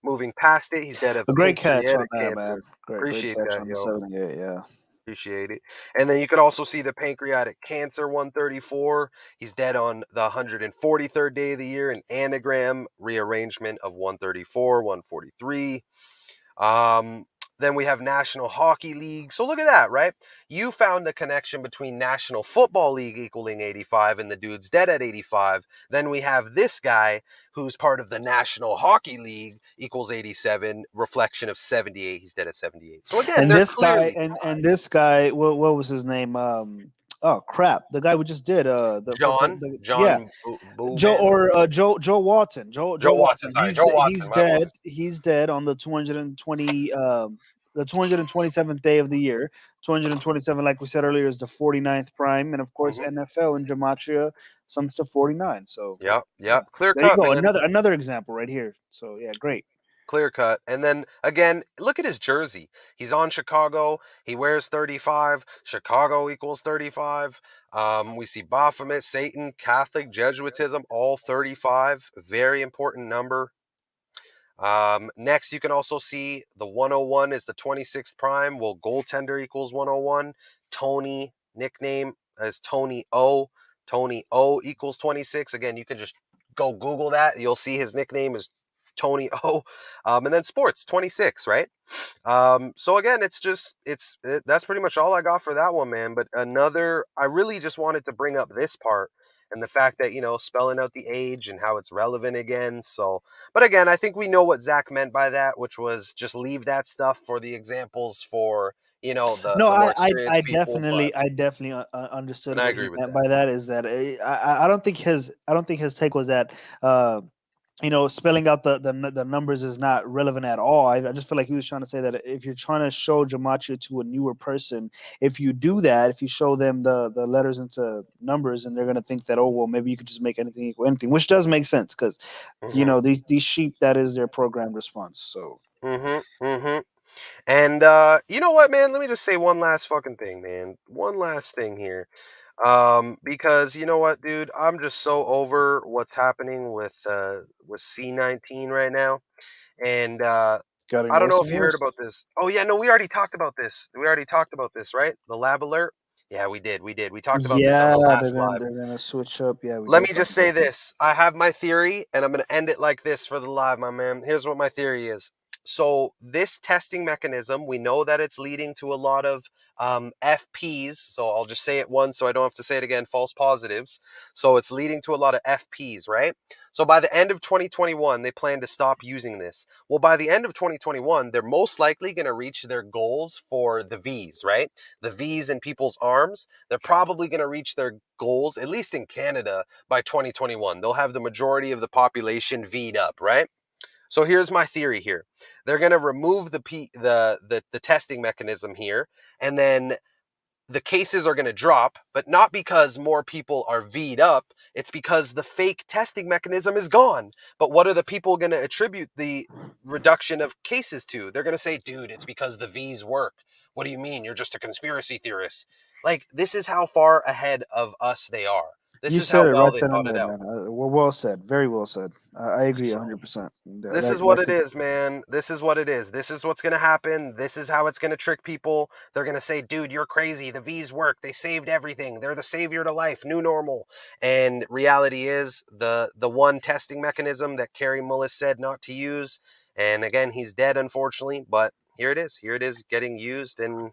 Moving past it, he's dead of a great catch on pancreatic that, man. cancer. Great Appreciate catch that, on the yo. 78. Yeah. Appreciate it. And then you could also see the pancreatic cancer 134. He's dead on the 143rd day of the year, an anagram rearrangement of 134, 143. Um, then we have National Hockey League. So look at that, right? You found the connection between National Football League equaling 85 and the dude's dead at 85. Then we have this guy who's part of the National Hockey League equals 87, reflection of 78. He's dead at 78. So again, And they're this guy clearly and tied. this guy, what was his name? Oh crap, the guy we just did. John, Yeah, John Booman, Joe Watson. Joe Joe Watson. Watson. Sorry, Joe Watson. He's My boy. dead. He's dead on the 227th day of the year. 227, like we said earlier, is the 49th prime, and of course Hmm. NFL in gematria sums to 49. So Yep, yeah, yep. Clear there you cut, go. man. Another example right here. So yeah, great. Clear cut. And then again, look at his jersey. He's on Chicago. He wears 35. Chicago equals 35. We see Baphomet, Satan, Catholic, Jesuitism, all 35. Very important number. Next, you can also see the 101 is the 26th prime. Well, goaltender equals 101. Tony, nickname is Tony O. Tony O equals 26. Again, you can just go Google that. You'll see his nickname is Tony O. And then sports, 26, right? So again, that's pretty much all I got for that one, man. But I really just wanted to bring up this part and the fact that, spelling out the age and how it's relevant again. So, but again, I think we know what Zach meant by that, which was just leave that stuff for the examples for, No, the more experienced people. I definitely understood And I what agree he with meant that. by that. Is that I don't think his take was that spelling out the numbers is not relevant at all. I just feel like he was trying to say that if you're trying to show gematria to a newer person, if you do that, if you show them the letters into numbers, and they're gonna think that, oh well, maybe you could just make anything equal anything, which does make sense because Mm-hmm. these sheep, that is their programmed response. So Mm-hmm. Mm-hmm. And you know what, man? Let me just say one last fucking thing, man. One last thing here. Because you know what, dude, I'm just so over what's happening with C19 right now. And it's getting I don't worse know and if you heard worse. about this. Oh yeah, no, we already talked about this. We already talked about this, right? The lab alert. Yeah, we did. We did. We talked about this on the Yeah, last live. they're gonna switch up. Yeah, we Let did me talk just say about this. this. I have my theory, and I'm going to end it like this for the live, my man. Here's what my theory is. So, this testing mechanism, we know that it's leading to a lot of FPs. So, I'll just say it once so I don't have to say it again, false positives. So, it's leading to a lot of FPs, right? So, by the end of 2021, they plan to stop using this. Well, by the end of 2021, they're most likely going to reach their goals for the Vs, right? The Vs in people's arms. They're probably going to reach their goals, at least in Canada, by 2021. They'll have the majority of the population V'd up, right? So here's my theory here. They're going to remove the testing mechanism here, and then the cases are going to drop, but not because more people are V'd up. It's because the fake testing mechanism is gone. But what are the people going to attribute the reduction of cases to? They're going to say, dude, it's because the V's work. What do you mean? You're just a conspiracy theorist. Like, this is how far ahead of us they are. This You is said how it well right they then and thought it there, out. man. Well said. Very well said. I agree So, 100%. this is what That it could. is, man. This is what it is. This is what's going to happen. This is how it's going to trick people. They're going to say, dude, you're crazy. The V's work. They saved everything. They're the savior to life. New normal. And reality is the one testing mechanism that Kerry Mullis said not to use. And again, he's dead, unfortunately. But here it is. Here it is getting used and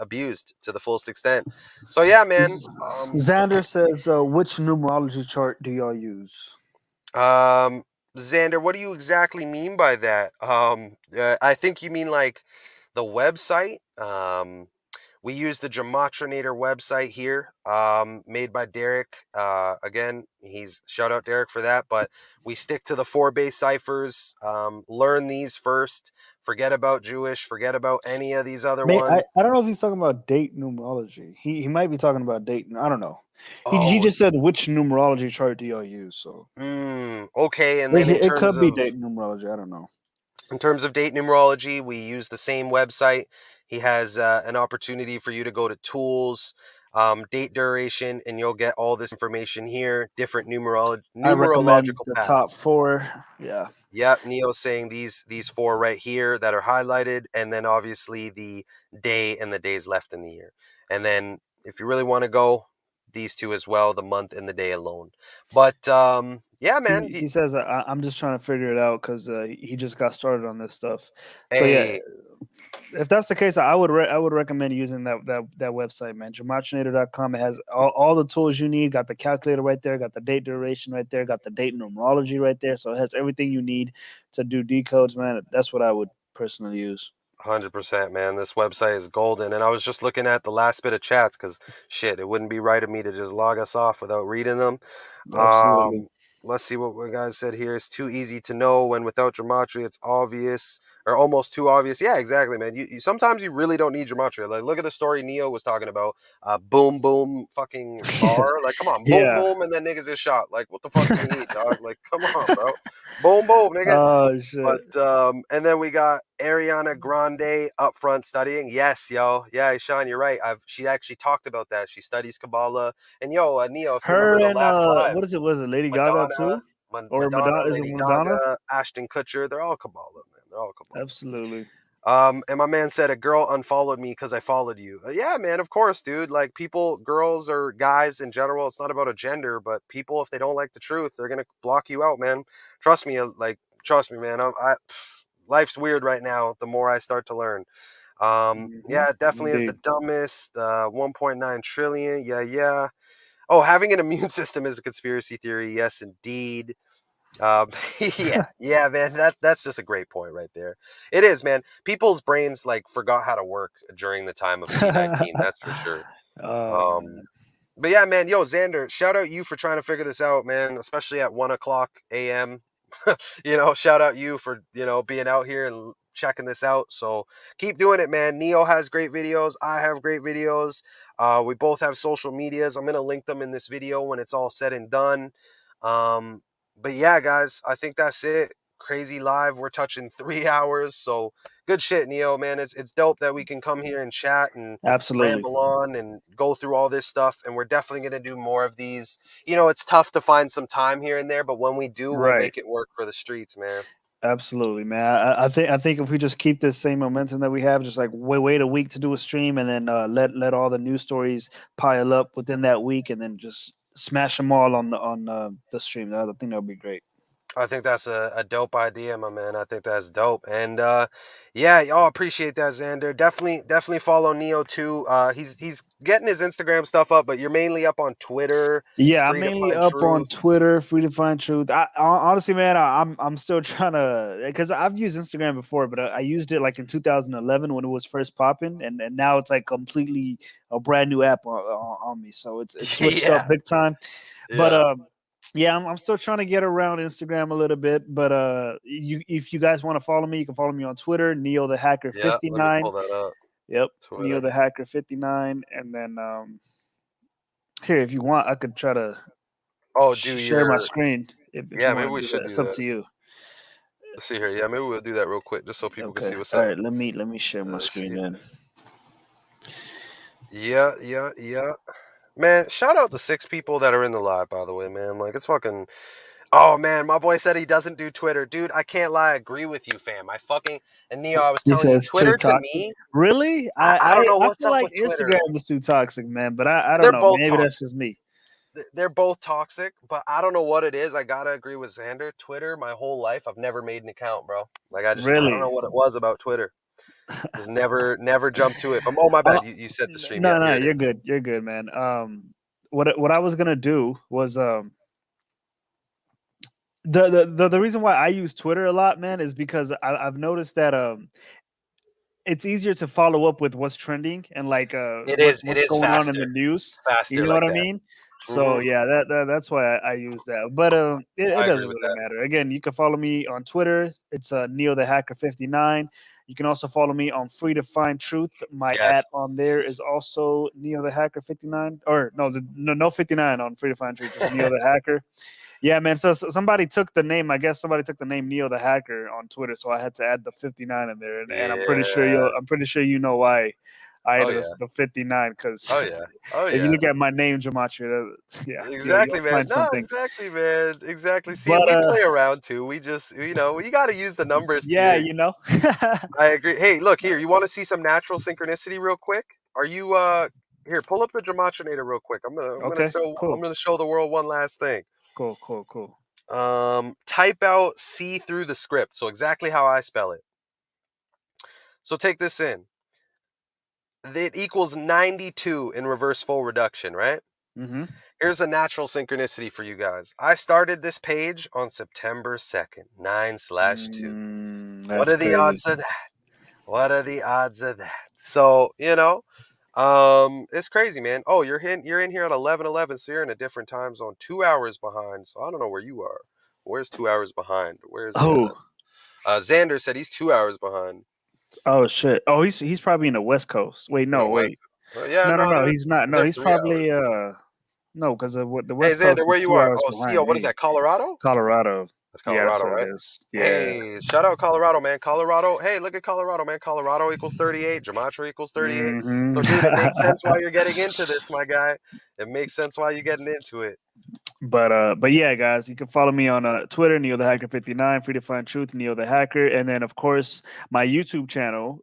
abused to the fullest extent. So, yeah, man. Xander says, which numerology chart do y'all use? Um, Xander, what do you exactly mean by that? I think you mean like the website. We use the Gematrinator website here, made by Derek. Again, he's shout out Derek for that. But we stick to the four base ciphers. Learn these first. Forget about Jewish. Forget about any of these other ones. I don't know if he's talking about date numerology. He might be talking about date. I don't know. He Oh, just said, which numerology chart do y'all use? So okay. And then it could be date numerology. I don't know. in terms of date numerology, we use the same website. He has an opportunity for you to go to tools, date duration, and you'll get all this information here. Different I recommend numerological the top paths. 4. Yeah. Yep, Neo's saying these four right here that are highlighted, and then obviously the day and the days left in the year. And then if you really want to go, these two as well, the month and the day alone. But yeah, man. He says, I'm just trying to figure it out because he just got started on this stuff. So yeah, Hey, if that's the case, I would recommend using that website, man. Gematria.com. It has all the tools you need. Got the calculator right there. Got the date duration right there. Got the date numerology right there. So it has everything you need to do decodes, man. That's what I would personally use. 100%, man. This website is golden. And I was just looking at the last bit of chats because shit, it wouldn't be right of me to just log us off without reading them. Absolutely. Um, let's see what one guy said here. It's too easy to know when without gematria, it's obvious or almost too obvious. Yeah, exactly, man. Sometimes you really don't need gematria. Like, look at the story Neo was talking about. Boom, boom, fucking bar. Like, come on, boom, Yeah. boom, and then niggas is shot. Like, what the fuck do you need, dog? Like, come on, bro. Boom, boom, nigga. Oh shit. But and then we got Ariana Grande up front studying. Yes, yo, yeah, Sean, you're right. She actually talked about that. She studies Kabbalah, and yo, Neo, if you remember Her the and last live, what is it? Was it Lady Gaga Madonna, too? Or Madonna, Madonna? Is it Lady Madonna? Gaga, Ashton Kutcher. They're all Kabbalah, man. They're all Kabbalah. Absolutely. And my man said a girl unfollowed me because I followed you. Yeah, man, of course, dude. Like people, girls or guys in general, it's not about a gender, but people, if they don't like the truth, they're gonna block you out, man. Trust me, trust me, man. Life's weird right now. The more I start to learn, yeah, it definitely is the Indeed. dumbest. 1.9 trillion. Yeah, yeah. Oh, having an immune system is a conspiracy theory. Yes, indeed. Um, yeah, yeah, man. That's just a great point right there. It is, man. People's brains like forgot how to work during the time of C-19. That's for sure. Oh Um, man. but yeah, man. Yo, Xander, shout out you for trying to figure this out, man. Especially at 1 o'clock a.m. Shout out you for being out here and checking this out. So keep doing it, man. Neo has great videos. I have great videos. We both have social medias. I'm gonna link them in this video when it's all said and done. Um, but yeah, guys, I think that's it. Crazy live. We're touching 3 hours. So good shit, Neo, man. It's dope that we can come here and chat and Absolutely. ramble on and go through all this stuff. And we're definitely gonna do more of these. It's tough to find some time here and there, but when we do, we'll Right. make it work for the streets, man. Absolutely, man. I think if we just keep this same momentum that we have, just like wait a week to do a stream, and then let all the news stories pile up within that week, and then just smash them all on the stream. I think that would be great. I think that's a dope idea, my man. I think that's dope. And yeah, y'all appreciate that, Xander. Definitely follow Neo too. He's getting his Instagram stuff up, but you're mainly up on Twitter, Yeah, I'm free to mainly find up on truth. Twitter, free to find truth. Honestly, man, I'm still trying to because I've used Instagram before, but I used it like in 2011 when it was first popping, and now it's like completely a brand new app on me. So it's switched up Yeah, big time. But yeah, yeah, I'm still trying to get around Instagram a little bit. But if you guys want to follow me, you can follow me on Twitter, Neo the Hacker yeah. Let me 59. pull that up. Yep, Neo Twitter. the Hacker 59, and then here if you want, I could try to Oh, do share my your screen if you yeah. Maybe want to we do that. should It's do up that. to you. Let's see here. Yeah, maybe we'll do that real quick just so people can Okay. see what's All up. right. Let me share my Let's screen see. then. Yeah, yeah, yeah. Man, shout out the 6 people that are in the live, by the way, man. Like, it's fucking. Oh, man, my boy said he doesn't do Twitter. Dude, I can't lie. I agree with you, fam. And Neo, I was He telling you, says too Twitter to toxic. me, Really? I, I, I don't I know I what's feel up like with Twitter. Instagram is too toxic, man. But I don't They're know. both Maybe that's toxic. just me. They're both toxic, but I don't know what it is. I gotta agree with Xander. Twitter, my whole life, I've never made an account, bro. Like, I don't Really? know what it was about Twitter. Just never jumped to it. Oh, my Uh, bad. You said the stream. Yeah, no, no, here it you're is. good. You're good, man. What I was gonna do was the reason why I use Twitter a lot, man, is because I've noticed that it's easier to follow up with what's trending and like It what's is going on in faster. the news. It's You faster know what like I that. mean? So Hmm. yeah, that's why I use that. But it I agree doesn't with really that. matter. Again, you can follow me on Twitter. It's Neo the Hacker 59. You can also follow me on Free to Find Truth. My Yes. at on there is also Neo the Hacker 59. Or no 59 on Free to Find Truth, just Neo the Hacker. Yeah, man. So somebody took the name. I guess somebody took the name Neo the Hacker on Twitter, so I had to add the 59 in there, and I'm pretty sure Yeah. you know why I Oh added yeah. the 59 because Oh yeah. Oh if you yeah. look at my name, Gematria, yeah, Exactly, you'll man. find some No, things. exactly, man. Exactly. See, But we play around too. We just, you got to use the numbers to yeah, your. I agree. Hey, look here. You want to see some natural synchronicity real quick? Are you here? Pull up the Gematrinator real quick. okay, I'm cool, gonna show the world one last thing. cool. Type out "see through the script." So exactly how I spell it. So take this in. It equals 92 in reverse full reduction, right? Mm-hmm. Here's a natural synchronicity for you guys. I started this page on September 2nd, 9/2. What That's are the crazy. odds of that? What are the odds of that? So, it's crazy, man. Oh, you're in here at 11:11, so you're in a different time zone, 2 hours behind. So I don't know where you are. Where's 2 hours behind? Where's Oh, Xander said he's 2 hours behind. oh shit. Oh, he's probably in the West Coast. Wait, In no, the West. wait. Yeah, no, No, he's not. No, they're he's 3 hours. probably no, because what the Hey, West Xander, Coast is where you two are? hours Oh, behind CO, what is me. that? Colorado? Colorado. That's Yeah, that's Colorado, what right? it is. Yeah. Hey, shout out Colorado, man. Colorado. Hey, look at Colorado, man. Colorado equals 38. Gematria equals 38. Hmm. So, dude, it makes sense why you're getting into this, my guy. It makes sense why you're getting into it. But yeah, guys, you can follow me on Twitter, NeoTheHacker59, Free to Find Truth, Neo the Hacker, and then of course my YouTube channel.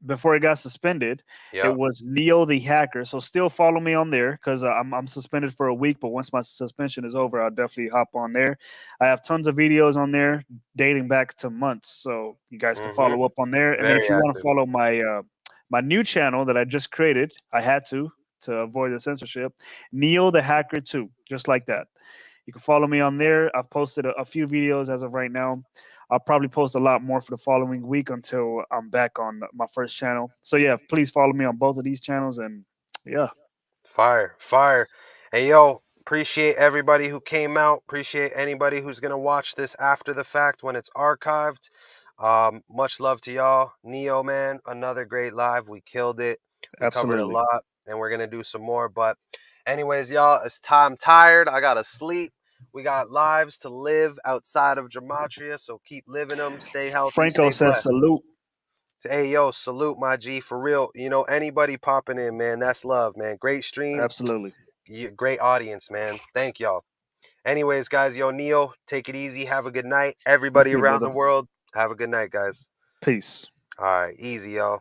Before it got suspended, it Yeah. was Neo the Hacker. So still follow me on there because I'm suspended for a week. But once my suspension is over, I'll definitely hop on there. I have tons of videos on there dating back to months, so you guys can Mm-hmm. follow up on there. And then if Very you want to active. follow my new channel that I just created, I had to avoid the censorship. Neo the Hacker 2, just like that. You can follow me on there. I've posted a few videos as of right now. I'll probably post a lot more for the following week until I'm back on my first channel. So yeah, please follow me on both of these channels. And yeah, Fire, fire. Hey, yo, appreciate everybody who came out. Appreciate anybody who's going to watch this after the fact when it's archived. Much love to y'all. Neo, man, another great live. We killed it. We covered a absolutely. lot, and we're going to do some more. But anyways, y'all, it's time. I'm tired. I got to sleep. We got lives to live outside of Gematria, so keep living them. Stay healthy. Franco Stay says blessed. salute. Hey, yo, salute, my G, for real. You know, anybody popping in, man, that's love, man. Great stream. Absolutely. Great audience, man. Thank y'all. Anyways, guys, yo, Neo, take it easy. Have a good night. You Everybody too, around brother. the world, have a good night, guys. Peace. All right, easy, y'all.